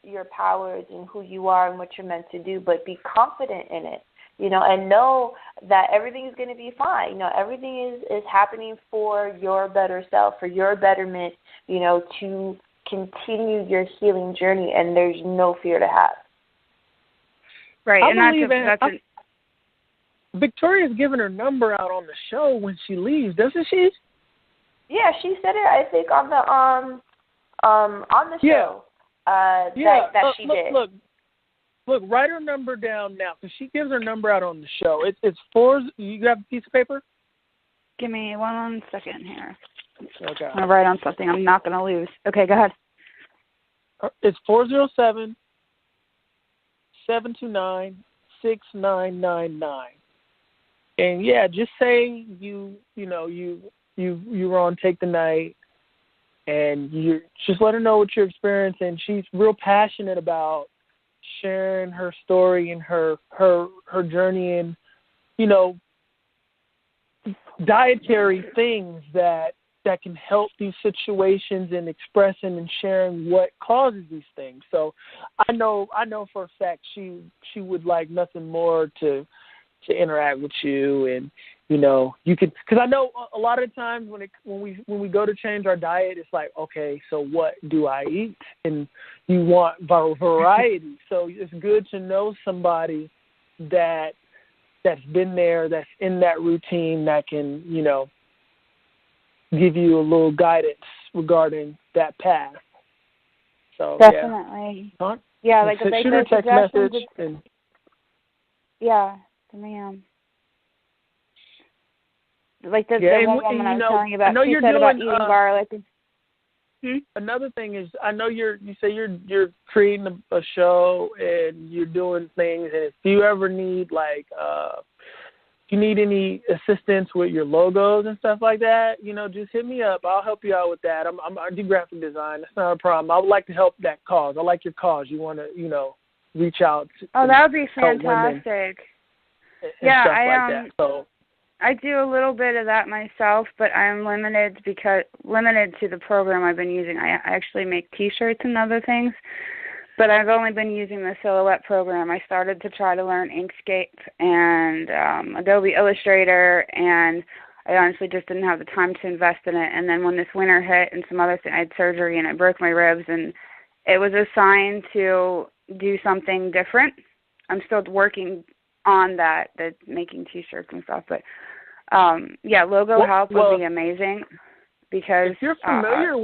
your powers and who you are and what you're meant to do, but be confident in it, and know that everything is going to be fine. Everything is happening for your better self, for your betterment, to continue your healing journey, and there's no fear to have. Right, and Victoria's giving her number out on the show when she leaves, doesn't she? Yeah, she said it, I think, on the show. That she did. Look, write her number down now, because she gives her number out on the show. It's 4. You got a piece of paper? Give me 1 second here. Okay. I'm going to write on something I'm not going to lose. Okay, go ahead. It's 407-729-6999. And yeah, just say you were on Take the Night, and you just let her know what you're experiencing. She's real passionate about sharing her story and her journey and dietary things that can help these situations and expressing and sharing what causes these things. So I know for a fact she would like nothing more to interact with you, and you could, because I know a lot of times when we go to change our diet, it's like, okay, so what do I eat? And you want variety. So it's good to know somebody that's been there, that's in that routine, that can give you a little guidance regarding that path. So definitely. Yeah, like shoot her a text message. Yeah, ma'am. Like the one woman I was telling you about, she said about eating garlic. Another thing is, I know you say you're creating a show and you're doing things, and if you ever need if you need any assistance with your logos and stuff like that, just hit me up. I'll help you out with that. I do graphic design. That's not a problem. I would like to help that cause. I like your cause. You want to reach out. That would be fantastic. And stuff like that. So I do a little bit of that myself, but I'm limited to the program I've been using. I actually make T-shirts and other things, but I've only been using the Silhouette program. I started to try to learn Inkscape and Adobe Illustrator, and I honestly just didn't have the time to invest in it. And then when this winter hit and some other thing, I had surgery and I broke my ribs, and it was a sign to do something different. I'm still working on that, making T-shirts and stuff, but logo help would be amazing, because if you're familiar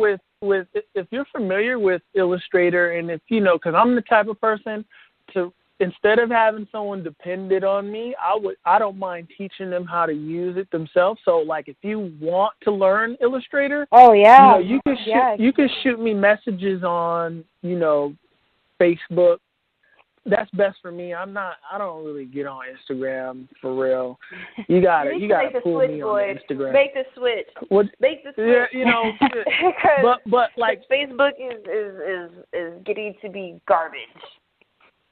if you're familiar with Illustrator, and if because I'm the type of person to, instead of having someone dependent on me, I don't mind teaching them how to use it themselves. So like if you want to learn Illustrator, you can shoot me messages on Facebook. That's best for me. I don't really get on Instagram for real. You gotta pull me on Instagram. Make the switch. Make the switch. Yeah, but like Facebook is getting to be garbage.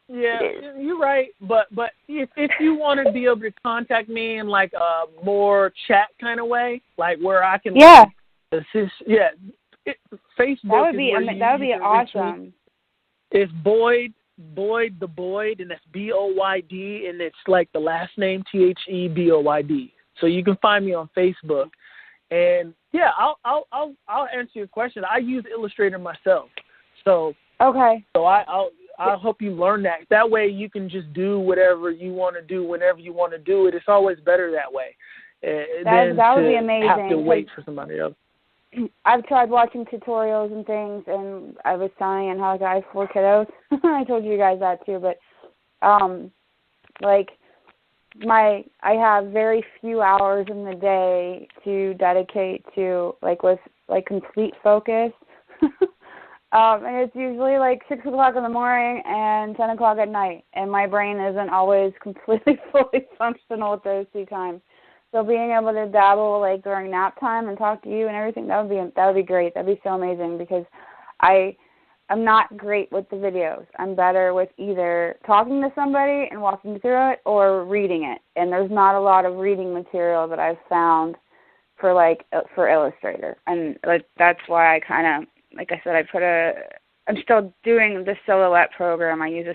Yeah, you're right. But if you want to be able to contact me in like a more chat kind of way, like where I can assist. Yeah, Facebook. That would be awesome. It's Boyd the Boyd, and that's Boyd, and it's like the last name Theboyd. So you can find me on Facebook, and yeah, I'll answer your question. I use Illustrator myself, so okay. So I'll help you learn that. That way you can just do whatever you want to do whenever you want to do it. It's always better that way. That would be amazing. Have to wait for somebody else. I've tried watching tutorials and things, and I was telling Angelica I have 4 kiddos. I told you guys that too, but I have very few hours in the day to dedicate to, like with like complete focus. And it's usually like 6 o'clock in the morning and 10 o'clock at night, and my brain isn't always completely fully functional at those 2 times. So being able to dabble like during nap time and talk to you and everything, that would be great. That'd be so amazing, because I'm not great with the videos. I'm better with either talking to somebody and walking through it or reading it. And there's not a lot of reading material that I've found for Illustrator. And like that's why I kind of, like I said, I'm still doing the Silhouette program. I use a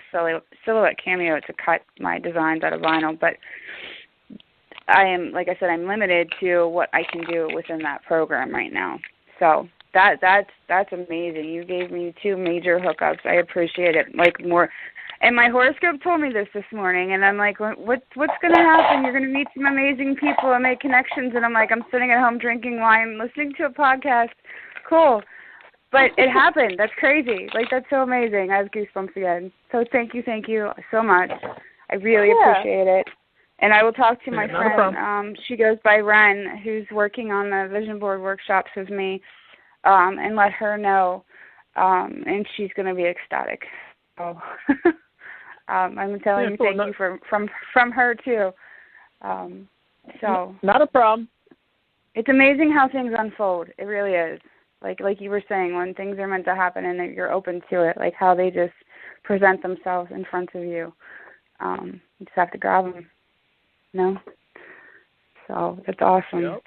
Silhouette Cameo to cut my designs out of vinyl, but I am, like I said, I'm limited to what I can do within that program right now. So that's amazing. You gave me 2 major hookups. I appreciate it. Like more, and my horoscope told me this morning, and I'm like, what's going to happen? You're going to meet some amazing people and make connections. And I'm like, I'm sitting at home drinking wine, listening to a podcast. Cool. But it happened. That's crazy. Like, that's so amazing. I have goosebumps again. So thank you so much. I really appreciate it. And I will talk to my friend. She goes by Ren, who's working on the vision board workshops with me, and let her know. And she's going to be ecstatic. So I'm telling you, thank you from her too. So not a problem. It's amazing how things unfold. It really is. Like you were saying, when things are meant to happen and you're open to it, like how they just present themselves in front of you. You just have to grab them, you know? So that's awesome. Yep.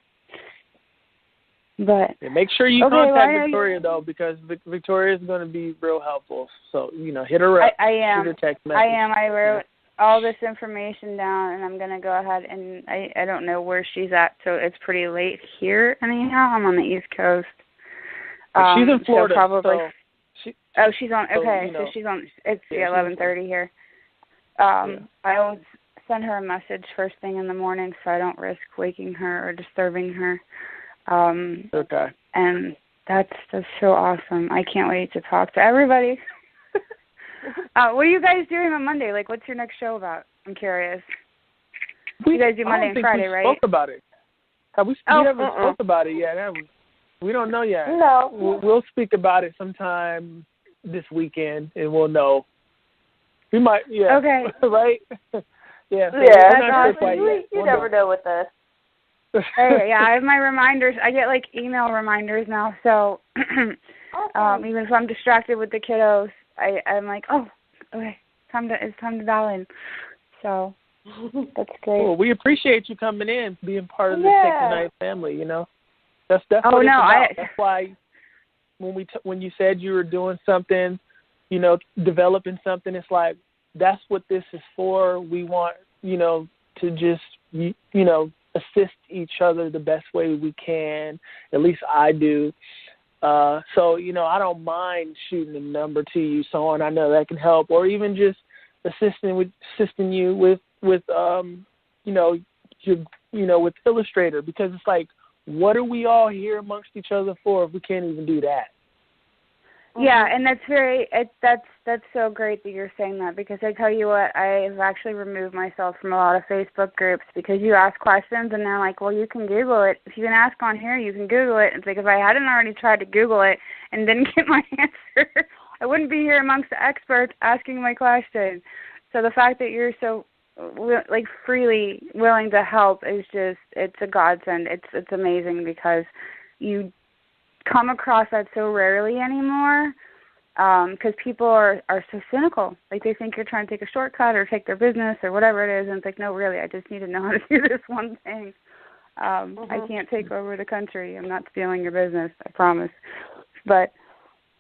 But make sure you contact Victoria, though, because Victoria is going to be real helpful. So, hit her up. I am. Shoot her text message. I am. I wrote all this information down, and I'm going to go ahead, and I don't know where she's at, so it's pretty late here anyhow. I'm on the East Coast. She's in Florida. So probably. So she's on. Okay, so she's on. It's 11:30 here. I always send her a message first thing in the morning, so I don't risk waking her or disturbing her. Okay. And that's so awesome. I can't wait to talk to everybody. What are you guys doing on Monday? Like, what's your next show about? I'm curious. You guys do Monday and Friday, right? We spoke about it. We haven't spoke about it yet, have we? We don't know yet. No. We'll speak about it sometime this weekend, and we'll know. We might, Okay. Right? Yeah. So that's awesome. You never know with us. I have my reminders. I get, like, email reminders now, so Awesome. even if I'm distracted with the kiddos, I'm like, oh, okay, it's time to dial in. So that's great. Well, we appreciate you coming in, being part of the Take the Night family, That's what it's about. That's why when you said you were doing something, developing something, it's like that's what this is for. We want, to just, assist each other the best way we can. At least I do. So, I don't mind shooting a number to you, so on. I know that can help, or even just assisting you with with Illustrator, because it's like, what are we all here amongst each other for if we can't even do that? Yeah, and that's so great that you're saying that, because I tell you what, I've actually removed myself from a lot of Facebook groups because you ask questions and they're like, well, you can Google it. If you can ask on here, you can Google it. It's like, if I hadn't already tried to Google it and didn't get my answer, I wouldn't be here amongst the experts asking my question. So the fact that you're so freely willing to help is just, it's a godsend. It's amazing, because you come across that so rarely anymore, because people are so cynical. Like, they think you're trying to take a shortcut or take their business or whatever it is, and it's like, no, really, I just need to know how to do this one thing. I can't take over the country. I'm not stealing your business, I promise. But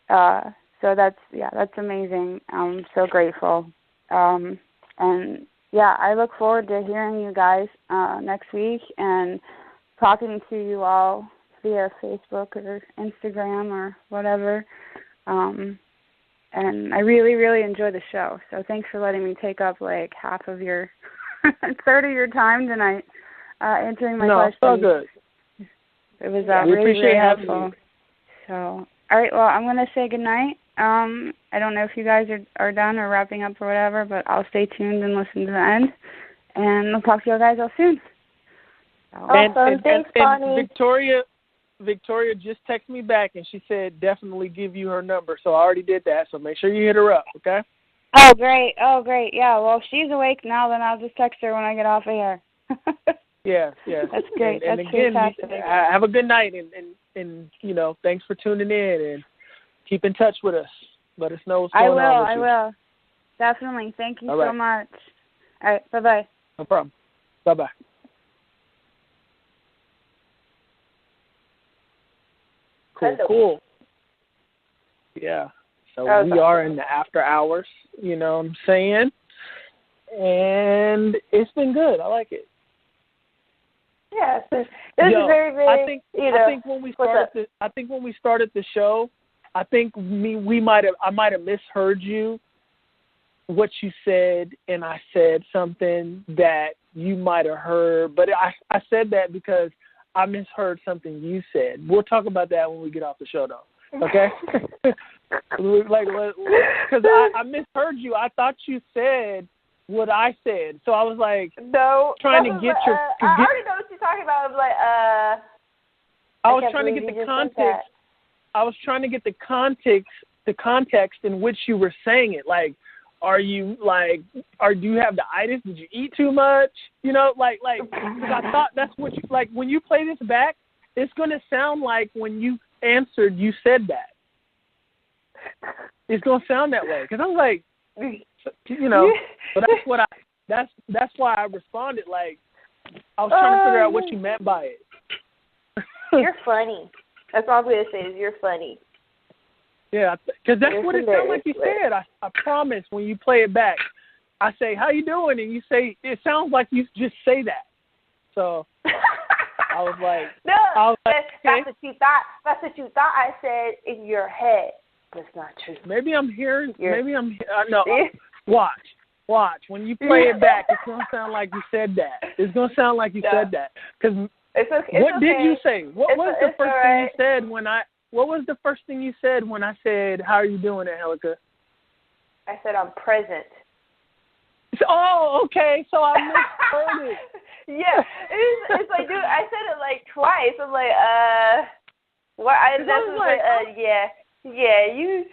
so that's amazing. I'm so grateful. And yeah, I look forward to hearing you guys next week and talking to you all via Facebook or Instagram or whatever. And I really, really enjoy the show. So thanks for letting me take up like half of your third of your time tonight answering my questions. No, it's all good. It was we really, appreciate really having helpful. you. So, all right, well, I'm going to say goodnight. I don't know if you guys are done or wrapping up or whatever, but I'll stay tuned and listen to the end. And I'll talk to you guys all soon. So. Awesome. Thanks, Bonnie. And Victoria just texted me back, and she said definitely give you her number. So I already did that. So make sure you hit her up, okay? Oh, great. Yeah, well, if she's awake now, then I'll just text her when I get off of here. Yes. That's great. And That's again, fantastic. have a good night, and thanks for tuning in, and keep in touch with us. Let us know what's going on with you. I will. Definitely. Thank you All so much. All right, bye-bye. No problem. Bye-bye. Cool. Yeah. So we are in the after hours, you know what I'm saying? And it's been good. I like it. Yeah, this is very, very. I think when we started the show, I might have misheard you, what you said, and I said something that you might have heard, but I said that because I misheard something you said. We'll talk about that when we get off the show, though. Okay? Because I misheard you. I thought you said what I said, so I was like, no, trying to get your. I already know what you're talking about. I'm like, I was trying to get the context. I was trying to get the context in which you were saying it. Like, do you have the itis? Did you eat too much? You know, because I thought that's what you, like, when you play this back, it's going to sound like when you answered, you said that. It's going to sound that way. Because I was like, but that's why I responded. Like, I was trying to figure out what you meant by it. You're funny. That's all I'm going to say is you're funny. Yeah, because that's what it sounds like you said. I promise when you play it back, I say, how you doing? And you say, it sounds like you just say that. So I was like, that's what you thought. That's what you thought I said in your head. That's not true. Maybe I'm hearing, no, watch. When you play it back, it's going to sound like you said that. It's going to sound like you said that. Because what did you say? What was the first thing you said What was the first thing you said when I said, how are you doing, Angelica? I said, I'm present. Oh, okay. So I misheard it. Yeah. It's like, dude, I said it like twice. I'm like, what? You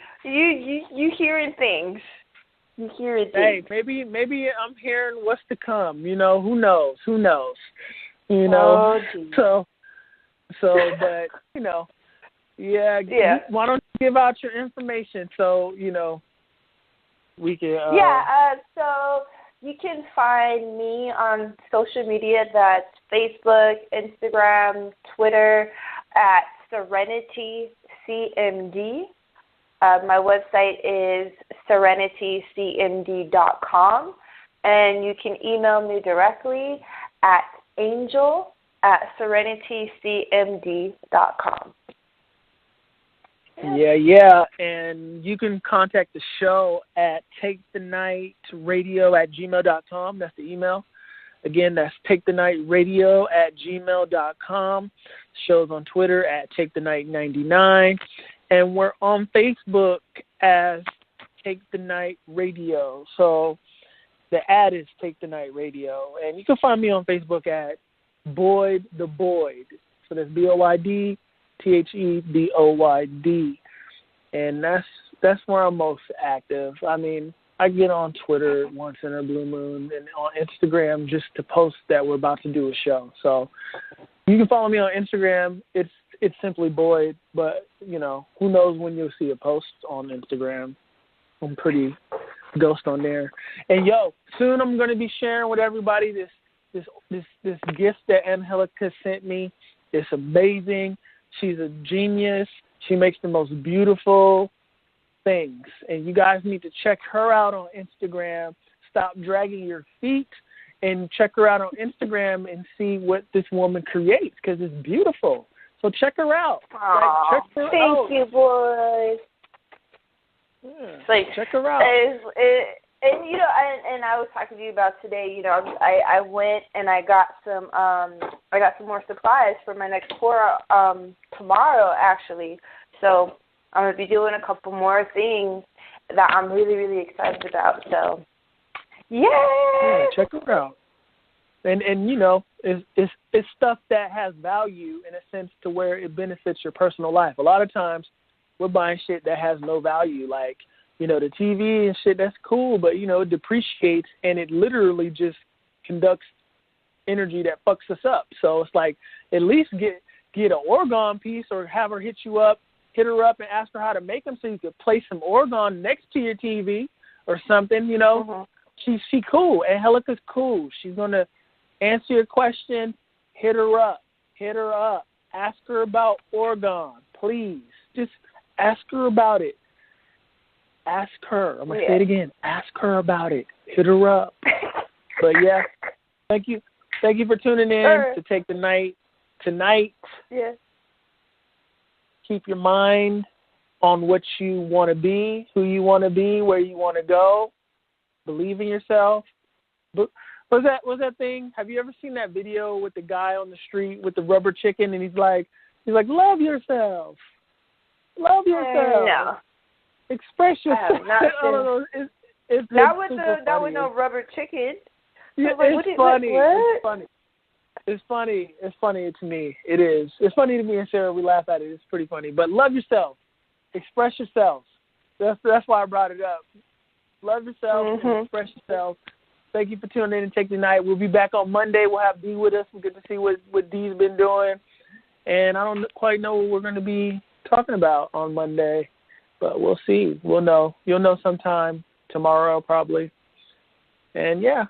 hearing things. You hearing things. Hey, maybe I'm hearing what's to come. You know, who knows? You know, but, you know. Yeah. Why don't you give out your information so, we can. So you can find me on social media. That's Facebook, Instagram, Twitter at Serenity CMD. My website is serenitycmd.com. And you can email me directly at angel@serenitycmd.com. Yeah, and you can contact the show at takethenightradio@gmail.com. That's the email. Again, that's takethenightradio@gmail.com. Show's on Twitter at takethenight99. And we're on Facebook as Take the Night Radio. So the ad is Take the Night Radio. And you can find me on Facebook at Boyd the Boyd. So that's BOYD. THEBOYD, and that's where I'm most active. I mean, I get on Twitter once in a blue moon, and on Instagram just to post that we're about to do a show. So you can follow me on Instagram. It's simply Boyd, but who knows when you'll see a post on Instagram. I'm pretty ghost on there. And soon I'm going to be sharing with everybody this gift that Angelica sent me. It's amazing. She's a genius. She makes the most beautiful things. And you guys need to check her out on Instagram. Stop dragging your feet and check her out on Instagram and see what this woman creates because it's beautiful. So check her out. Check her out. Thank you, boys. Yeah, check her out. And I was talking to you about today. I went and I got some more supplies for my next tour tomorrow, actually. So I'm gonna be doing a couple more things that I'm really, really excited about. So, yay! Yeah, check her out. And you know, it's stuff that has value in a sense to where it benefits your personal life. A lot of times we're buying shit that has no value, like, you know, the TV and shit, that's cool, but, you know, it depreciates and it literally just conducts energy that fucks us up. So it's like, at least get an orgone piece or have her hit her up and ask her how to make them so you could place some orgone next to your TV or something, you know. She cool. Angelica's cool. She's going to answer your question. Hit her up. Ask her about orgone, please. Just ask her about it. Ask her. I'm going to say it again. Ask her about it. Hit her up. But, yeah, thank you. Thank you for tuning in to Take the Night tonight. Yeah. Keep your mind on what you want to be, who you want to be, where you want to go. Believe in yourself. Was that thing? Have you ever seen that video with the guy on the street with the rubber chicken, and he's like, love yourself. Love yourself. No. Express yourself. I have not I don't know. It's not with no rubber chicken. Yeah, like, it's funny. It's funny. It's funny. It's funny to me. It is. It's funny to me and Sarah. We laugh at it. It's pretty funny. But love yourself. Express yourself. That's why I brought it up. Love yourself. And express yourself. Thank you for tuning in and Take the Night. We'll be back on Monday. We'll have Dee with us. We'll get to see what Dee's been doing. And I don't quite know what we're going to be talking about on Monday. But we'll see. We'll know. You'll know sometime tomorrow probably. And, yeah.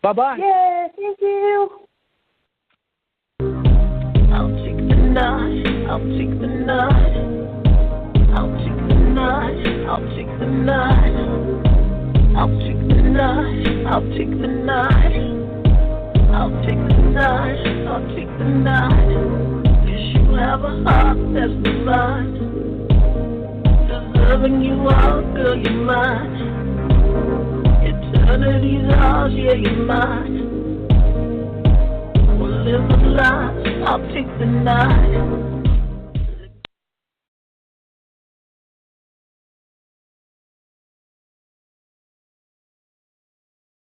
Bye-bye. Yeah, thank you. I'll take the night. I'll take the night. I'll take the night. I'll take the night. I'll take the night. I'll take the night. I'll take the night. I'll take the night. 'Cause you have a heart that's divine. Deserving you all, girl, you're mine. Eternity's ours, yeah, you're mine. We'll live a life, I'll take the night.